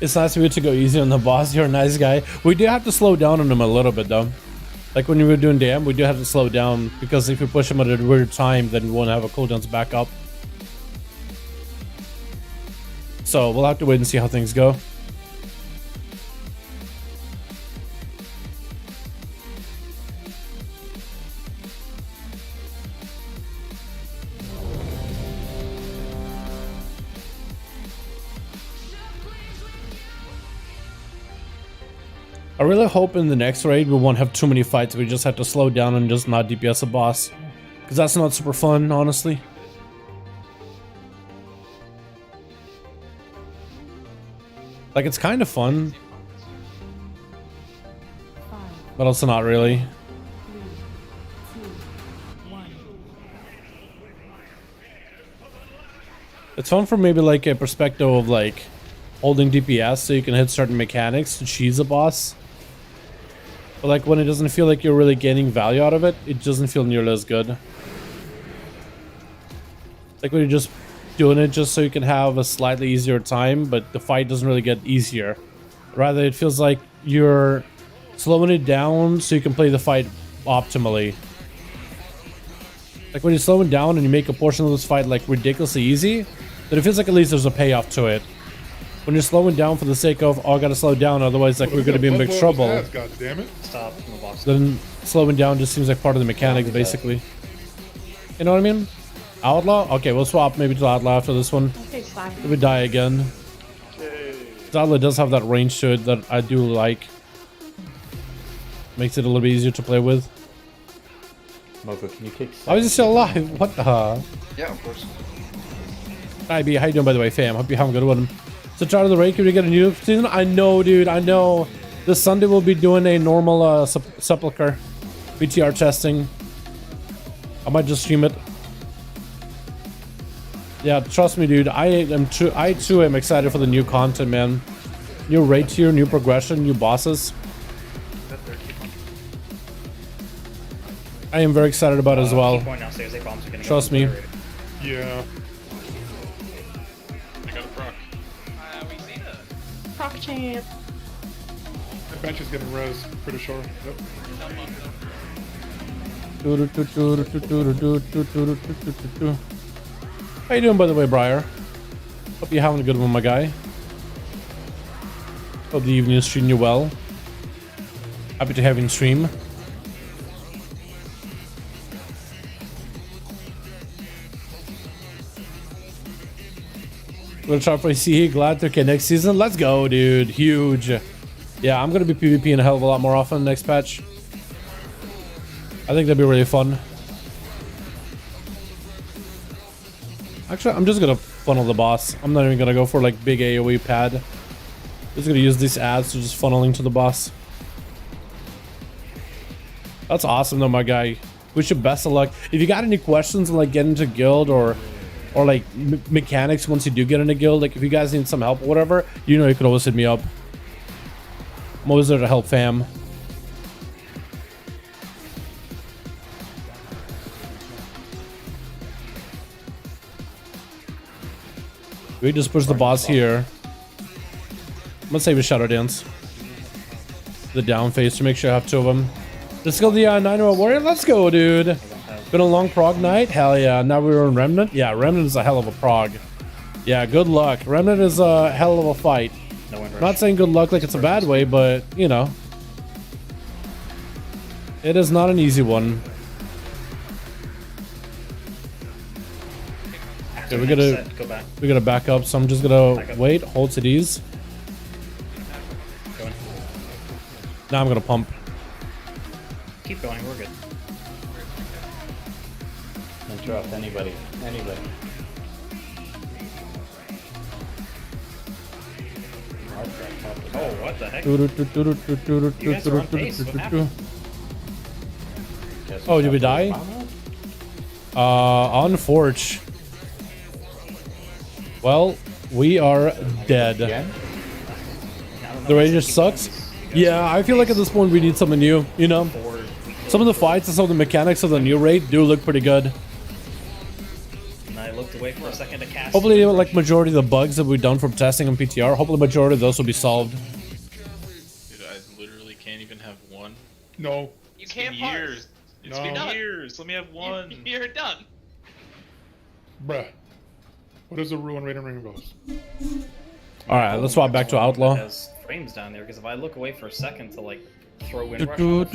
It's nice of you to go easy on the boss. You're a nice guy. We do have to slow down on him a little bit though. Like when we were doing damn, we do have to slow down because if we push him at a weird time, then we won't have a cooldowns back up. So we'll have to wait and see how things go. I really hope in the next raid we won't have too many fights. We just have to slow down and just not DPS a boss. Because that's not super fun, honestly. Like, it's kind of fun. But also not really. It's fun from maybe like a perspective of like holding DPS so you can hit certain mechanics to cheese a boss. But like when it doesn't feel like you're really gaining value out of it, it doesn't feel nearly as good. Like when you're just doing it just so you can have a slightly easier time, but the fight doesn't really get easier. Rather, it feels like you're slowing it down so you can play the fight optimally. Like when you're slowing down and you make a portion of this fight like ridiculously easy, then it feels like at least there's a payoff to it. When you're slowing down for the sake of, oh, I gotta slow down, otherwise like we're gonna be in big trouble. God damn it. Stop from the box. Then slowing down just seems like part of the mechanics, basically. You know what I mean? Outlaw? Okay, we'll swap maybe to Outlaw after this one. If we die again. Outlaw does have that range to it that I do like. Makes it a little bit easier to play with. Moko, can you kick? How is he still alive? What the? Yeah, of course. Hi B, how you doing by the way, fam? Hope you're having a good one. So try to the raid, can we get a new season? I know, dude, I know. This Sunday we'll be doing a normal Sepulchre BTR testing. I might just stream it. Yeah, trust me, dude. I too am excited for the new content, man. New raid tier, new progression, new bosses. I am very excited about it as well. Trust me. Yeah. I got a proc. We see that. Proc champ. The bench is getting res, pretty sure. Yep. How you doing, by the way, Briar? Hope you're having a good one, my guy. Hope the evening is treating you well. Happy to have you in stream. We're gonna try for ACE. Glad to okay next season. Let's go, dude. Huge. Yeah, I'm gonna be PvPing a hell of a lot more often next patch. I think that'd be really fun. Actually, I'm just gonna funnel the boss. I'm not even gonna go for like big AoE pad. Just gonna use these ads to just funneling to the boss. That's awesome though, my guy. Wish you best of luck. If you got any questions on like getting into guild or like mechanics once you do get into guild, like if you guys need some help or whatever, you know you could always hit me up. I'm always there to help, fam. We just push the boss here. I'm gonna save a Shadow Dance. The down phase to make sure I have two of them. Let's go the 9-0 Warrior. Let's go, dude. Been a long prog night. Hell yeah. Now we're in Remnant. Yeah, Remnant is a hell of a prog. Yeah, good luck. Remnant is a hell of a fight. Not saying good luck like it's a bad way, but you know, it is not an easy one. Okay, we gotta back up, so I'm just gonna wait, hold to these. Now I'm gonna pump. Keep going, we're good. Interrupt anybody. Oh, what the heck? You guys are on pace. What happened? Oh, did we die? On Forge. Well, we are dead. The Ranger sucks. Yeah, I feel like at this point we need something new, you know? Some of the fights and some of the mechanics of the new raid do look pretty good. And I looked away for a second to cast. Hopefully, like majority of the bugs that we've done from testing on PTR, hopefully the majority of those will be solved. Dude, I literally can't even have one. No. You can't been years. It's been years. Let me have one. You're done. Bruh. What is the Ruin Raiden Rainbows? Alright, let's swap back to Outlaw. Has frames down there because if I look away for a second to like throw wind rush on the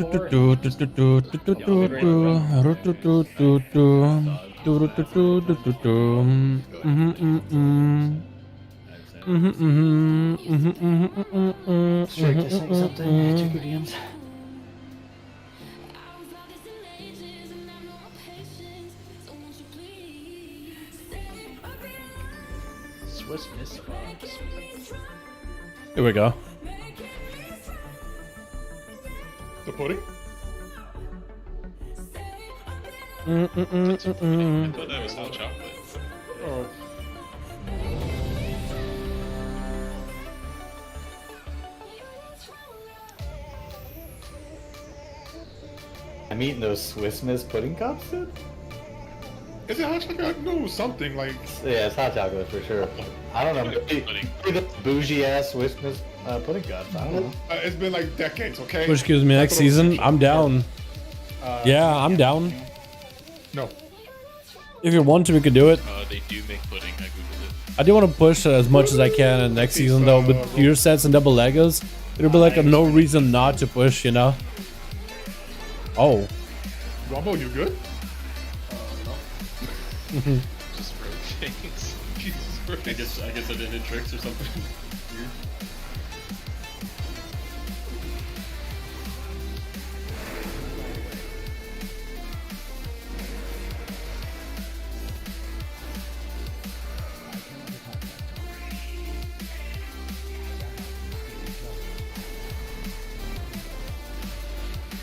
Swiss Miss Fox. Here we go. The pudding? I thought that was hot chocolate. Oh. I'm eating those Swiss Miss pudding cups, dude? Is it hot chocolate? No, something like... Yeah, it's hot chocolate for sure. I don't know. Maybe bougie ass Swiss Miss pudding cups. I don't know. It's been like decades, okay? Which gives me next season. I'm down. Yeah, I'm down. No. If you want to, we could do it. They do make pudding. I googled it. I do want to push as much as I can in next season, though. With gear sets and double Legos, it'll be like a no reason not to push, you know? Oh. Rumble, you good? Just broke things. Jesus Christ. I guess I did hit tricks or something. Weird.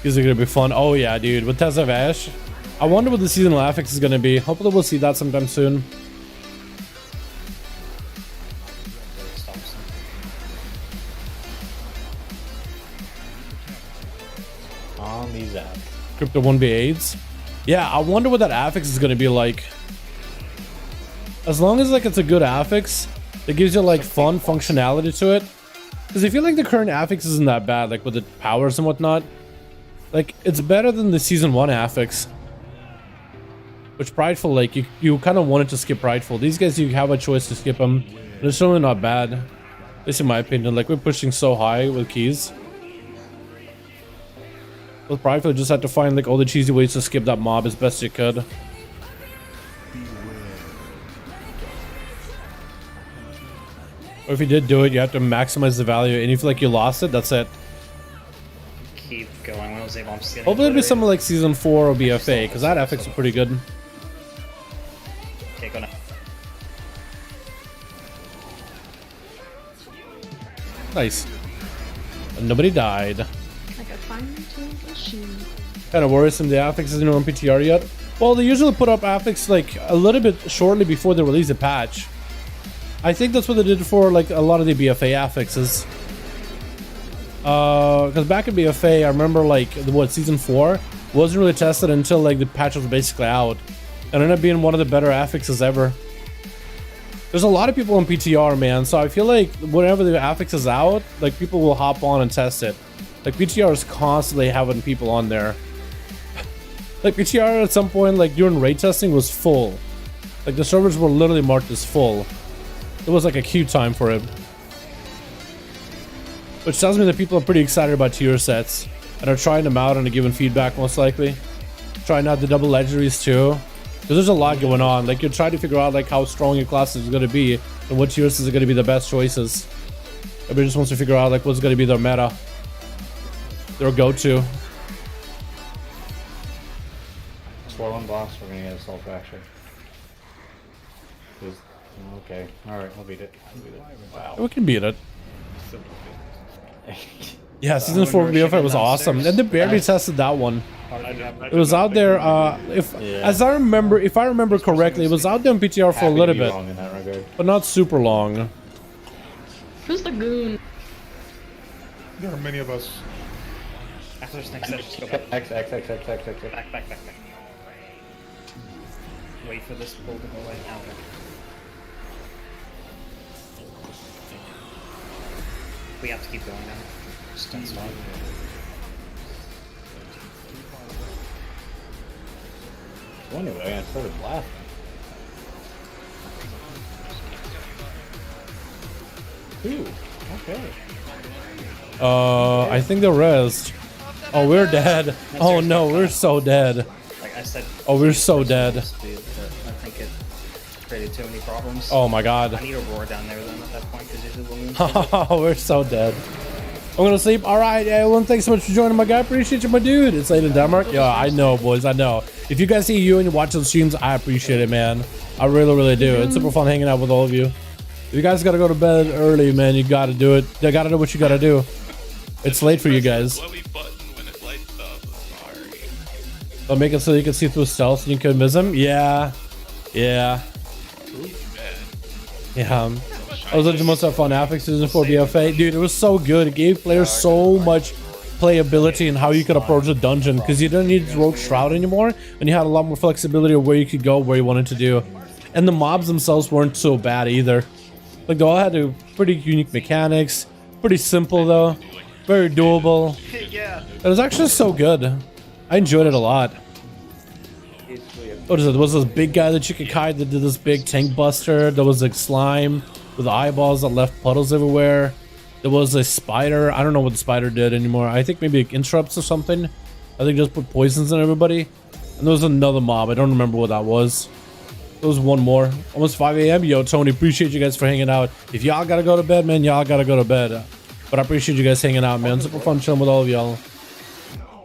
These are gonna be fun. Oh yeah, dude. With Test of Ash. I wonder what the seasonal affix is gonna be. Hopefully we'll see that sometime soon. On these apps. Crypto 1v8s. Yeah, I wonder what that affix is gonna be like. as long as like it's a good affix that gives you like fun functionality to it. Because I feel like the current affix isn't that bad, like with the powers and whatnot. Like it's better than the season 1 affix. Which Prideful, like you kind of wanted to skip Prideful. These guys, you have a choice to skip them, but it's really not bad. At least in my opinion. Like we're pushing so high with keys. With Prideful, you just had to find like all the cheesy ways to skip that mob as best you could. Or if you did do it, you have to maximize the value, and if like you lost it, that's it. Keep going. When I was able, I'm just getting Hopefully it'll be something like season 4 or BFA, because that affix is pretty good. Okay, go now. Nice. And nobody died. Like a fine-tuned machine. Kind of worrisome the affix isn't on PTR yet. Well, they usually put up affix like a little bit shortly before they release a patch. I think that's what they did for like a lot of the BFA affixes. Because back in BFA, I remember like what season 4 wasn't really tested until like the patch was basically out, and ended up being one of the better affixes ever. There's a lot of people on PTR, man, so I feel like whenever the affix is out, like people will hop on and test it. Like PTR is constantly having people on there. Like PTR at some point, like during raid testing, was full. Like the servers were literally marked as full. It was like a queue time for it. Which tells me that people are pretty excited about tier sets and are trying them out and are giving feedback most likely. Trying out the double legendaries too. Because there's a lot going on. Like you're trying to figure out like how strong your class is going to be and what tiers is going to be the best choices. Everybody just wants to figure out like what's going to be their meta. Their go-to. Score one boss, we're gonna get a soul fracture. Okay, alright, we'll beat it. Wow. We can beat it. Yeah, season 4 BFA was awesome. And they barely tested that one. It was out there, if I remember correctly, it was out there in PTR for a little bit. But not super long. Who's the goon? There are many of us. After this next just go back. X. Back. Wait for this pull to go away. Now. We have to keep going now. Just stop. So anyway, I started laughing. Ooh, okay. I think they're rezzed. Oh, we're dead. Oh no, we're so dead. Like I said. Oh, we're so dead. I think it created too many problems. Oh my god. I need a roar down there then at that point because usually we'll Oh, we're so dead. I'm gonna sleep. Alright, everyone, thanks so much for joining my guy. Appreciate you, my dude. It's late in Denmark. Yeah, I know, boys, I know. If you guys see you and you watch those streams, I appreciate it, man. I really do. It's super fun hanging out with all of you. If you guys gotta go to bed early, man, you gotta do it. You gotta do what you gotta do. It's late for you guys. I'll make it so you can see through stealth and you can miss him. Yeah. I was the most fun affix season 4 BFA. Dude, it was so good. It gave players so much playability and how you could approach the dungeon because you didn't need Rogue Shroud anymore and you had a lot more flexibility of where you could go, where you wanted to do. And the mobs themselves weren't so bad either. Like they all had pretty unique mechanics. Pretty simple though. Very doable. Yeah. It was actually so good. I enjoyed it a lot. What is it? There was this big guy that you could kite that did this big tank buster. There was like slime with eyeballs that left puddles everywhere. There was a spider. I don't know what the spider did anymore. I think maybe it interrupts or something. I think just put poisons in everybody. And there was another mob. I don't remember what that was. There was one more. Almost 5 a.m. Yo, Tony, appreciate you guys for hanging out. If y'all gotta go to bed, man, y'all gotta go to bed. But I appreciate you guys hanging out, man. Super fun chilling with all of y'all.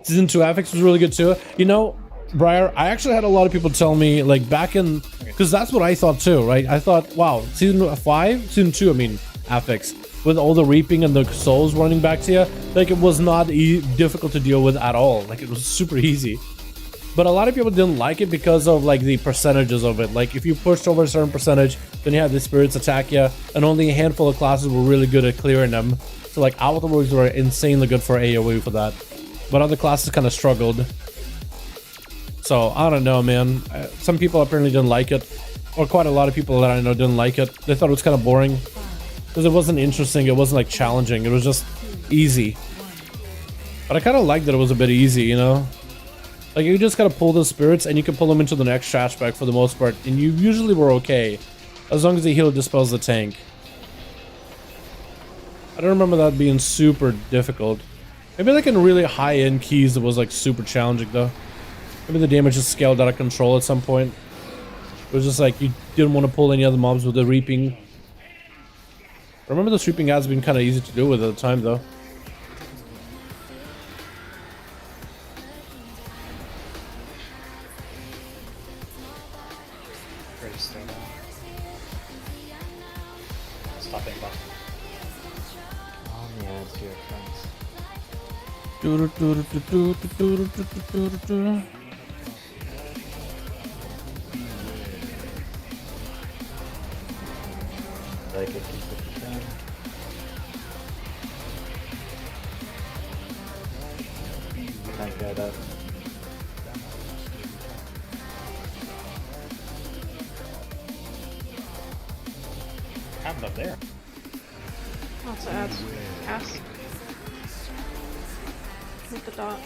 Season 2 affix was really good too. You know, Briar, I actually had a lot of people tell me, like, back in... Because that's what I thought too, right? I thought, wow, season 2, I mean, affix. With all the reaping and the souls running back to you, like, it was not difficult to deal with at all. Like, it was super easy. But a lot of people didn't like it because of, like, the percentages of it. Like, if you pushed over a certain percentage, then you had the spirits attack you, and only a handful of classes were really good at clearing them. So, like, Outworks were insanely good for AoE for that. But other classes kind of struggled. So, I don't know, man. Some people apparently didn't like it. or quite a lot of people that I know didn't like it. They thought it was kind of boring because it wasn't interesting. It wasn't like challenging. It was just easy. But I kind of liked that it was a bit easy, you know? Like, you just gotta pull the spirits and you can pull them into the next trash bag for the most part. And you usually were okay, as long as the healer dispels the tank. I don't remember that being super difficult. Maybe like in really high-end keys it was like super challenging though. Maybe the damage is scaled out of control at some point. It was just like you didn't want to pull any other mobs with the reaping. I remember the reaping has been kind of easy to do with at the time though. Ready to stay now. Stopping button. Oh yeah, it's your friends. Like it, Can't get up. Happened up there. Also adds ass. With the dot.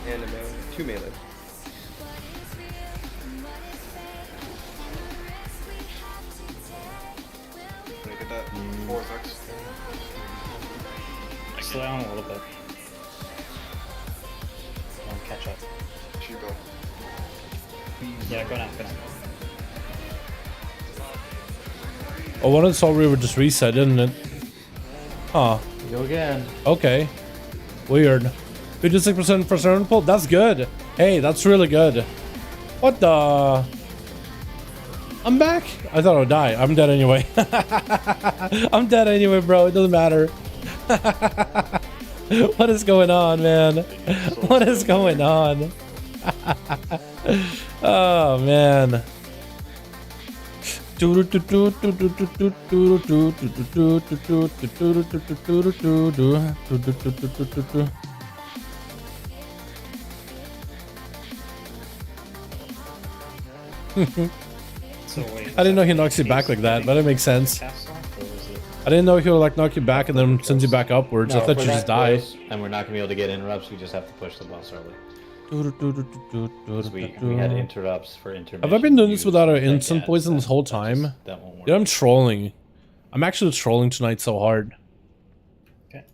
And a melee. 2 melee. Can I get that? 4X. Slow down a little bit. Don't catch up. Should go. Yeah, go now, go now. Oh, one of the Soul Reaver just reset, didn't it? Huh. Go again. Okay. Weird. 56% for turn pull? That's good. Hey, that's really good. What the? I'm back? I thought I would die. I'm dead anyway. I'm dead anyway, bro. It doesn't matter. What is going on, man? What is going on? Oh, man. So wait, I didn't know he knocks you back like that, but it makes sense. I didn't know he would like knock you back and then sends you back upwards. I thought you just die. And we're not gonna be able to get interrupts. We just have to push the boss early. We had interrupts for intermission. Have I been doing this without an instant poison this whole time? That won't work. Yeah, I'm trolling. I'm actually trolling tonight so hard. Okay.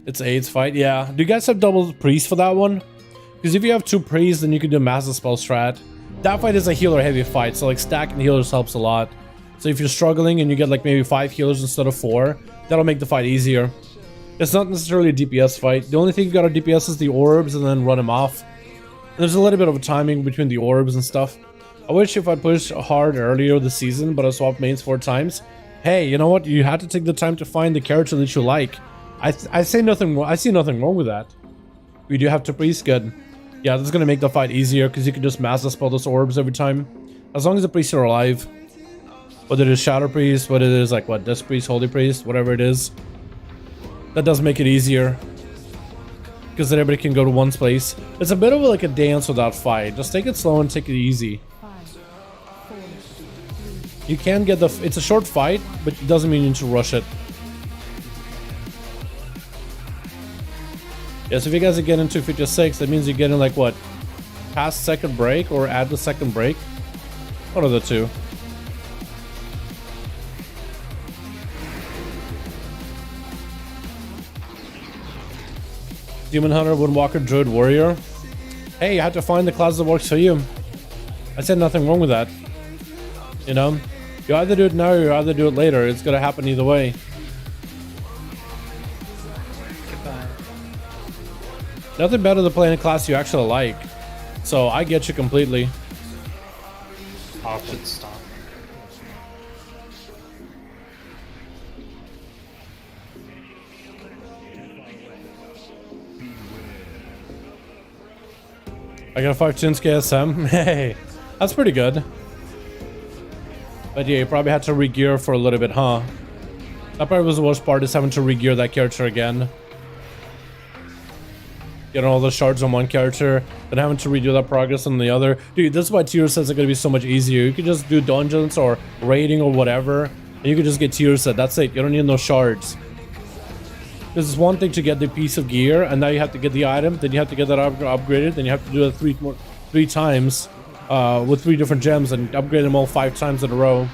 It's AIDS fight, yeah. Do you guys have double priest for that one? Because if you have 2 priests, then you can do massive spell strat. That fight is a healer heavy fight, so like stacking healers helps a lot. So if you're struggling and you get like maybe 5 healers instead of 4, that'll make the fight easier. It's not necessarily a DPS fight. The only thing you gotta DPS is the orbs and then run them off. There's a little bit of a timing between the orbs and stuff. I wish if I pushed hard earlier this season, but I swapped mains 4 times. Hey, you know what? You had to take the time to find the character that you like. I see nothing wrong with that. We do have to priest, good. Yeah, this is gonna make the fight easier because you can just mass spell those orbs every time. As long as the priests are alive. Whether it is Shadow Priest, whether it is like what, Death Priest, Holy Priest, whatever it is. That does make it easier. Because then everybody can go to one place. It's a bit of like a dance without fight. Just take it slow and take it easy. You can get the... It's a short fight, but it doesn't mean you need to rush it. Yeah, so if you guys are getting 256, that means you're getting like what? Past second break or add the second break? One of the two. Demon Hunter, Woodwalker, Druid, Warrior. Hey, you have to find the class that works for you. I said nothing wrong with that. You know? You either do it now or you either do it later. It's gonna happen either way. Goodbye. Nothing better than playing a class you actually like. So I get you completely. Oh, it should stop. I got a 5 Chinsuke SM. Hey, that's pretty good. But yeah, you probably had to re-gear for a little bit, huh? That probably was the worst part, is having to re-gear that character again. getting all the shards on one character, then having to redo that progress on the other. Dude, this is why tier sets are gonna be so much easier. You could just do dungeons or raiding or whatever, and you could just get tier set. That's it. You don't need no shards. This is one thing to get the piece of gear, and now you have to get the item, then you have to get that upgraded, then you have to do it three times with 3 different gems and upgrade them all 5 times in a row.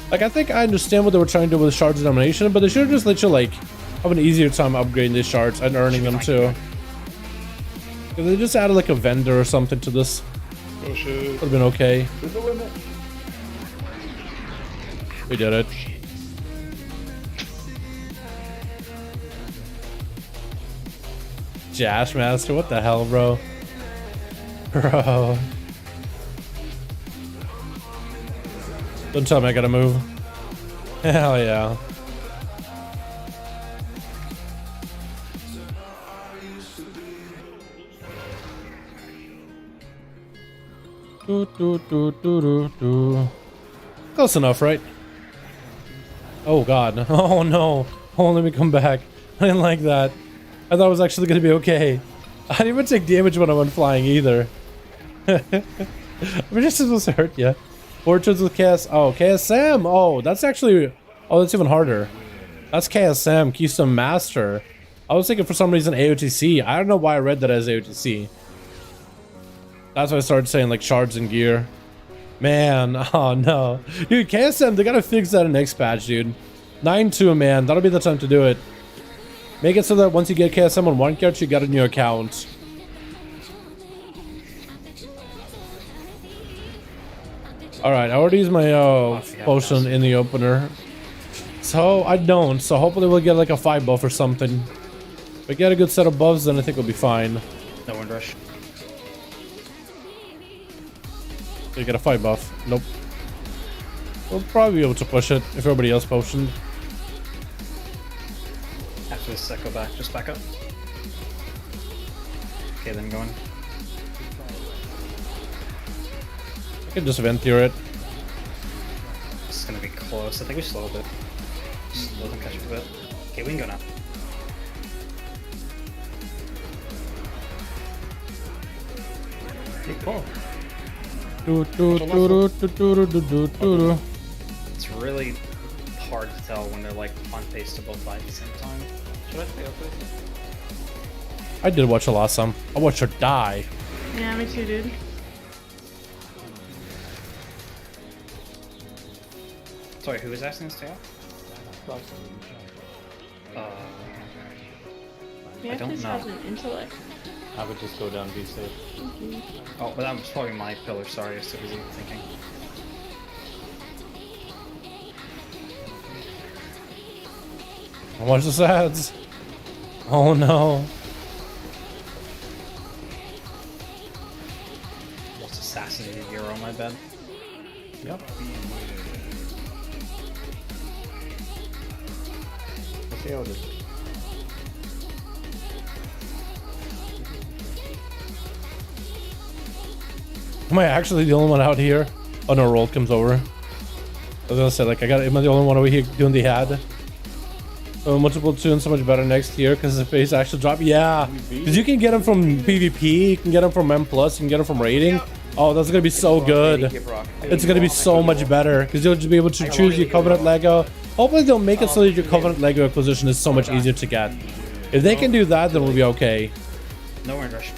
Like, I think I understand what they were trying to do with shards of domination, but they should have just let you, like, have an easier time upgrading these shards and earning them too. If they just added like a vendor or something to this, Oh shit. would have been okay. There's a limit. We did it. Jash Master, what the hell, bro? Bro. Don't tell me I gotta move. Hell yeah. Close enough, right? Oh god. Oh no. Oh, let me come back. I didn't like that. I thought it was actually gonna be okay. I didn't even take damage when I went flying either. I mean, this is supposed to hurt you. Portraits with KS. Oh, KSM. Oh, that's actually. Oh, that's even harder. That's KSM, Keystone Master. I was thinking for some reason AOTC. I don't know why I read that as AOTC. That's why I started saying like shards and gear. Man, oh no. Dude, KSM, they gotta fix that in next patch, dude. 9.2, man. That'll be the time to do it. Make it so that once you get KSM on one character, you got a new account. Alright, I already used my potion in the opener. So, I don't. So, hopefully we'll get like a 5 buff or something. If we get a good set of buffs, then I think we'll be fine. No wind rush. You get a 5 buff. Nope. We'll probably be able to push it if everybody else potioned. After this, go back. Just back up. Okay, then going. I can just vent through it. This is gonna be close. I think we slow a bit. Slow them catch up a bit. Okay, we can go now. Good call. It's really hard to tell when they're like on pace to both fight at the same time. Should I stay up there? I did watch a lot some. I watched her die. Yeah, me too, dude. Sorry, who was asking this to you? I don't know. Has an intellect. I would just go down and be safe. Oh, but that was probably my pillar. Sorry, I was too busy thinking. Watch the ads. Oh no. Almost assassinated Euro, my bad. Yep. Let's see how it is. Am I actually the only one out here? Oh no, Roll comes over. I was gonna say, like, am I the only one over here doing the ad? Oh, multiple tunes so much better next year because the face actually drop. Yeah, because you can get them from PvP, you can get them from M+, you can get them from raiding. Oh, that's gonna be so good. It's gonna be so much better because you'll just be able to choose your Covenant Lego. Hopefully they'll make it so that your Covenant Lego acquisition is so much easier to get. If they can do that, then we'll be okay. No wind rush. I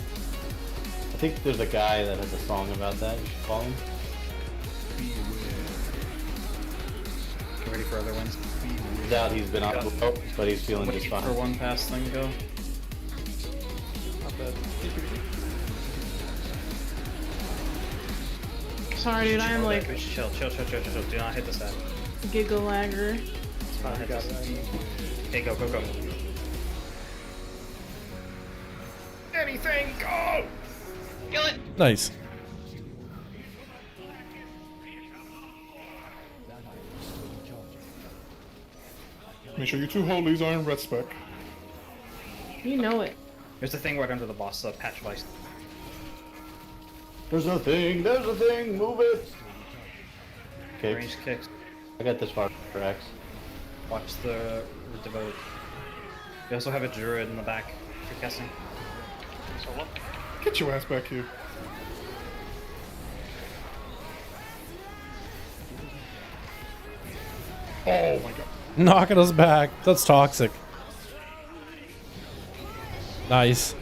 think there's a guy that has a song about that. You should call him. Get ready for other wins. Doubt he's been out with hope, but he's feeling just fine. For one pass thing go. Not bad. Sorry, dude. I am like Chill. Do not hit this ad. giggle lagger. Okay, go. Anything, go! Kill it! Nice. Make sure you 2 holies are in red spec. You know it. There's the thing right under the boss, patch of ice. There's a thing, move it! Okay, Range kicks. I got this far for X. Watch the The devote. We also have a druid in the back for casting. So get your ass back here. Oh my god. Knocking us back. That's toxic. Nice.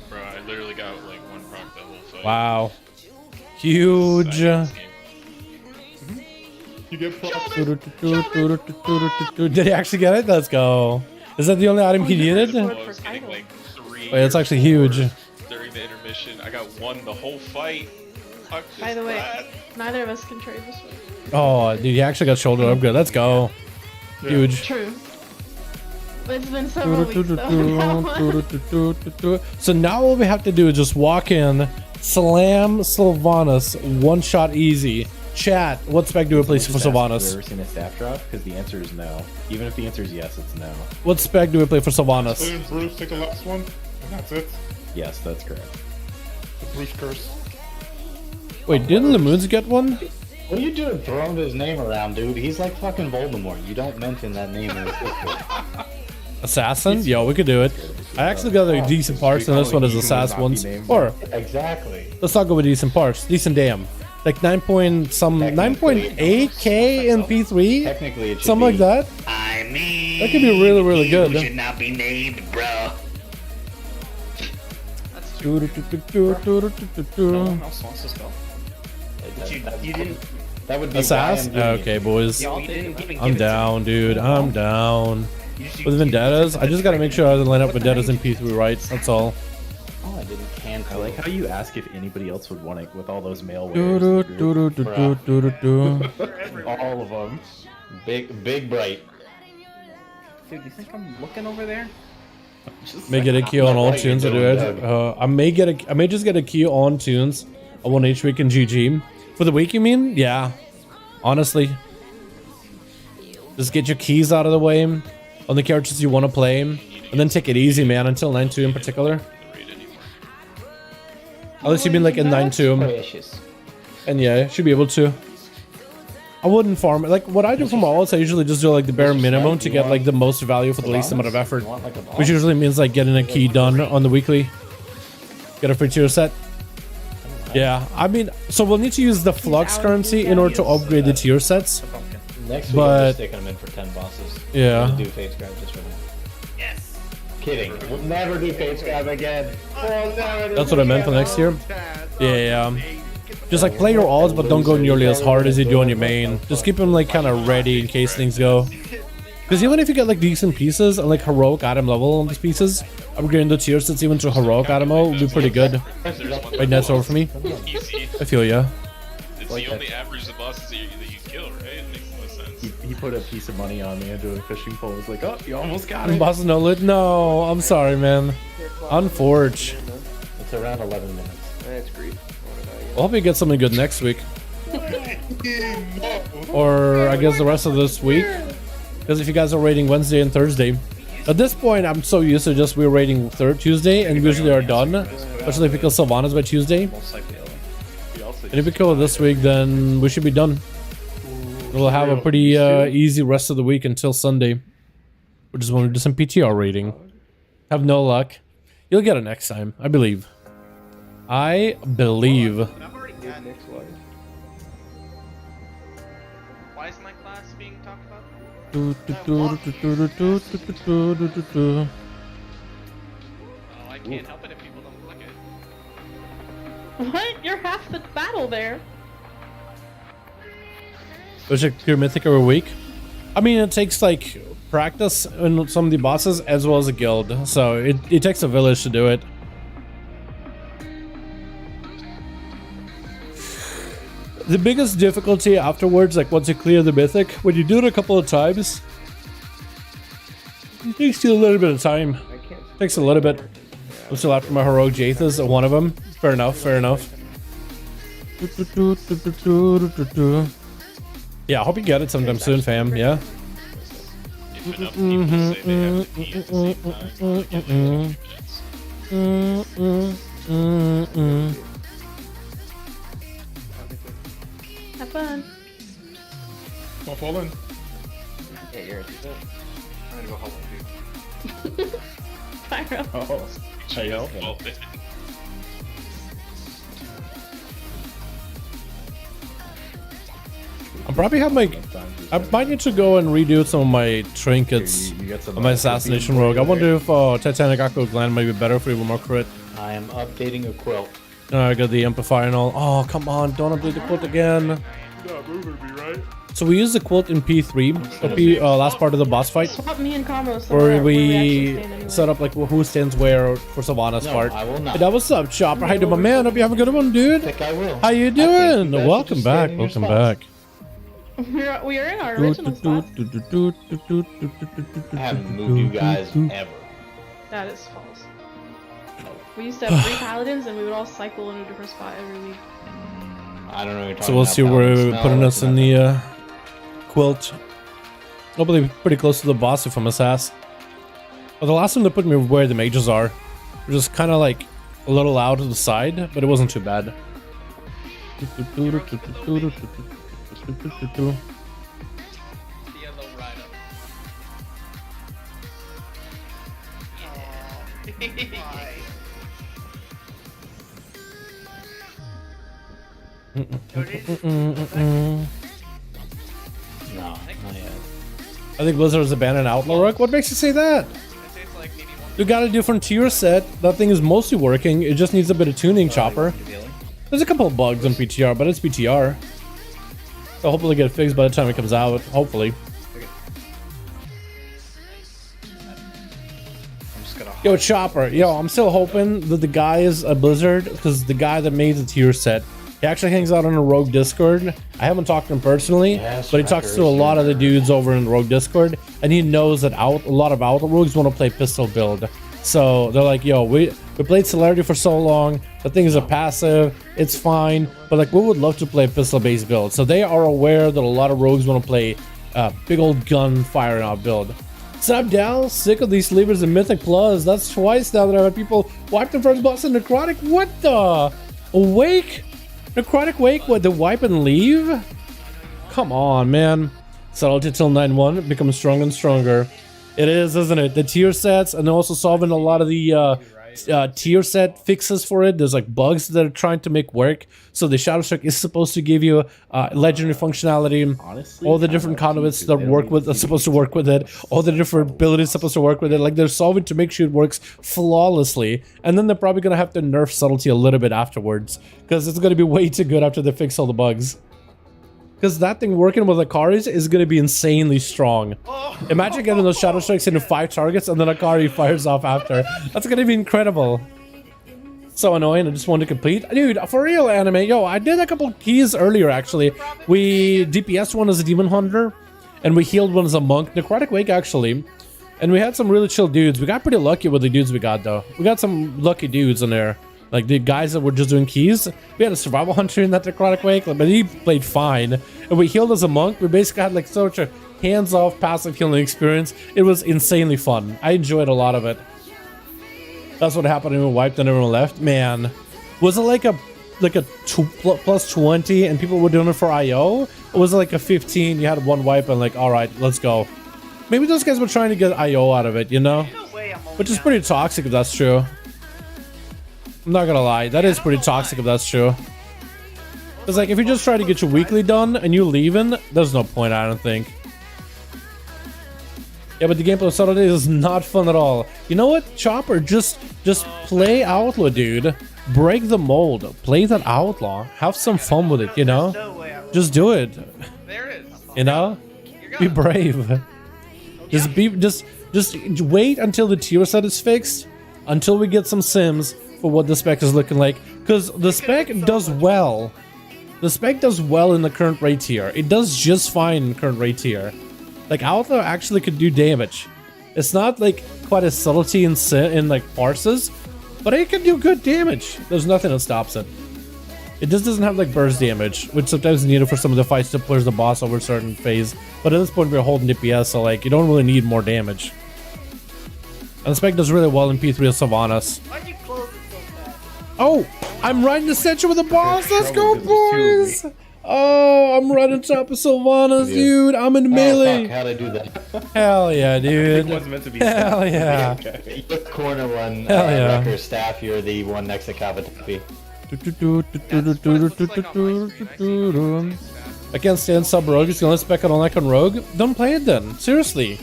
Bro, I literally got like one proc the whole fight. Wow. Huge. You get Did he actually get it? Let's go. Is that the only item he needed? Like 3 Wait, it's actually huge. during the intermission. I got one the whole fight. Fuck this By the way, lad. neither of us can trade this way. Oh, dude, he actually got shoulder upgrade. Let's go. Huge. True. It's been several weeks though. So now what we have to do is just walk in, slam Sylvanas, one shot easy. Chat, what spec do we place for Have you Sylvanas? ever seen a staff drop? Because the answer is no. Even if the answer is yes, it's no. What spec do we play for Sylvanas? Bruce, take the last one. And that's it. Yes, that's correct. The Bruce curse. Wait, didn't Lemoons get one? What are you doing throwing his name around, dude? He's like fucking Voldemort. You don't mention that name in his history. Assassin? Yo, we could do it. I actually got a decent parts, and this one is Assassin ones. Or, Exactly. let's not go with decent parts. Decent damn. Like 9.8k in P3? Technically, it should Something like that? I mean, that could be really, really good. should not be named, bro. No one else wants to spell. You didn't. That would be Assassin? Okay, boys. You didn't even I'm give it to down, me. dude. I'm down. With vendettas, I just gotta make sure I line up vendettas in P3 right. That's all. Oh, I didn't cancel. I like how you ask if anybody else would want it with all those male Do, do, wares. do, do, do, do, do, do. All of them. Big bright. Dude, you think I'm looking over there? May get a key on all tunes. I do it. I may just get a key on tunes. I want each week in GG. For the week, you mean? Yeah. Honestly. Just get your keys out of the way on the characters you want to play. And then take it easy, man, until 9-2 in particular. Unless you've been like in 9-2. And yeah, should be able to. I wouldn't farm it. Like, what I do for my alts, I usually just do like the bare minimum to get like the most value for the least amount of effort. Which usually means like getting a key done on the weekly. Get a free tier set. Yeah, I mean, so we'll need to use the flux currency in order to upgrade the tier sets. Next week, But I'm just taking them in for 10 bosses. yeah. I'm gonna do Fate Scribe just for that. Yes. Kidding. We'll never do Fate Scribe again. We'll never do That's what I meant for next year. Yeah. Just like play your alts, but don't go nearly as hard as you do on your main. Just keep them like kind of ready in case things go. Because even if you get like decent pieces and like heroic item level on these pieces, upgrading the tier sets even to heroic item level would be pretty good. Wait, that's over for me. Easy. I feel ya. It's the only average of bosses that you kill, right? It makes no sense. He put a piece of money on me into a fishing pole. I was like, oh, you almost got it. Boss no lit? No, I'm sorry, man. Unforge. It's around 11 minutes. That's great. I hope you get something good next week. Or I guess the rest of this week. Because if you guys are raiding Wednesday and Thursday. At this point, I'm so used to just we're raiding Tuesday and usually are done. Especially if we kill Sylvanas by Tuesday. And if we kill it this week, then we should be done. We'll have a pretty easy rest of the week until Sunday. We're just going to do some PTR raiding. Have no luck. You'll get it next time, I believe. I believe. Why isn't my class being talked about? Do, do, do, do, do, do, do, do, do, do, do. Oh, I can't help it if people don't click it. What? You're half the battle there. Which is pure mythic every week. I mean, it takes like practice in some of the bosses as well as a guild. So it takes a village to do it. The biggest difficulty afterwards, like once you clear the mythic, when you do it a couple of times, it takes you a little bit of time. Takes a little bit. I'm still after my heroic Jathas, one of them. Fair enough, fair enough. Yeah, I hope you get it sometime soon, fam. Yeah. If enough people say they have the key at the same time, Have fun. Don't fall in. Yeah, you're Arrow. Oh, are you helping? I probably have my. I might need to go and redo some of my trinkets on my assassination rogue. I wonder if Titanic Echo Gland might be better for you with more crit. I am updating a quilt. I got the amplifier and all. Oh, come on, don't update the quilt again. So we used the quilt in P3, the last part of the boss fight, Swap me and Combo where we set up like who stands where for Savannah's No, part. I will not. Hey, that what's up, Chopper? How you doing, my man? Hope you have a good one, dude. I think I will. How you I doing? think you guys Welcome should back. stay in your Welcome spots. back. We are in our original spot. I haven't moved you guys ever. That is false. We used to have 3 paladins and we would all cycle in a different spot every week. I don't know what you're talking So we'll about. see where Paladin we're smell, putting what's us in the quilt. Hopefully pretty close to the boss if I'm assassin. Well, the last time they put me where the mages are, we're just kind of like a little out to the side, but it wasn't too bad. The yellow No, not yet. I think Blizzard's abandoned Outlaw Rook. What makes you say that? You got a different tier set. That thing is mostly working. It just needs a bit of tuning, Chopper. There's a couple of bugs on PTR, but it's PTR. So hopefully get it fixed by the time it comes out. Hopefully. Yo, Chopper. Yo, I'm still hoping that the guy is a Blizzard, because the guy that made the tier set, he actually hangs out on a Rogue Discord. I haven't talked to him personally, Yes, but he talks to a lot of the dudes over in the Rogue Discord, and he knows that a lot of Outlaw Rogues want to play pistol build. So they're like, yo, we played Celerity for so long, the thing is a passive, it's fine, but like we would love to play pistol based build. So they are aware that a lot of rogues want to play big old gun firing out build. What's up, Dal? Sick of these sleepers in Mythic Plus. That's twice now that I've had people wipe the first boss in Necrotic. What the? Awake? Necrotic Wake? What, the wipe and leave? Come on, man. Subtlety till 9-1. It becomes stronger and stronger. It is, isn't it? The tier sets, and also solving a lot of the tier set fixes for it. There's like bugs that are trying to make work. So the Shadow Strike is supposed to give you legendary functionality. Honestly, all the different conduits that work with are supposed to work with it. All the different abilities supposed to work with it. Like they're solving to make sure it works flawlessly. And then they're probably gonna have to nerf subtlety a little bit afterwards, because it's gonna be way too good after they fix all the bugs. Because that thing working with Akaris is going to be insanely strong. Imagine getting those Shadow Strikes into 5 targets and then Akari fires off after. That's going to be incredible. So annoying, I just wanted to complete. Dude, for real, anime. Yo, I did a couple keys earlier, actually. We DPS one as a Demon Hunter, and we healed one as a Monk. Necrotic Wake, actually. And we had some really chill dudes. We got pretty lucky with the dudes we got, though. We got some lucky dudes in there. Like the guys that were just doing keys. We had a survival hunter in that Necrotic Wake, but he played fine. And we healed as a monk. We basically had like such a hands-off passive healing experience. It was insanely fun. I enjoyed a lot of it. That's what happened when we wiped and everyone left. Man, was it like a plus 20 and people were doing it for IO? Or was it like a 15? You had one wipe and like, all right, let's go. Maybe those guys were trying to get IO out of it, you know? Which is pretty toxic if that's true. I'm not gonna lie, that is pretty toxic if that's true. It's like, if you just try to get your weekly done and you leaving, there's no point, I don't think. Yeah, but the gameplay of Saturday is not fun at all. You know what, Chopper? Just play Outlaw, dude. Break the mold. Play that Outlaw. Have some fun with it, you know? Just do it. There it is. You know? Be brave. Just wait until the tier set is fixed. Until we get some sims for what the spec is looking like, because the spec does well. The spec does well in the current rate tier. It does just fine in current rate tier. Like Outlaw actually could do damage. It's not like quite as subtlety in like parses, but it can do good damage. There's nothing that stops it. It just doesn't have like burst damage, which sometimes is needed for some of the fights to push the boss over a certain phase. But at this point we're holding DPS, so like you don't really need more damage. And the spec does really well in P3 of Sylvanas. Oh, I'm riding the Sentra with the boss. Let's go, boys. Oh, I'm right on top of Sylvanas, dude. I'm in melee. Fuck, how'd I do that? Hell yeah, dude. It wasn't meant to be. Hell yeah. Okay. Corner one, Hell yeah. Wrecker staff. You're the one next to Kavatapi. I can't stand sub rogue. It's the only spec I don't like on rogue. Don't play it then. Seriously.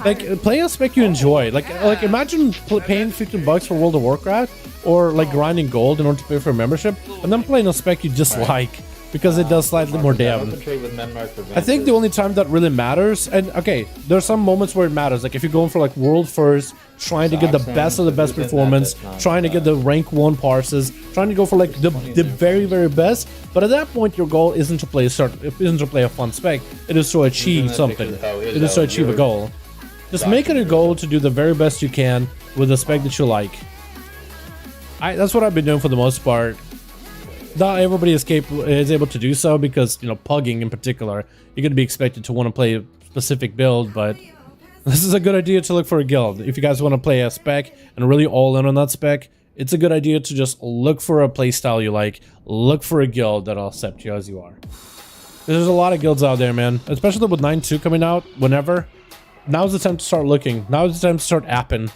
Like, play a spec you enjoy. Like imagine paying $15 for World of Warcraft or like grinding gold in order to pay for a membership, and then playing a spec you dislike because it does slightly more damage. I think the only time that really matters, and okay, there are some moments where it matters. Like if you're going for like world first, trying to get the best of the best performance, trying to get the rank 1 parses, trying to go for like the very best. But at that point, your goal isn't to play a fun spec. It is to achieve something. It is to achieve a goal. Just make it a goal to do the very best you can with the spec that you like. That's what I've been doing for the most part. Not everybody is able to do so because, you know, pugging in particular, you're going to be expected to want to play a specific build, but this is a good idea to look for a guild. If you guys want to play a spec and really all in on that spec, it's a good idea to just look for a playstyle you like, look for a guild that'll accept you as you are. There's a lot of guilds out there, man, especially with 9.2 coming out whenever. Now's the time to start looking. Now's the time to start apping.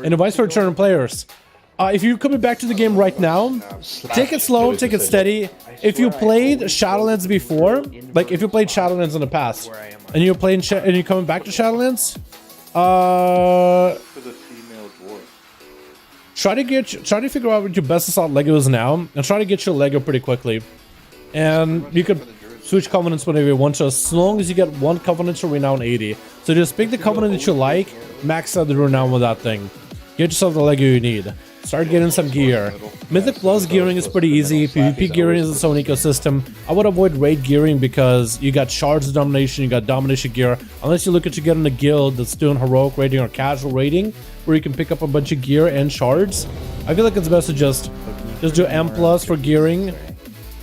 And advice for returning players. If you're coming back to the game right now, take it slow, take it steady. If you played Shadowlands before, like if you played Shadowlands in the past, and you're playing and you're coming back to Shadowlands, For the female dwarf. try to figure out what your best assault Lego is now, and try to get your Lego pretty quickly. And you could switch covenants whenever you want to, as long as you get one covenant to renown 80. So just pick the covenant that you like, max out the renown with that thing. Get yourself the Lego you need. Start getting some gear. Mythic Plus gearing is pretty easy. PvP gearing is its own ecosystem. I would avoid raid gearing because you got shards of domination, you got domination gear. Unless you look at getting a guild that's doing heroic raiding or casual raiding, where you can pick up a bunch of gear and shards. I feel like it's best to just do M+ for gearing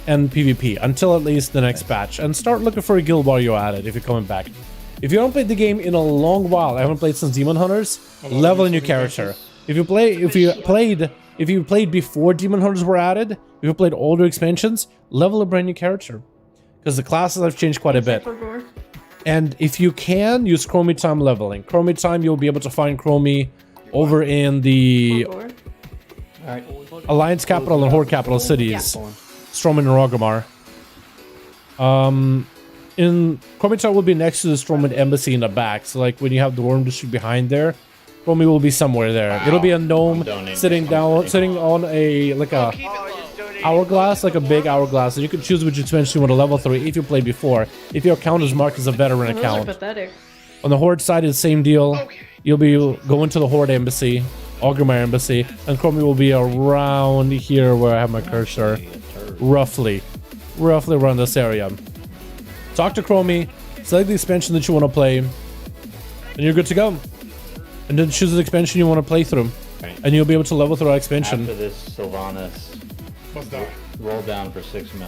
and PvP until at least the next patch, and start looking for a guild while you're at it if you're coming back. If you haven't played the game in a long while, I haven't played since Demon Hunters, level in your character. If you played before Demon Hunters were added, if you played older expansions, level a brand new character, because the classes have changed quite a bit. And if you can, use Chromie time leveling. Chromie time, you'll be able to find Chromie over in the Alliance capital and Horde capital cities, Stroman and Rogomar. In Chromie time will be next to the Stroman embassy in the back. So like when you have the Worm District behind there, Chromie will be somewhere there. It'll be a gnome sitting on a hourglass, like a big hourglass, and you can choose which expansion you want to level through if you played before. If your account is marked as a veteran account. On the Horde side, it's the same deal. You'll be going to the Horde embassy, Augermire embassy, and Chromie will be around here where I have my cursor, roughly around this area. Talk to Chromie, select the expansion that you want to play, and you're good to go. And then choose the expansion you want to play through, and you'll be able to level through our expansion. After this, Sylvanas, roll down for 6 mil.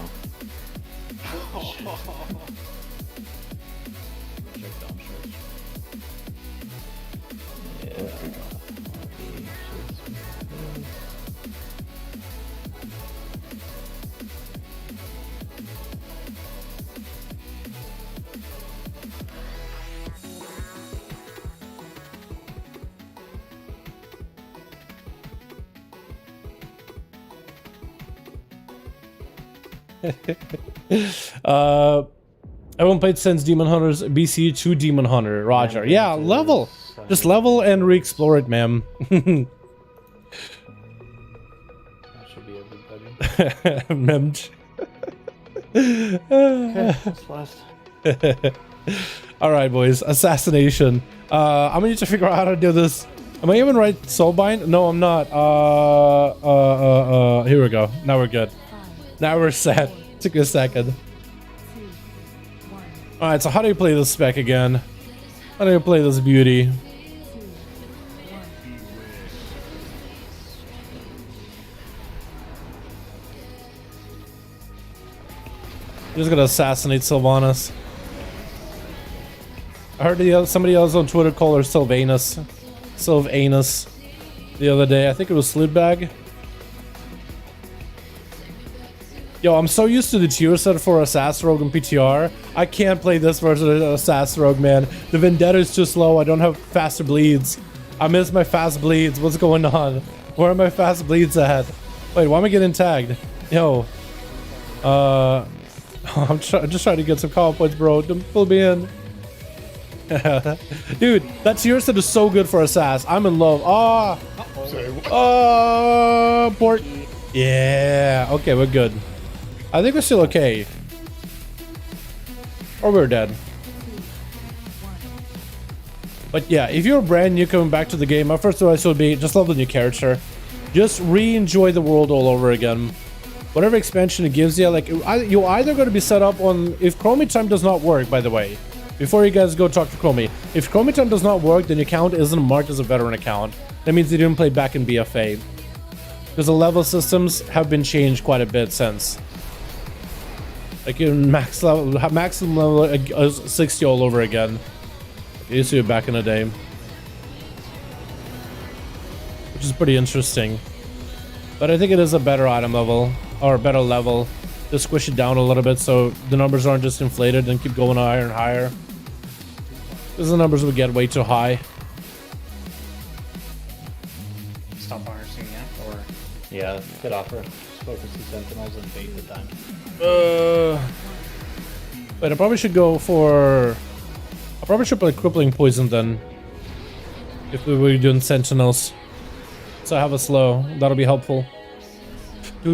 Everyone played since Demon Hunters BC to Demon Hunter. Roger. Yeah, level. Just level and re-explore it, man. That should be everybody. Memj. Okay, that's last. Alright, boys. Assassination. I'm gonna need to figure out how to do this. Am I even right soulbind? No, I'm not. Here we go. Now we're good. Now we're set. Took a second. Alright, so how do you play this spec again? How do you play this beauty? Just gonna assassinate Sylvanas. I heard somebody else on Twitter call her Sylvanus. Sylvanus the other day. I think it was Sludbag. Yo, I'm so used to the tier set for Assassin Rogue and PTR. I can't play this version of Assassin Rogue, man. The Vendetta is too slow. I don't have faster bleeds. I miss my fast bleeds. What's going on? Where are my fast bleeds at? Wait, why am I getting tagged? Yo. I'm just trying to get some call points, bro. Don't pull me in. Dude, that tier set is so good for Assass. I'm in love. Port. Yeah. Okay, we're good. I think we're still okay. Or we're dead. But yeah, if you're brand new coming back to the game, my first advice would be just love the new character. Just re-enjoy the world all over again. Whatever expansion it gives you, like, you're either going to be set up on... If Chromie time does not work, by the way, before you guys go talk to Chromie, if Chromie time does not work, then your account isn't marked as a veteran account. That means you didn't play back in BFA. Because the level systems have been changed quite a bit since. Like in maximum level is 60 all over again. You used to be back in the day. Which is pretty interesting. But I think it is a better item level. Or a better level. Just squish it down a little bit so the numbers aren't just inflated and keep going higher and higher. Because the numbers would get way too high. Stop harnessing, yeah? Or... Yeah, good offer. Just focus the sentinels and bait the time. Wait, I probably should go for... I probably should play crippling poison then. If we were doing sentinels. So I have a slow. That'll be helpful. I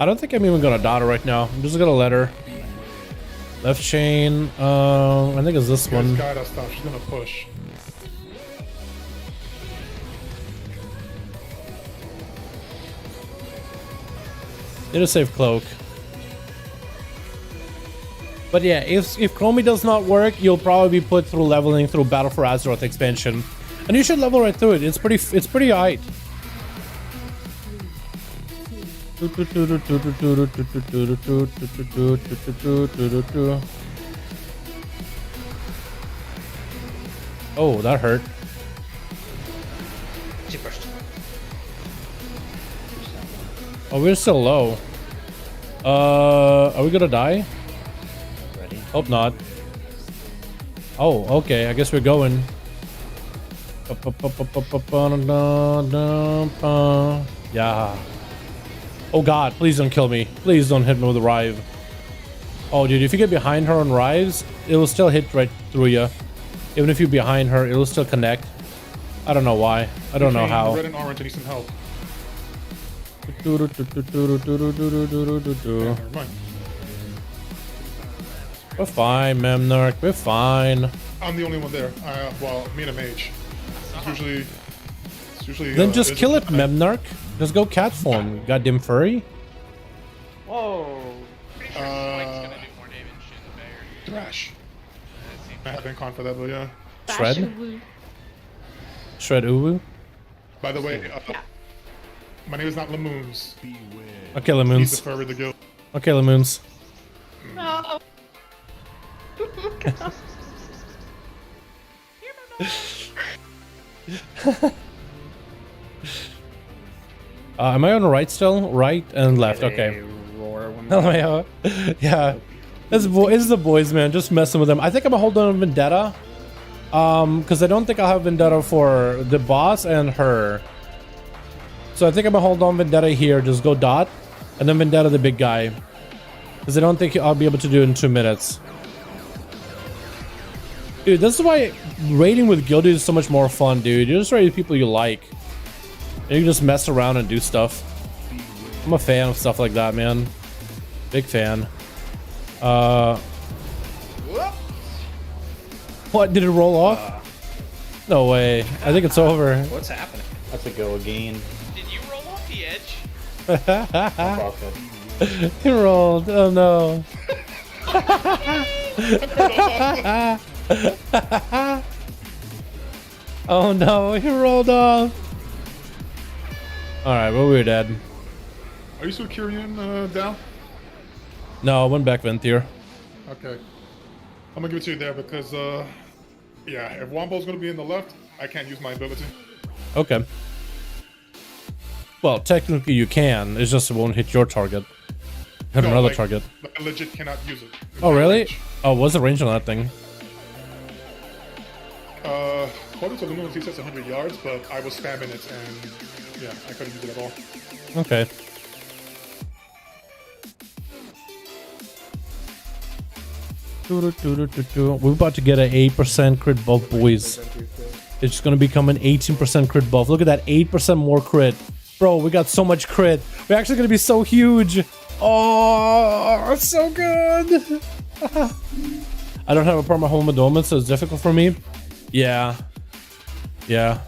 don't think I'm even gonna dot her right now. I'm just gonna let her. Left chain. I think it's this one. Guide us down. She's gonna push. Need a safe cloak. But yeah, if Chromie does not work, you'll probably be put through leveling through Battle for Azeroth expansion, and you should level right through it. It's pretty aight. Oh, that hurt. Oh, we're still low. Are we gonna die? Ready? Hope not. Oh, okay. I guess we're going. Yeah. Oh god, please don't kill me. Please don't hit me with a Rive. Oh, dude, if you get behind her on Rives, it will still hit right through you. Even if you're behind her, it will still connect. I don't know why. I don't know how. Red and orange, I need some help. We're fine, Memnarch. We're fine. I'm the only one there. Well, me and a mage. It's usually Then just kill it, Memnarch. Just go cat form, goddamn furry. Whoa. Pretty sure Smite's gonna do more damage in the bear. Thrash. I have been con for that, but yeah. Shred? Shred Uwu? By the way, my name is not Lamoons. Okay, He's the Lamoons. furry of the guild. Okay, Lamoons. No. Am I on the right still? Right and left. Okay. Yeah. This is the boys, man. Just messing with them. I think I'm gonna hold on to Vendetta. Because I don't think I'll have Vendetta for the boss and her. So I think I'm gonna hold on Vendetta here. Just go dot. And then Vendetta the big guy. Because I don't think I'll be able to do it in 2 minutes. Dude, this is why raiding with guildies is so much more fun, dude. You just raid people you like. And you can just mess around and do stuff. I'm a fan of stuff like that, man. Big fan. What? Did it roll off? No way. I think it's over. What's happening? That's a go again. Did you roll off the edge? He rolled. Oh no. Oh no, he rolled off. Alright, well, we're dead. Are you still Kyrian, Dal? No, I went back vent here. Okay. I'm gonna give it to you there because, yeah, if Wombo's gonna be in the left, I can't use my ability. Okay. Well, technically you can. It's just it won't hit your target. Hit No, another like, target. I legit cannot use it. Oh, really? Oh, what's the range on that thing? According to Luminous, he says 100 yards, but I was spamming it and, yeah, I couldn't use it at all. Okay. We're about to get an 8% crit buff, boys. It's gonna become an 18% crit buff. Look at that, 8% more crit. Bro, we got so much crit. We're actually gonna be so huge. Oh, it's so good. I don't have a perma home endowment, so it's difficult for me. Yeah. Yeah.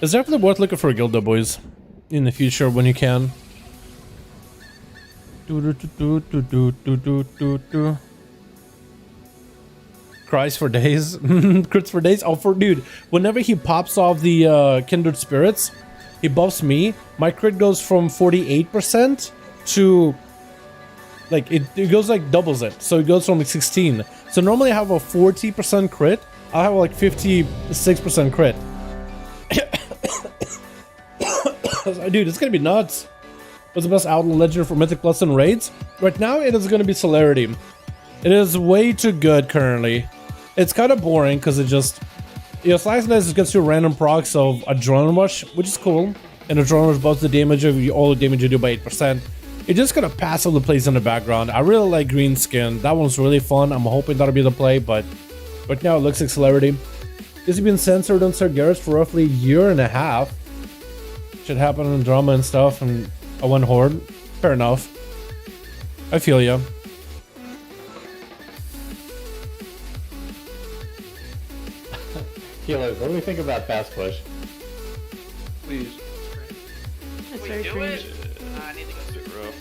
It's definitely worth looking for a guild though, boys. In the future when you can. Cries for days. Crits for days. Oh, for dude. Whenever he pops off the kindred spirits, he buffs me. My crit goes from 48% to like it goes like doubles it. So it goes from like 16. So normally I have a 40% crit. I have like 56% crit. Dude, it's gonna be nuts. What's the best outlaw legend for Mythic Plus and raids? Right now, it is gonna be Celerity. It is way too good currently. It's kind of boring because it just, you know, Slice and Dice gets you random procs of Adrenaline Rush, which is cool. And Adrenaline Rush buffs the damage of all the damage you do by 8%. It just kind of passively plays in the background. I really like Green Skin. That one's really fun. I'm hoping that'll be the play, but right now it looks like Celerity. This has been censored on Sir Garrett for roughly a year and a half. Should happen in drama and stuff, and I went horde. Fair enough. I feel ya. Keeler, what do we think about fast push? Please. That's very cringe. I need to go through rough.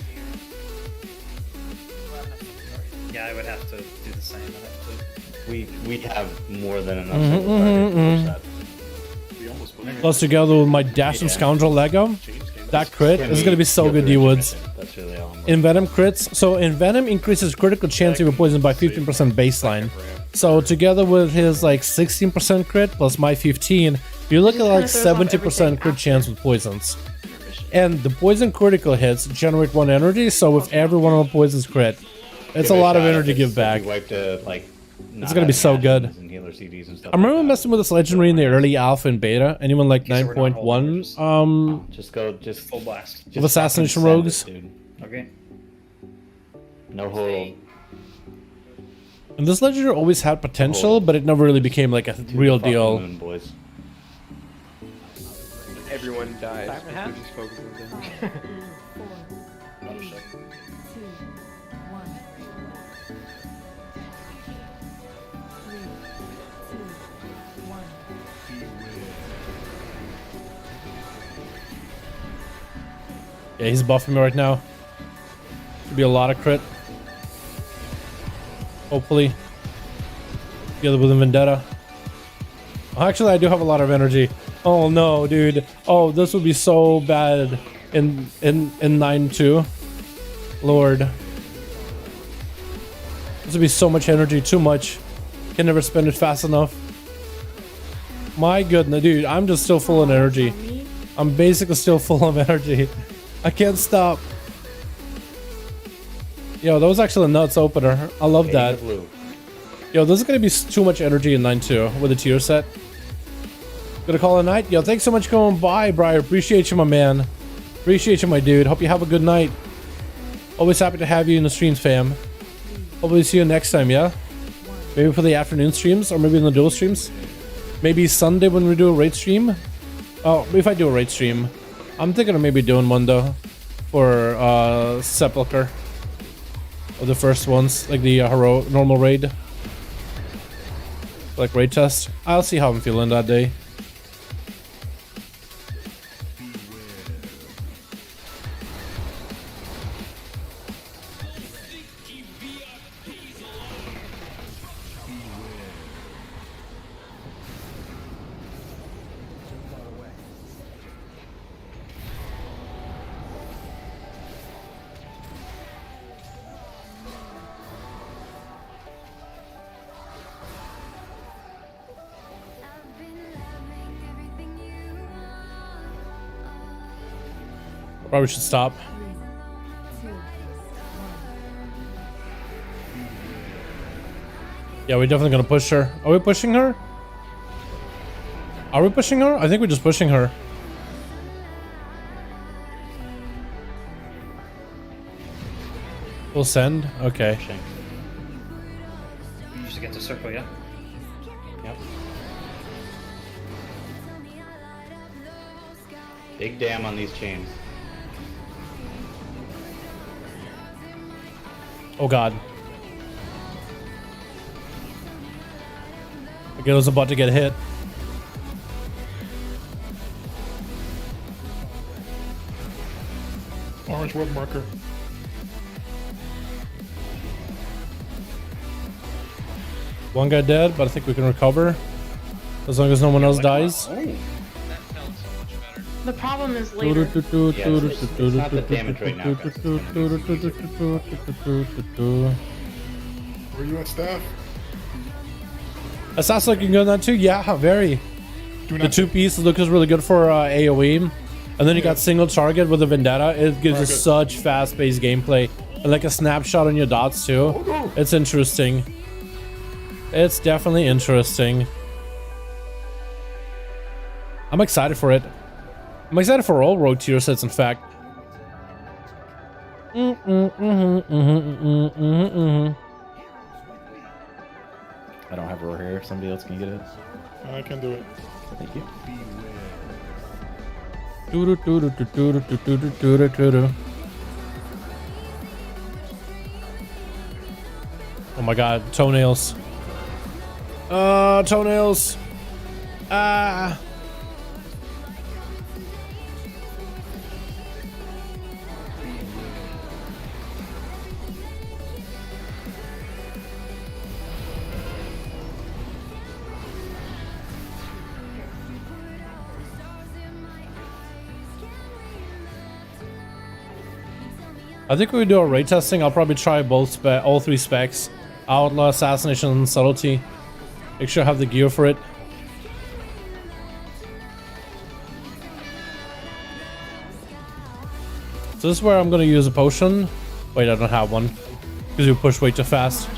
Yeah, I would have to do the same. I'd have to. We have more than enough single target to push that. Plus together with my Dashing Scoundrel Lego, that crit is gonna be so good, D-Woods. That's really all. Envenom crits. So Envenom increases critical chance of poison by 15% baseline. So together with his like 16% crit plus my 15, you're looking at like 70% crit chance with poisons. And the poison critical hits generate 1 energy, so with every one of the poisons crit, it's a lot of energy give back. It's gonna be so good. I remember messing with this legendary in the early alpha and beta, and even like 9.1. Just full blast. Of assassination rogues. Okay. No hold. And this legendary always had potential, but it never really became like a real deal. Moon, boys. Everyone dies. We just focus on them. Yeah, he's buffing me right now. Should be a lot of crit. Hopefully. Together with a Vendetta. Oh, actually, I do have a lot of energy. Oh no, dude. Oh, this would be so bad in 9-2. Lord. This would be so much energy, too much. Can never spend it fast enough. My goodness, dude, I'm just still full of energy. I'm basically still full of energy. I can't stop. Yo, that was actually a nuts opener. I love that. Yo, this is gonna be too much energy in 9-2 with a tier set. Gonna call it a night. Yo, thanks so much for coming by, Briar. Appreciate you, my man. Appreciate you, my dude. Hope you have a good night. Always happy to have you in the streams, fam. Hopefully see you next time, yeah? Maybe for the afternoon streams, or maybe in the dual streams. Maybe Sunday when we do a raid stream. Oh, if I do a raid stream. I'm thinking of maybe doing one though. For Sepulchre. Or the first ones, like the normal raid. Like raid test. I'll see how I'm feeling that day. Probably should stop. Yeah, we're definitely gonna push her. Are we pushing her? Are we pushing her? I think we're just pushing her. We'll send. Okay. Just to get to circle, yeah? Yep. Big damn on these chains. Oh god. Okay, was about to get hit. Orange web marker. One guy dead, but I think we can recover. As long as no one else dies. The problem is later. It's not the damage right now, guys. Where you at, staff? That's looking good on that too. Yeah, very. The two pieces looks really good for AoE. And then you got single target with a Vendetta. It gives you such fast-paced gameplay. And like a snapshot on your dots too. It's interesting. It's definitely interesting. I'm excited for it. I'm excited for all rogue tier sets, in fact. I don't have roar here. Somebody else can get it. I can do it. Thank you. Oh my god, toenails. Toenails. Ah. I think when we do a raid testing, I'll probably try all three specs. Outlaw, Assassination, and Subtlety. Make sure I have the gear for it. So this is where I'm going to use a potion. Wait, I don't have one. Because you push way too fast.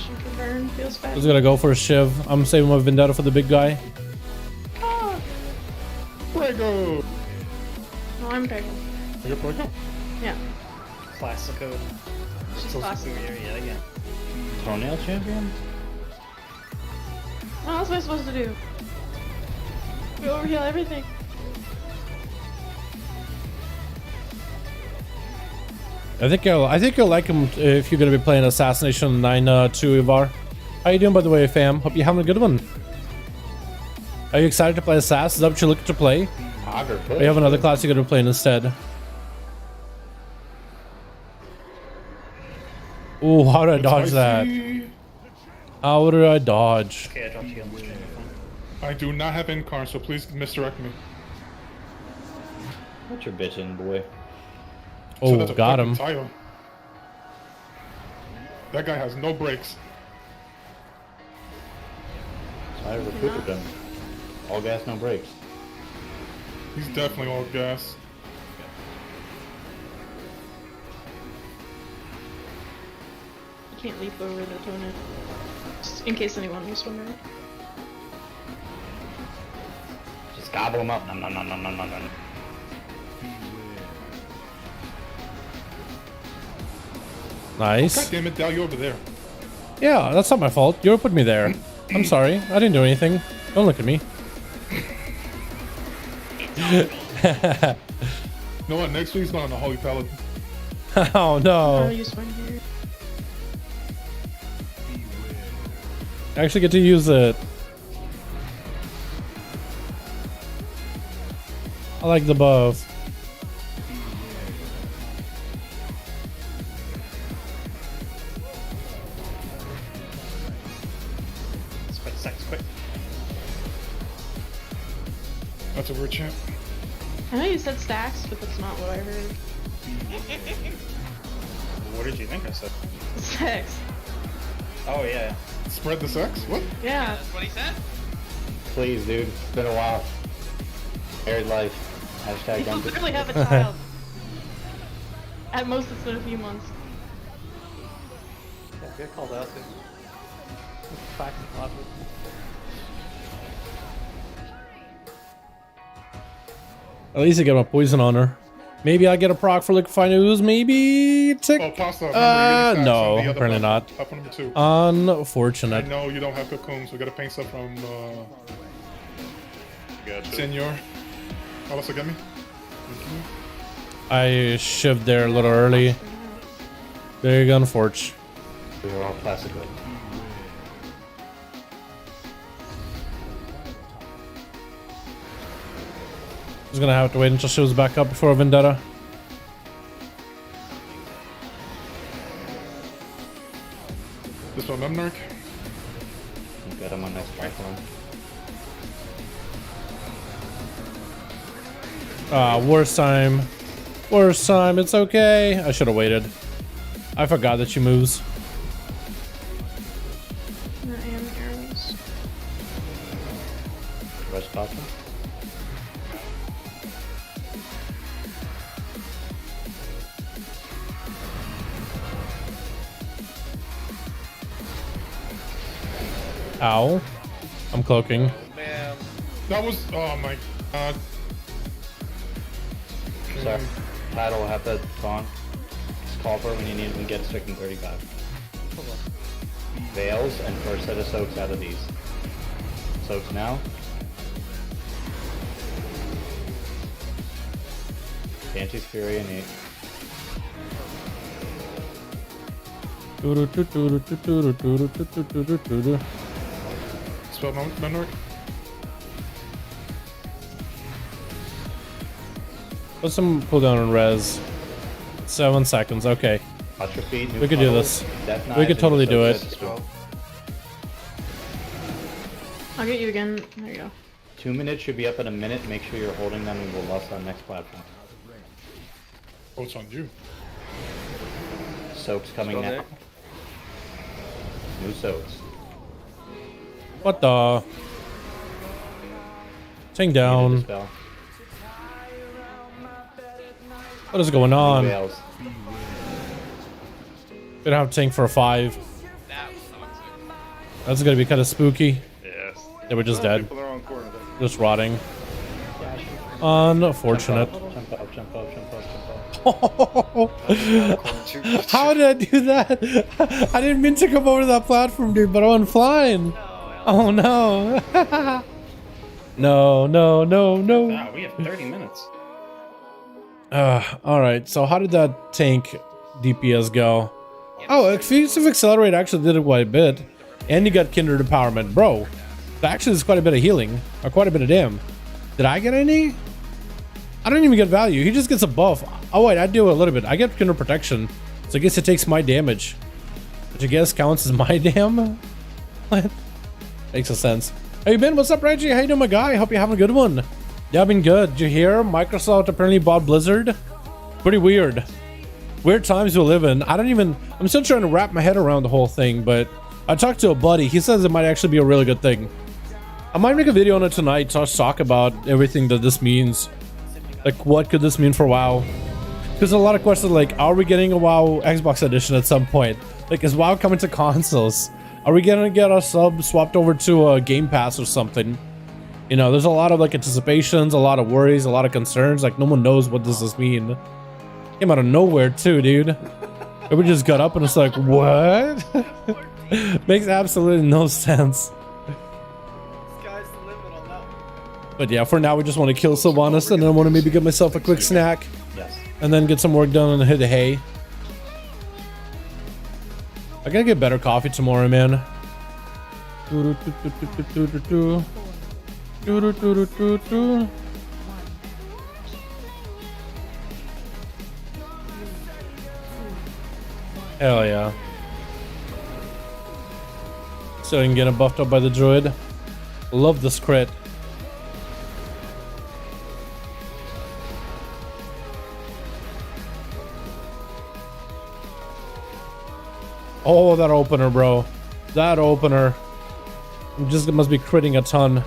Just gonna go for a shiv. I'm saving my Vendetta for the big guy. Prego! No, I'm Prego. You're Prego? Yeah. Classico. She's So classic. superior yet again. Toenail champion? What else am I supposed to do? We overheal everything. I think you'll like him if you're gonna be playing Assassination 9-2 Ivar. How you doing, by the way, fam? Hope you're having a good one. Are you excited to play Assass? Is that what you're looking to play? Or you have another class you're gonna be playing instead? Ooh, how did I dodge that? How did I dodge? Okay, I dropped heal. I do not have Incarn, so please misdirect me. What's your bitchin', boy? Oh, that's a got fucking him. Tile. That guy has no brakes. I recruited him. All gas, no brakes. He's definitely all gas. You can't leap over the toenail. Just in case anyone was wondering. Just gobble them up. Nom nom nom nom nom nom nom. Nice. God damn it, Dal, you over there. Yeah, that's not my fault. You put me there. I'm sorry. I didn't do anything. Don't look at me. You know what? Next week's going on the Holy Paladin. Oh no. I'll use one here. I actually get to use it. I like the buff. Quick. That's a weird chant. I know you said stacks, but that's not what I heard. What did you think I said? Sex. Oh, yeah. Spread the sex? What? Yeah. That's what he said? Please, dude. It's been a while. Married life. Hashtag You don't literally have a child. At most, it's been a few months. Yeah, get called out too. Practice logic. At least I get my poison on her. Maybe I get a proc for liquefying ooze. Maybe tick. Oh, pasta. Remember, you're getting No, stacks on the other apparently not. platform. Platform number 2. Unfortunate. I know you don't have cocoons. We gotta paint stuff from Gotcha. Senor. Also get me. I shivved there a little early. There you go, unfortunate. We were all plastic. Just gonna have to wait until she was back up before Vendetta. This one, Memnarch. Got him on next platform. Worst time. Worst time, it's okay. I should have waited. I forgot that she moves. I am arrows. Rush platform. Ow. I'm cloaking. Man. That was. Oh my god. Sorry. Paddle will have that spawn. Just call for it when you need it and get stricken 35. Veils and first set of soaks out of these. Soaks now. Banshee's Fury and 8. Spell Memnarch. Put some cooldown on res. 7 seconds, okay. Watch your feet, We could do this. We could totally do it. I'll get you again. There you go. 2 minutes should be up in a minute. Make sure you're holding them and we'll lost on next platform. Oh, it's on you. Soaks coming now. New soaks. What the? Tank down. What is going on? Gonna have tank for a 5. That's gonna be kind of spooky. Yes. They were just dead. People are on corner there. Just rotting. Unfortunate. Jump up, jump up, jump up, jump up. How did I do that? I didn't mean to come over to that platform, dude, but I went flying. Oh no. No, no, no, no. Wow, we have 30 minutes. Alright, so how did that tank DPS go? Oh, Exclusive Accelerate actually did it quite a bit. And you got Kindred Empowerment. Bro, that actually is quite a bit of healing. Or quite a bit of dam. Did I get any? I don't even get value. He just gets a buff. Oh wait, I do a little bit. I get Kindred Protection. So I guess it takes my damage. Which I guess counts as my dam? What? Makes no sense. Hey Ben, what's up Reggie? How you doing my guy? Hope you're having a good one. Yeah, I've been good. Did you hear? Microsoft apparently bought Blizzard. Pretty weird. Weird times we live in. I'm still trying to wrap my head around the whole thing, but I talked to a buddy. He says it might actually be a really good thing. I might make a video on it tonight to talk about everything that this means. Like, what could this mean for WoW? There's a lot of questions like, are we getting a WoW Xbox edition at some point? Like, is WoW coming to consoles? Are we gonna get our sub swapped over to a Game Pass or something? You know, there's a lot of like anticipations, a lot of worries, a lot of concerns. Like, no one knows what does this mean. Came out of nowhere too, dude. We just got up and it's like, what? Makes absolutely no sense. Sky's the limit on that one. But yeah, for now we just want to kill Sylvanas and then I want to maybe get myself a quick snack. Yes. And then get some work done and hit the hay. I gotta get better coffee tomorrow, man. Hell yeah. So I can get him buffed up by the druid. Love this crit. Oh, that opener, bro. That opener. Just must be critting a ton.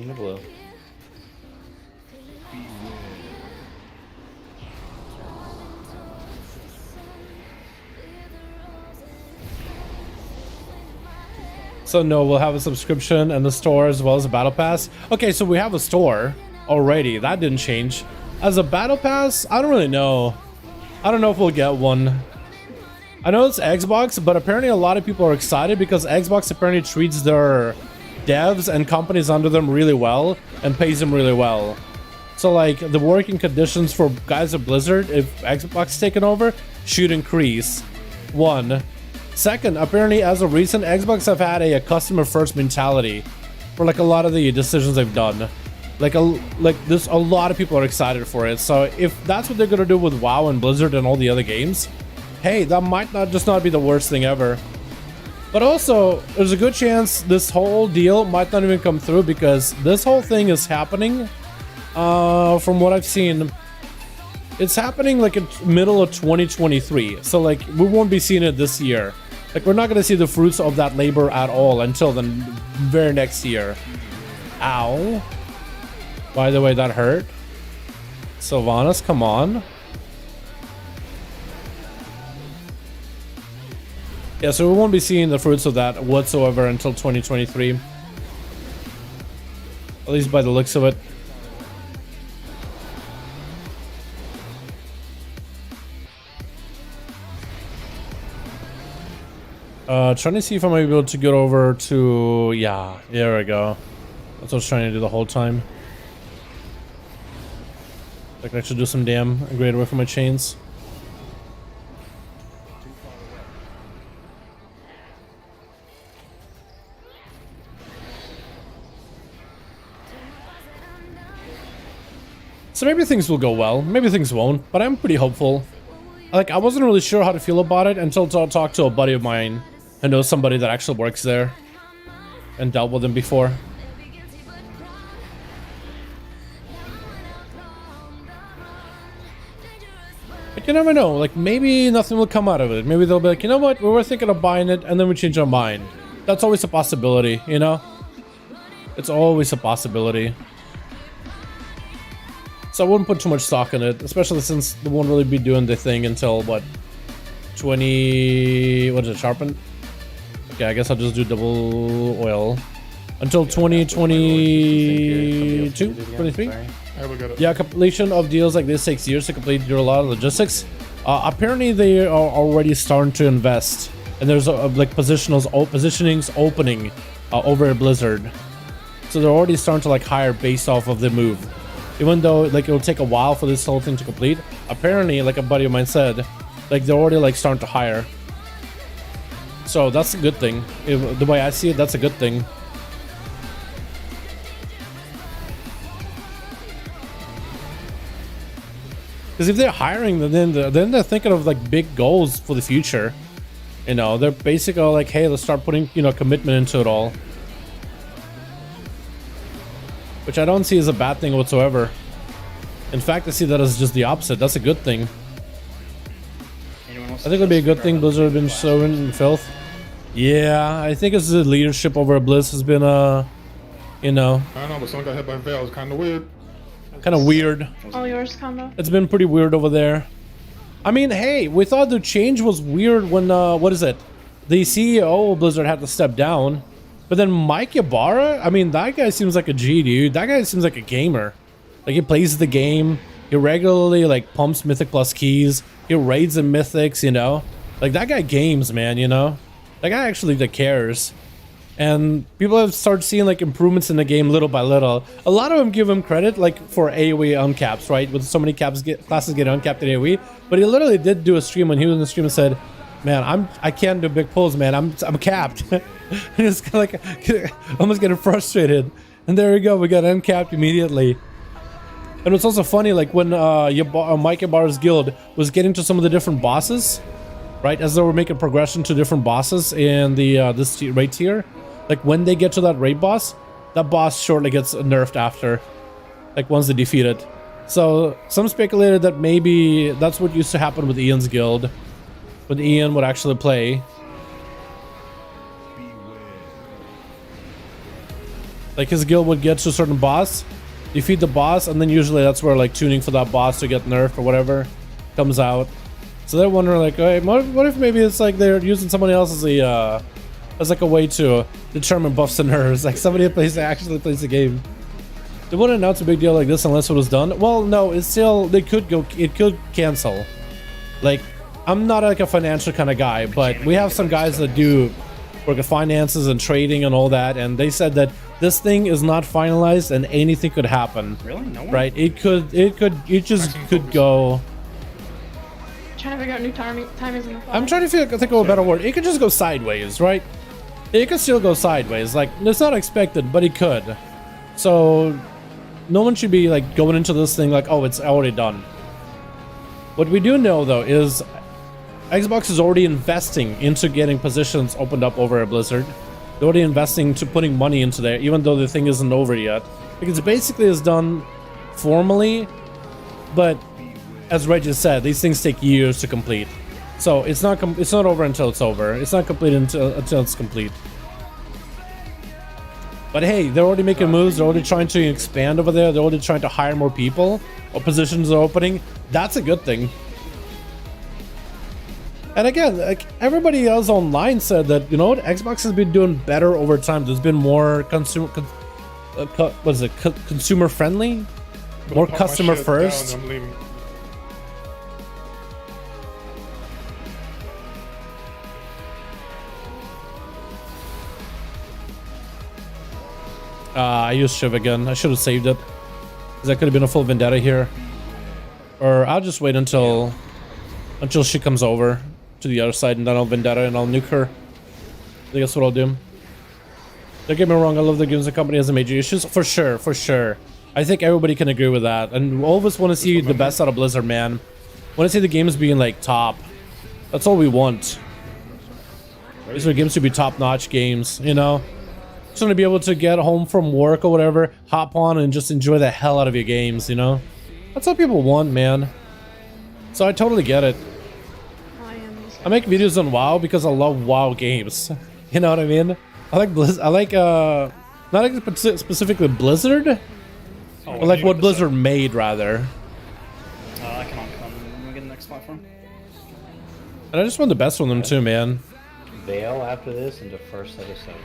Waiting to blow. So no, we'll have a subscription and the store as well as a battle pass. Okay, so we have a store already. That didn't change. As a battle pass, I don't really know. I don't know if we'll get one. I know it's Xbox, but apparently a lot of people are excited because Xbox apparently treats their devs and companies under them really well and pays them really well. So like the working conditions for guys at Blizzard, if Xbox is taken over, should increase. One. Second, apparently as of recent, Xbox have had a customer first mentality for like a lot of the decisions they've done. Like there's a lot of people are excited for it. So if that's what they're gonna do with WoW and Blizzard and all the other games, hey, that might not be the worst thing ever. But also, there's a good chance this whole deal might not even come through because this whole thing is happening. From what I've seen, it's happening like in middle of 2023. So like we won't be seeing it this year. Like we're not gonna see the fruits of that labor at all until the very next year. Ow. By the way, that hurt. Sylvanas, come on. Yeah, so we won't be seeing the fruits of that whatsoever until 2023. At least by the looks of it. Trying to see if I might be able to get over to... Yeah, there we go. That's what I was trying to do the whole time. I can actually do some damn upgrade away from my chains. So maybe things will go well, maybe things won't, but I'm pretty hopeful. Like, I wasn't really sure how to feel about it until I talked to a buddy of mine who knows somebody that actually works there and dealt with him before. But you never know, like maybe nothing will come out of it. Maybe they'll be like, you know what, we were thinking of buying it and then we change our mind. That's always a possibility, you know? It's always a possibility. So I wouldn't put too much stock in it, especially since they won't really be doing the thing until what, 20, what is it, sharpen? Okay, I guess I'll just do double oil until 2022, 23. Yeah, completion of deals like this takes years to complete. There are a lot of logistics. Apparently they are already starting to invest, and there's like positionings opening over at Blizzard. So they're already starting to like hire based off of the move. Even though like it'll take a while for this whole thing to complete, apparently, like a buddy of mine said, like they're already like starting to hire. So that's a good thing. The way I see it, that's a good thing. Because if they're hiring, then they're thinking of like big goals for the future. You know, they're basically like, hey, let's start putting, you know, commitment into it all. Which I don't see as a bad thing whatsoever. In fact, I see that as just the opposite. That's a good thing. I think it'll be a good thing Blizzard have been showing in filth. Yeah, I think it's the leadership over at Blizz has been, you know. I don't know, but someone got hit by Veil. It's kind of weird. Kind of weird. All yours, Combo. It's been pretty weird over there. I mean, hey, we thought the change was weird when, what is it? The CEO of Blizzard had to step down. But then Mike Ybarra, I mean, that guy seems like a G, dude. That guy seems like a gamer. Like, he plays the game. He regularly, like, pumps Mythic Plus keys. He raids in Mythics, you know? Like, that guy games, man, you know? That guy actually, like, cares. And people have started seeing, like, improvements in the game little by little. A lot of them give him credit, like, for AoE uncaps, right? With so many classes get uncapped in AoE. But he literally did do a stream when he was in the stream and said, man, I can't do big pulls, man. I'm capped. And it's kind of like almost getting frustrated. And there we go. We got uncapped immediately. And it's also funny, like when Mike Ybarra's guild was getting to some of the different bosses, right? As they were making progression to different bosses in the this raid tier. Like when they get to that raid boss, that boss shortly gets nerfed after. Like once they defeat it. So some speculated that maybe that's what used to happen with Ian's guild. When Ian would actually play. Like his guild would get to a certain boss, defeat the boss, and then usually that's where like tuning for that boss to get nerfed or whatever comes out. So they're wondering like, hey, what if maybe it's like they're using someone else as like a way to determine buffs and nerfs, like somebody that actually plays the game. They wouldn't announce a big deal like this unless it was done. Well, no, it's still, it could cancel. Like, I'm not like a financial kind of guy, but we have some guys that do work at finances and trading and all that, and they said that this thing is not finalized and anything could happen. Really? No one? Right? It just could go. Trying to figure out new timings in the file. I'm trying to think of a better word. It could just go sideways, right? It could still go sideways. Like, it's not expected, but it could. So, no one should be like going into this thing like, oh, it's already done. What we do know though is Xbox is already investing into getting positions opened up over at Blizzard. They're already investing to putting money into there, even though the thing isn't over yet. Because basically it's done formally, but as Reggie said, these things take years to complete. So it's not over until it's over. It's not complete until it's complete. But hey, they're already making moves. They're already trying to expand over there. They're already trying to hire more people. Or positions are opening. That's a good thing. And again, like everybody else online said that, you know what, Xbox has been doing better over time. There's been more consumer friendly, more customer first. I used Shiv again. I should have saved it, because that could have been a full vendetta here. Or I'll just wait until she comes over to the other side, and then I'll vendetta and I'll nuke her. I think that's what I'll do. Don't get me wrong, I love the games. The company has major issues, for sure, for sure. I think everybody can agree with that, and all of us want to see the best out of Blizzard, man. Want to see the games being like top. That's all we want. These are games to be top-notch games, you know. Just want to be able to get home from work or whatever, hop on and just enjoy the hell out of your games, you know. That's what people want, man. So I totally get it. I make videos on WoW because I love WoW games. You know what I mean? I like Blizzard. I like not like specifically Blizzard. I like what Blizzard made, rather. I can on-come when we get the next platform. And I just want the best from them too, man. Veil after this into first set of subs.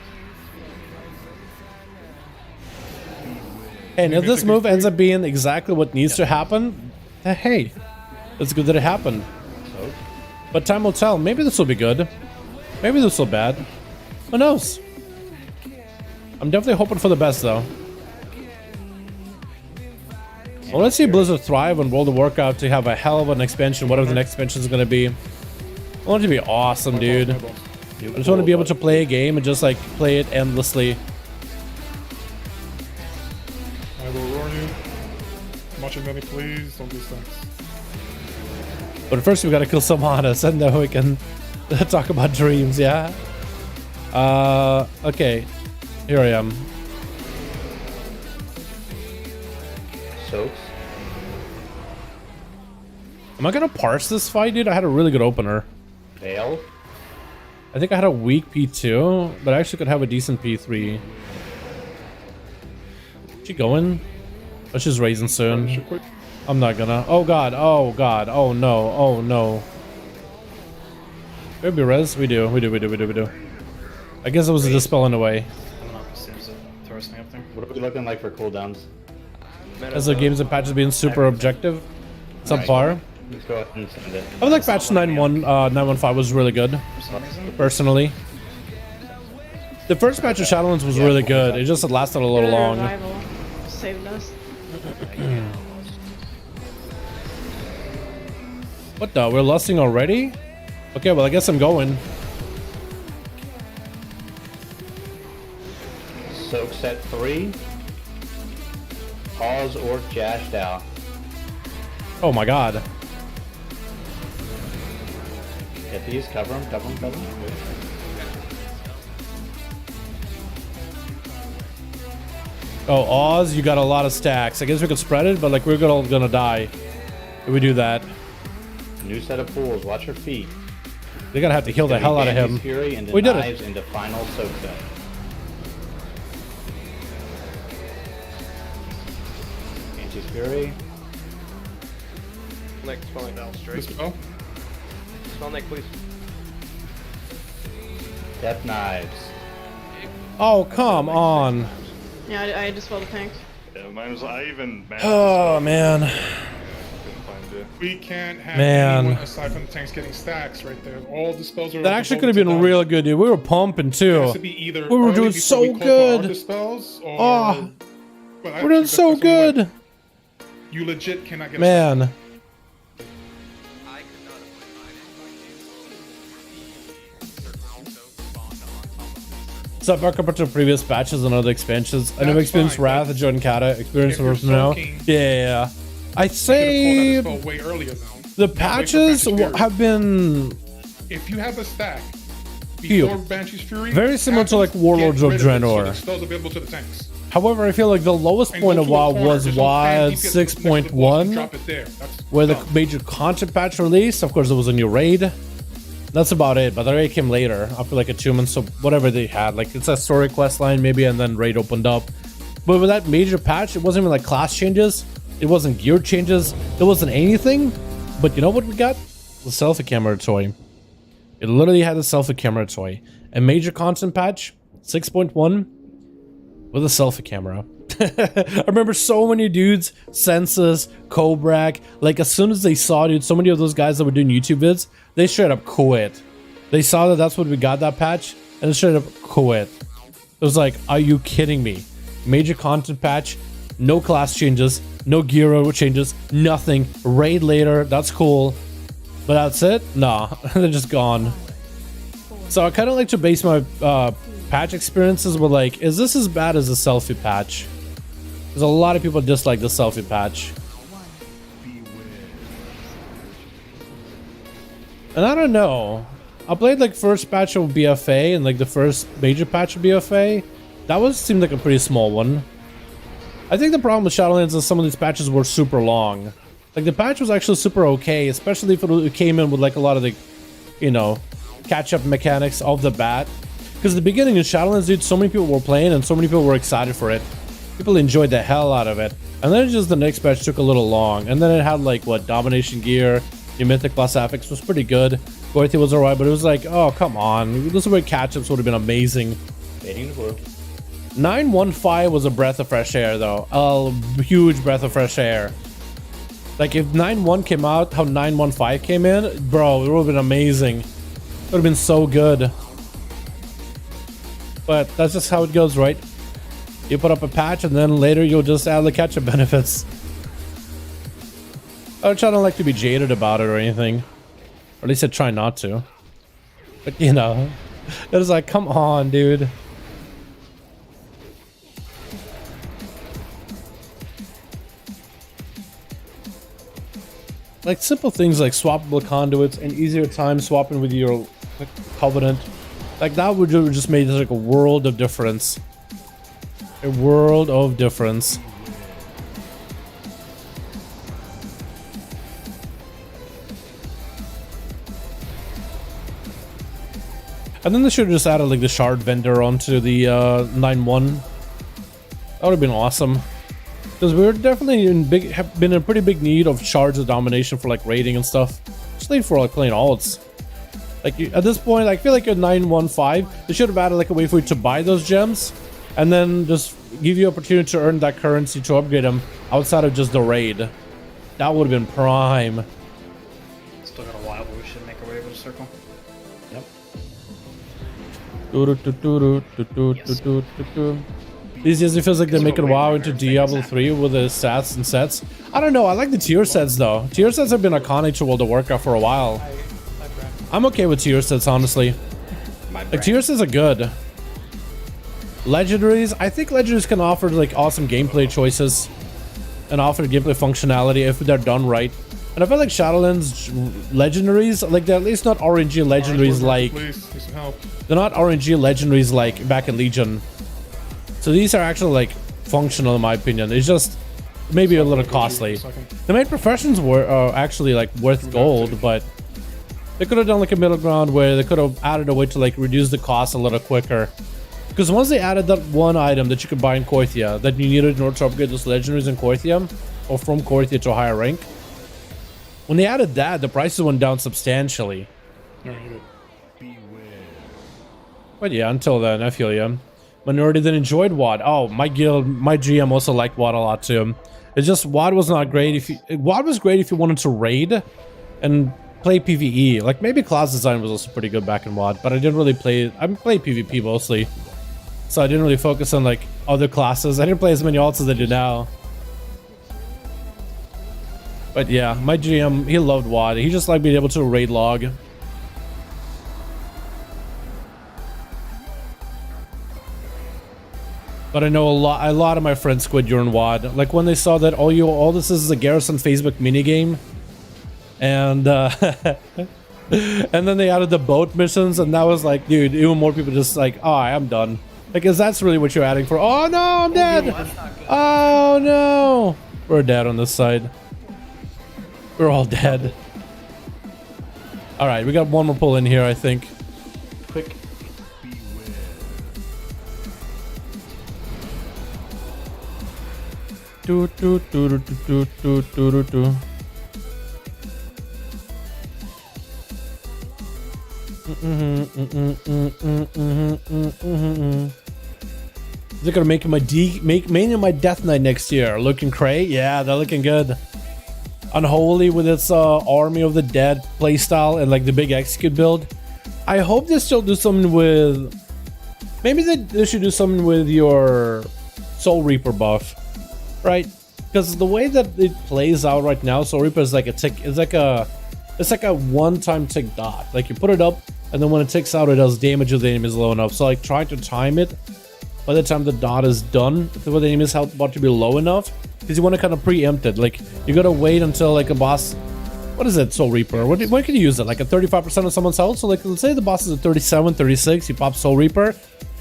And if this move ends up being exactly what needs to happen, hey, it's good that it happened. But time will tell. Maybe this will be good. Maybe this will be bad. Who knows? I'm definitely hoping for the best, though. Well, let's see Blizzard thrive on World of Warcraft to have a hell of an expansion, whatever the next expansion is going to be. I want it to be awesome, dude. I just want to be able to play a game and just like play it endlessly. I will warn you. Much as many, please don't do stunts. But first we gotta kill some Hanas, and then we can talk about dreams, yeah? Okay. Here I am. Soaks. Am I gonna parse this fight, dude? I had a really good opener. Veil. I think I had a weak P2, but I actually could have a decent P3. She going? Oh, she's raising soon. I'm not gonna. Oh god, oh god, oh no, oh no. Maybe res? We do. I guess it was a dispel in a way. I don't know if there's a throw something up there. What are we looking like for cooldowns? As the games and patches being super objective. Subpar. Let's go ahead and send it. I would like patch 9.15 was really good. Personally. The first patch of Shadowlands was really good. It just lasted a little long. Saved us. What the? We're lusting already? Okay, well I guess I'm going. Soak set 3. Pause or jashed out. Oh my god. Get these, cover them, cover them, cover them. Oh, Oz, you got a lot of stacks. I guess we could spread it, but like we're all gonna die if we do that. New set of pools, watch your feet. They're gonna have to heal the hell out of him. Fury and We did knives it. into final soak set. Fury. Nick, spell Nick. Dispel. Spell Nick, please. Death Knives. Oh, come on. Yeah, I just felt the tank. Yeah, mine was. I even. Oh, man. Couldn't find it. We can't have Man. anyone aside from the tanks getting stacks right there. All dispels are. That actually could have been real good, dude. We were pumping It too. has to be either We were early doing before so we call for our good. Dispels, or, Oh, well, we're doing actually, so that's the only way. good. You legit cannot get a Man. What's up, back compared to previous patches and other expansions? I never That's experienced fine, Wrath, but Jordan Kata, experience if you're of now. soaking- Yeah. I'd You say could've called that dispel way earlier, though. the Not wait for patches Banshee's Fury. have been If you have a stack Few. before Banshee's Fury, very similar to like happens, Warlords get of rid it, so Draenor. the spells available to the tanks. However, I feel like the lowest And point go of to a WoW corner, was there's no fan, WoW keep it next to the wall and 6.1, drop it there. That's where the dumb. major content patch released. Of course, there was a new raid. That's about it, but the raid came later, after like a 2 months, so whatever they had. Like, it's a story quest line maybe, and then raid opened up. But with that major patch, it wasn't even like class changes. It wasn't gear changes. There wasn't anything. But you know what we got? The selfie camera toy. It literally had a selfie camera toy. A major content patch, 6.1, with a selfie camera. I remember so many dudes, Census, Kobrak, like as soon as they saw, dude, so many of those guys that were doing YouTube vids, they straight up quit. They saw that that's what we got, that patch, and they straight up quit. It was like, are you kidding me? Major content patch, no class changes, no gear changes, nothing. Raid later, that's cool. But that's it? Nah, they're just gone. So I kind of like to base my patch experiences with like, is this as bad as the selfie patch? Because a lot of people dislike the selfie patch. And I don't know. I played like first patch of BFA and like the first major patch of BFA. That was seemed like a pretty small one. I think the problem with Shadowlands is some of these patches were super long. Like the patch was actually super okay, especially if it came in with like a lot of the, you know, catch-up mechanics off the bat. Because at the beginning in Shadowlands, dude, so many people were playing and so many people were excited for it. People enjoyed the hell out of it. And then just the next patch took a little long. And then it had like, what, Domination gear, new Mythic plus Affix was pretty good. Goithe was alright, but it was like, oh, come on. This is where catch-ups would have been amazing. 915 was a breath of fresh air, though. A huge breath of fresh air. Like, if 9.1 came out, how 9.15 came in, bro, it would have been amazing. It would have been so good. But that's just how it goes, right? You put up a patch, and then later you'll just add the catch-up benefits. I try not like to be jaded about it or anything. Or at least I try not to. But, you know, it was like, come on, dude. Like simple things like swappable conduits and easier time swapping with your Covenant. Like that would just make like a world of difference. A world of difference. And then they should have just added like the shard vendor onto the 9.1. That would have been awesome. Because we were definitely have been in pretty big need of shards of domination for like raiding and stuff. Especially for like playing alts. Like at this point, I feel like at 9.15, they should have added like a way for you to buy those gems. And then just give you opportunity to earn that currency to upgrade them outside of just the raid. That would have been prime. Still got a while, but we should make our way over to circle. Yep. These days it feels like they're making WoW into Diablo 3 with the stats and sets. I don't know, I like the tier sets though. Tier sets have been iconic to World of Warcraft for a while. I'm okay with tier sets, honestly. Like tier sets are good. Legendaries, I think legendaries can offer like awesome gameplay choices and offer gameplay functionality if they're done right. And I feel like Shadowlands legendaries, like they're at least not RNG legendaries like... They're not RNG legendaries like back in Legion. So these are actually like functional in my opinion. It's just maybe a little costly. The main professions were actually like worth gold, but they could have done like a middle ground where they could have added a way to like reduce the cost a little quicker. Because once they added that one item that you could buy in Koithia that you needed in order to upgrade those legendaries in Koithia, or from Courtier to a higher rank. When they added that, the prices went down substantially. But yeah, until then, I feel you. Minority that enjoyed WoD. Oh, my guild, my GM also liked WoD a lot too. It's just WoD was not great if you... WoD was great if you wanted to raid and play PvE. Like, maybe class design was also pretty good back in WoD, but I didn't really play... I played PvP mostly. So I didn't really focus on, like, other classes. I didn't play as many alts as I do now. But yeah, my GM, he loved WoD. He just liked being able to raid log. But I know a lot of my friends quit during WoD. Like when they saw that all this is a Garrison Facebook minigame. And and then they added the boat missions, and that was like, dude, even more people just like, oh, I'm done. Because that's really what you're adding for. Oh no, I'm dead! Oh no! We're dead on this side. We're all dead. Alright, we got one more pull in here, I think. Quick. Do do do do do do do do do. They're gonna make my Death Knight next year. Looking cray? Yeah, they're looking good. Unholy with its Army of the Dead playstyle and like the big execute build. I hope they still do something with... Maybe they should do something with your Soul Reaper buff, right? Because the way that it plays out right now, Soul Reaper is like a tick. It's like a one-time tick dot. Like you put it up, and then when it ticks out, it does damage if the enemy is low enough. So like try to time it by the time the dot is done, if the enemy is about to be low enough, because you want to kind of preempt it. Like you gotta wait until like a boss. What is it, Soul Reaper? What can you use it? Like a 35% of someone's health. So like let's say the boss is at 37, 36. You pop Soul Reaper,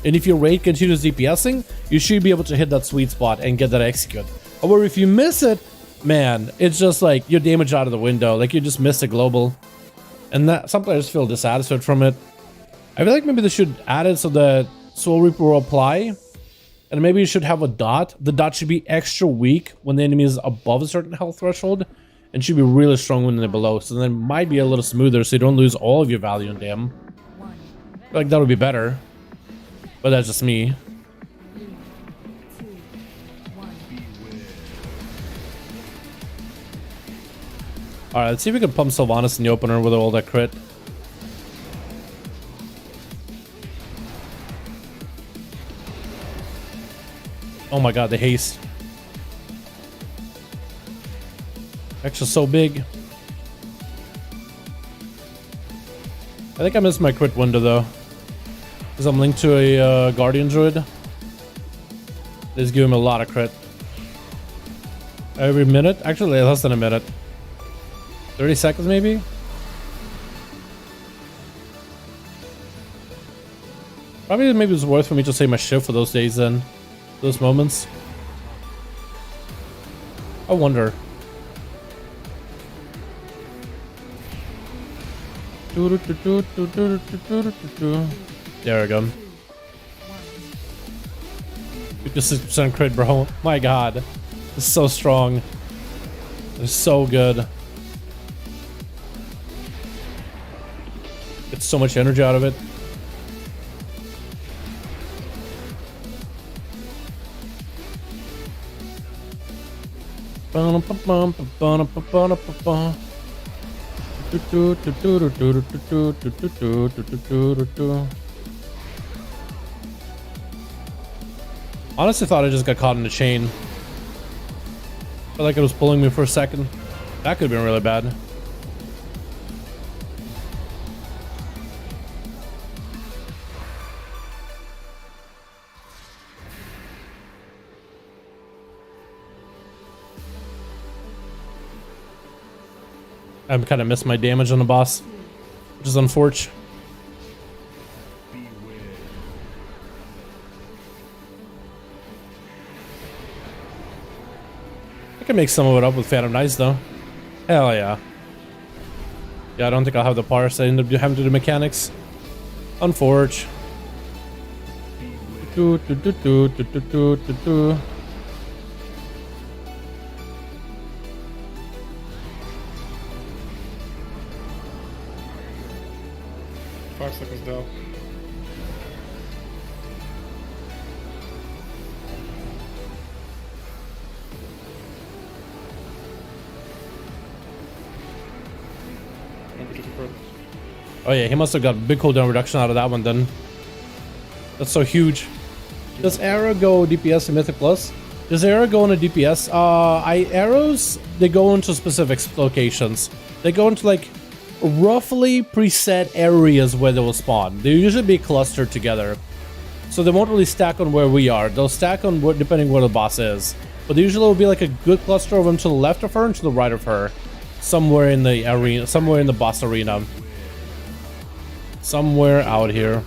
and if your raid continues DPSing, you should be able to hit that sweet spot and get that execute. However, if you miss it, man, it's just like you're damaged out of the window. Like you just missed a global. And that some players feel dissatisfied from it. I feel like maybe they should add it so that Soul Reaper will apply. And maybe you should have a dot. The dot should be extra weak when the enemy is above a certain health threshold. And should be really strong when they're below. So then it might be a little smoother so you don't lose all of your value in them. I feel like that would be better. But that's just me. Alright, let's see if we can pump Sylvanas in the opener with all that crit. Oh my god, the haste. Actually so big. I think I missed my crit window though. Because I'm linked to a Guardian Druid. This give him a lot of crit. Every minute? Actually less than a minute. 30 seconds maybe? Probably maybe it's worth for me to save my shift for those days then. Those moments. I wonder. There we go. 56% crit, bro. My god. It's so strong. It's so good. Get so much energy out of it. Honestly thought I just got caught in the chain. Felt like it was pulling me for a second. That could have been really bad. I kind of missed my damage on the boss, which is unfortunate. I can make some of it up with Phantom Knights though. Hell yeah. Yeah, I don't think I'll have the parse. I end up having to do mechanics. Unfortunate. 5 seconds down. Oh yeah, he must have got a big cooldown reduction out of that one then. That's so huge. Does arrow go DPS in Mythic Plus? Does arrow go into DPS? Arrows, they go into specific locations. They go into like roughly preset areas where they will spawn. They usually be clustered together. So they won't really stack on where we are. They'll stack on what, depending where the boss is. But usually will be like a good cluster of them to the left of her and to the right of her. Somewhere in the arena, somewhere in the boss arena. Somewhere out here.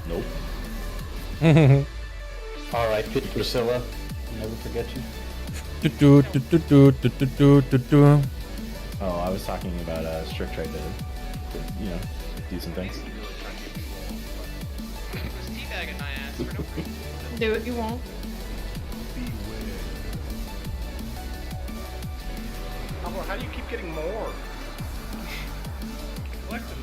Nope. R.I.P. Priscilla. Never forget you. Oh, I was talking about strict trade did, you know, decent things. Teabagging my ass. Do it, you won't. How do you keep getting more? Collect them.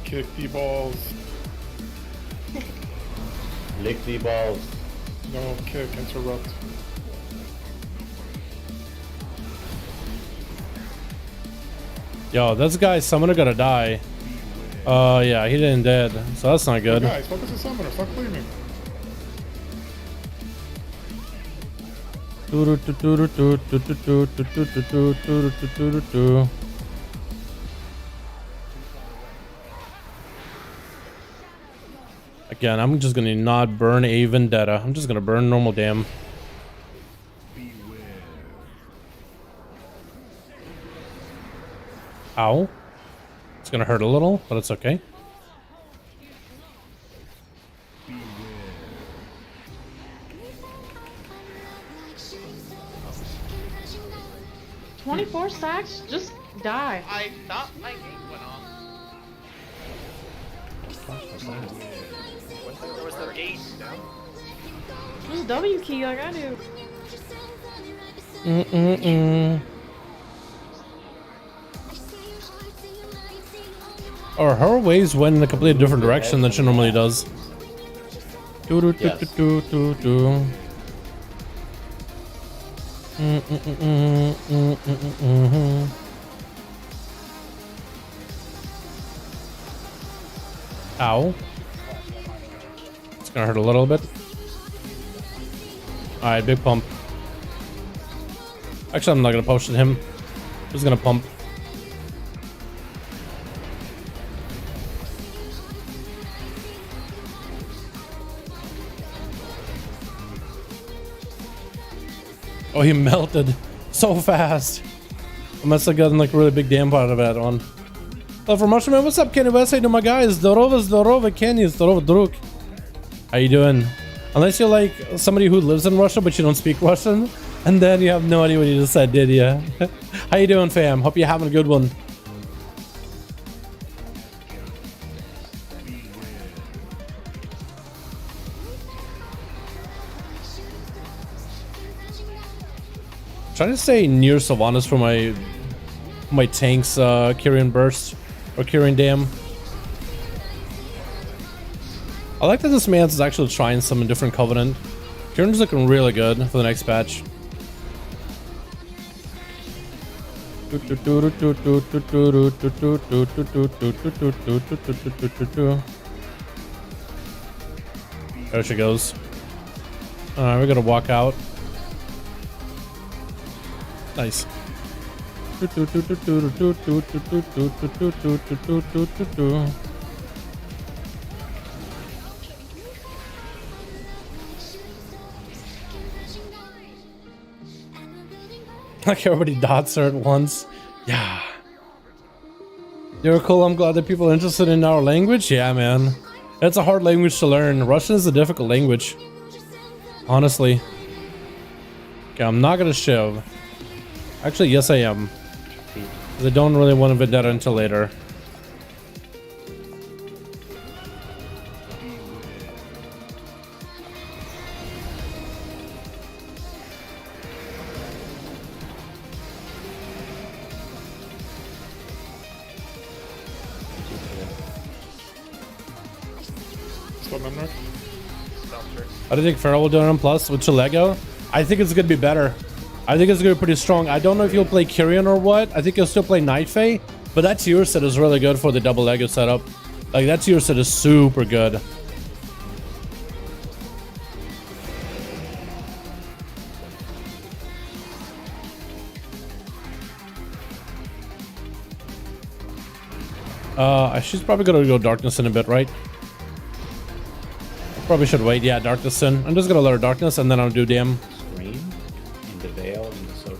Kick the balls. Lick the balls. No, kick, interrupt. Yo, this guy summoner gonna die. Yeah, he didn't dead, so that's not good. Guys, focus the summoner, stop cleaving. Again, I'm just gonna not burn a vendetta. I'm just gonna burn normal dam. Ow. It's gonna hurt a little, but it's okay. $24 stacks? Just die. I thought my game went off. Where was the gate? Just W key like I do. Or her waves went in a completely different direction than she normally does. Ow. It's gonna hurt a little bit. Alright, big pump. Actually, I'm not gonna potion him. Just gonna pump. Oh, he melted so fast. I must have gotten like a really big damn out of that one. Hello from Russian man. What's up, Kenny? What's up, my guys? Zdorova, Kenny. Zdorova, Druk. How you doing? Unless you're like somebody who lives in Russia, but you don't speak Russian. And then you have no idea what you just said, did you? How you doing, fam? Hope you're having a good one. Trying to stay near Sylvanas for my tank's Kyrian burst or Kyrian dam. I like that this man's is actually trying some different covenant. Kyrian's looking really good for the next patch. There she goes. Alright, we're gonna walk out. Nice. Like everybody dots her at once. Yeah. You're cool. I'm glad that people are interested in our language. Yeah, man. It's a hard language to learn. Russian is a difficult language. Honestly. Okay, I'm not gonna shiv. Actually, yes I am. Because I don't really want a vendetta until later. Dispel Memnarch. I don't think Pharaoh will do it on plus with Lego. I think it's gonna be better. I think it's gonna be pretty strong. I don't know if he'll play Kyrian or what. I think he'll still play Night Fae, but that tier set is really good for the double Lego setup. Like that tier set is super good. She's probably gonna go Darkness in a bit, right? Probably should wait. Yeah, Darkness in. I'm just gonna let her Darkness and then I'll do Damn. Scream, and the Veil, and the Soak.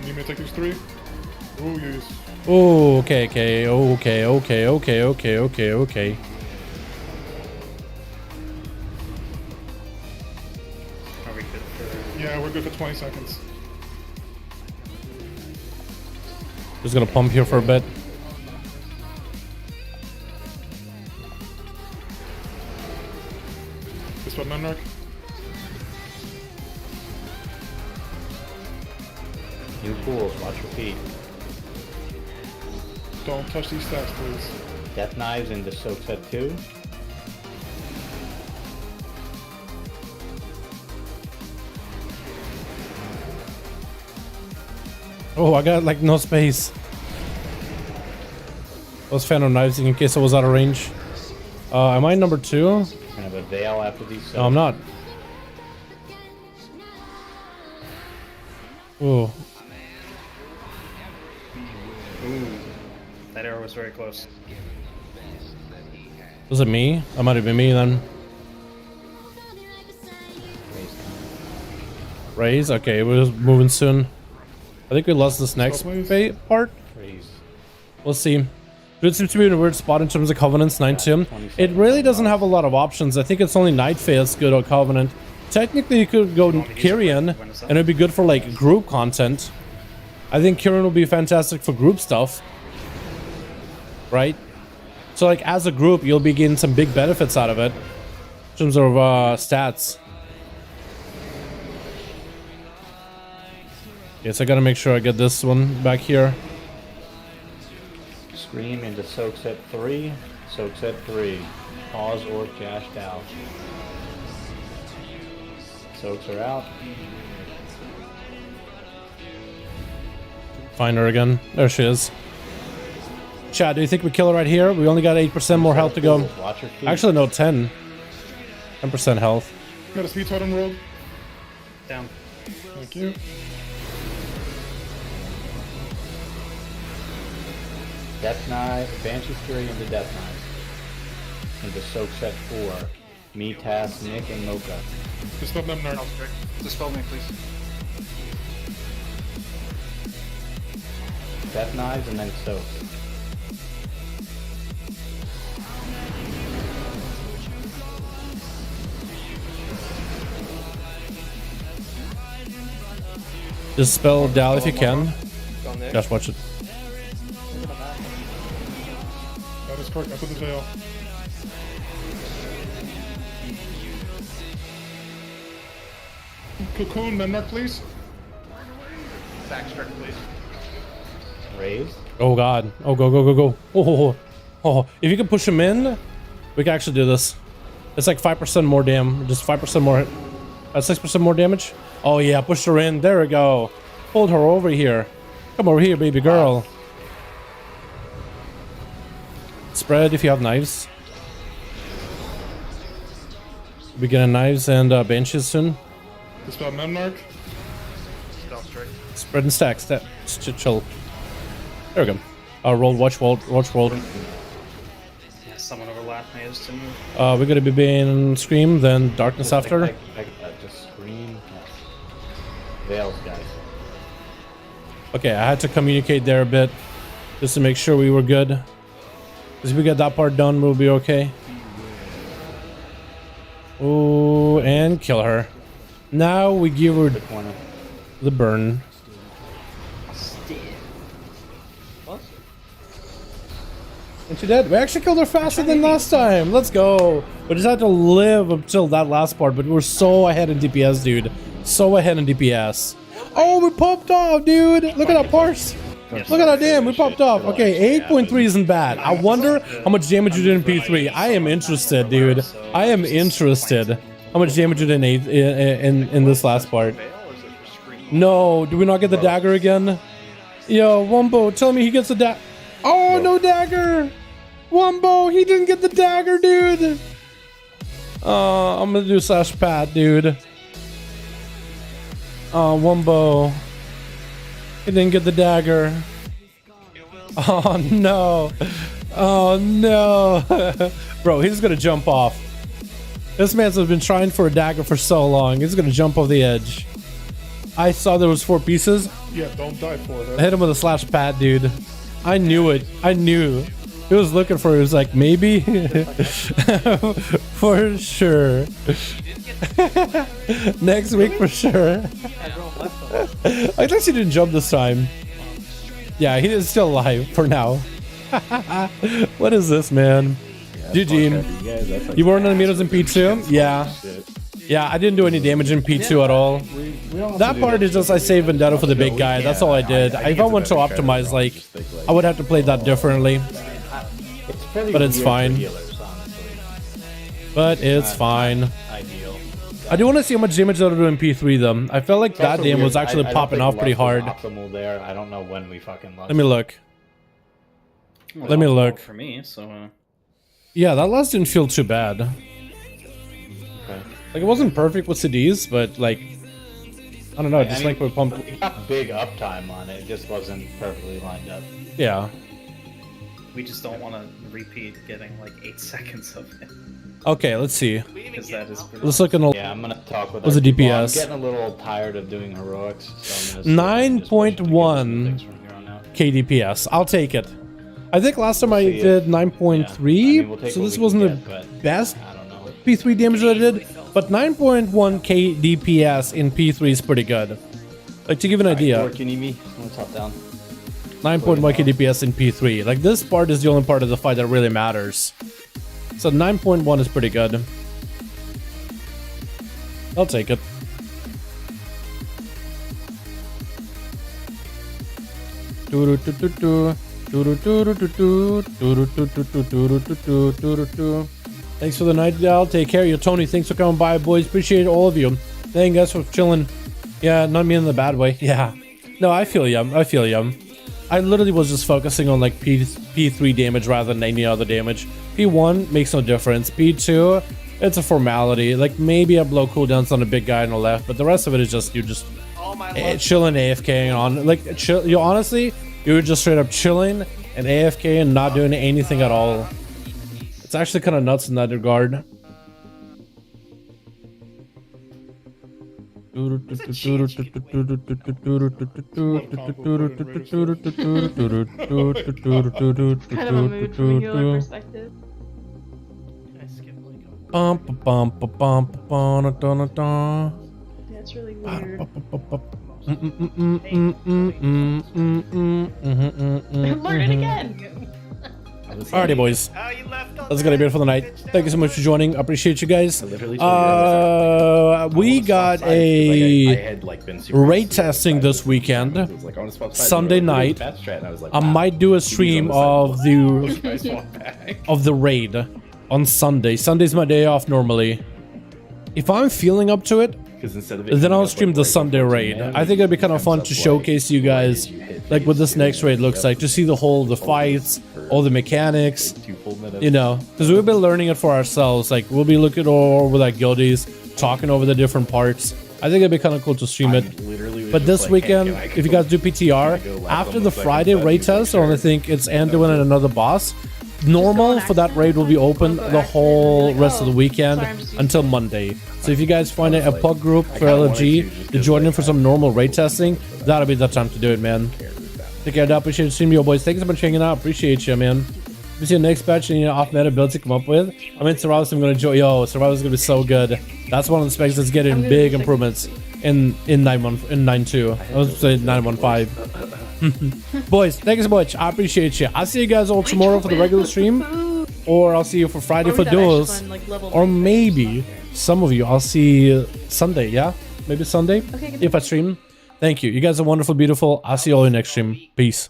You may take these 3. Oh, yes. Oh, okay, okay, okay, okay, okay, okay, okay, okay. Are we good for... Yeah, we're good for 20 seconds. Just gonna pump here for a bit. Dispel Memnarch. New pools, watch your feet. Don't touch these stacks, please. Death Knives into Soak set 2. Oh, I got like no space. Those Phantom Knives in case I was out of range. Am I number 2? Gonna have a Veil after these. No, I'm not. Ooh. Ooh, that arrow was very close. Was it me? That might have been me then. Raise? Okay, we're moving soon. I think we lost this next part. We'll see. It seems to be in a weird spot in terms of Covenants, 9-2. It really doesn't have a lot of options. I think it's only Night Fae that's good on Covenant. Technically, you could go Kyrian, and it'd be good for like group content. I think Kyrian will be fantastic for group stuff. Right? So like as a group, you'll be getting some big benefits out of it. In terms of stats. Yes, I gotta make sure I get this one back here. Scream into Soak set 3. Soak set 3. Pause or cashed out. Soaks are out. Find her again. There she is. Chad, do you think we kill her right here? We only got 8% more health to go. Watch her feet. Actually, no, 10. 10% health. Got a speed totem rogue. Down. Thank you. Death Knife, Banshee Fury into Death Knife. Into Soak set 4. Me, Tass, Nick, and Mocha. Dispel Memnarch. Dispel me, please. Death Knives and then Soak. Dispel Dal if you can. Just watch it. That is correct. I put the veil. Cocoon, Memnarch, please. Backstrike, please. Raise. Oh god. Oh, go, go, go, go. Oh, oh. If you can push him in, we can actually do this. It's like 5% more damage. Just 5% more. 6% more damage. Oh yeah, push her in. There we go. Hold her over here. Come over here, baby girl. Spread if you have knives. We getting knives and benches soon. Dispel Memnarch. Spread and stack. Chill. There we go. Roll, watch, roll. Yeah, someone overlapped me as to move. We're gonna be being Scream, then Darkness after. Just Scream. Veils, guys. Okay, I had to communicate there a bit just to make sure we were good. Because if we get that part done, we'll be okay. Oh, and kill her. Now we give her the burn. And she dead. We actually killed her faster than last time. Let's go. We just had to live until that last part, but we're so ahead in DPS, dude. So ahead in DPS. Oh, we popped off, dude. Look at that parse. Look at that, damn, we popped off. Okay, 8.3 isn't bad. I wonder how much damage you did in P3. I am interested, dude. I am interested. How much damage you did in this last part. No, do we not get the dagger again? Yo, Wumbo, tell me he gets the dagger. Oh, no dagger. Wumbo, he didn't get the dagger, dude. I'm gonna do /pat, dude. Wumbo. He didn't get the dagger. Oh no. Oh no. Bro, he's gonna jump off. This man's been trying for a dagger for so long. He's gonna jump off the edge. I saw there was 4 pieces. Yeah, don't die for that. I hit him with a /pat, dude. I knew it. I knew. He was looking for it. He was like, maybe? For sure. Next week for sure. I guess he didn't jump this time. Yeah, he is still alive for now. What is this, man? GG. You weren't on the meters in P2? Yeah. Yeah, I didn't do any damage in P2 at all. That part is just I saved Vendetta for the big guy. That's all I did. If I want to optimize, like, I would have to play that differently. But it's fine. But it's fine. I do want to see how much damage that'll do in P3 though. I felt like that damage was actually popping off pretty hard. Optimal there. I don't know when we fucking lost. Let me look. Well, Let me look. For me, so. Yeah, that last didn't feel too bad. Okay. Like it wasn't perfect with CDs, but like I don't know. Just like we pumped. It got big uptime on it. It just wasn't perfectly lined up. Yeah. We just don't want to repeat getting like 8 seconds of it. Okay, let's see. That is Let's look in the. Yeah, I'm gonna talk with. What's the DPS? I'm getting a little tired of doing heroics. So 9.1 KDPS. I'll take it. I think last time I did 9.3, so this wasn't the best P3 damage that I did, but 9.1 KDPS in P3 is pretty good. Like to give an idea. 9.1 KDPS in P3. Like this part is the only part of the fight that really matters. So 9.1 is pretty good. I'll take it. Thanks for the night, y'all. Take care. Yo, Tony, thanks for coming by, boys. Appreciate all of you. Thank you guys for chilling. Yeah, not me in the bad way. Yeah. No, I feel you. I feel you. I literally was just focusing on like P3 damage rather than any other damage. P1 makes no difference. P2, it's a formality. Like maybe I blow cooldowns on a big guy on the left, but the rest of it is just you just chilling AFK on. Like chill. You honestly, you're just straight up chilling and AFK and not doing anything at all. It's actually kind of nuts in that regard. Kind of a mood from a healer perspective. Yeah, it's really weird. Learn it again. Alrighty, boys. That's gonna be it for the night. Thank you so much for joining. I appreciate you guys. We got a raid testing this weekend. Sunday night. I might do a stream of the raid on Sunday. Sunday's my day off normally. If I'm feeling up to it, then I'll stream the Sunday raid. I think it'd be kind of fun to showcase you guys like what this next raid looks like, to see the whole the fights, all the mechanics, you know, because we've been learning it for ourselves. Like we'll be looking over with our guildies, talking over the different parts. I think it'd be kind of cool to stream it. But this weekend, if you guys do PTR after the Friday raid test, or I think it's Anduin and another boss, normal for that raid will be open the whole rest of the weekend until Monday. So if you guys find a pug group for LFG to join in for some normal raid testing, that'll be the time to do it, man. Take care, I appreciate seeing you, boys. Thanks so much for hanging out. Appreciate you, man. We see the next patch and off meta builds to come up with. I mean, Survival's I'm gonna enjoy. Yo, Survival's gonna be so good. That's one of the specs that's getting big improvements in 9.2. I was say 9.15. Boys, thank you so much. I appreciate you. I'll see you guys all tomorrow for the regular stream, or I'll see you for Friday for duels, or maybe some of you I'll see Sunday. Yeah, maybe Sunday if I stream. Thank you. You guys are wonderful, beautiful. I'll see you all in next stream. Peace.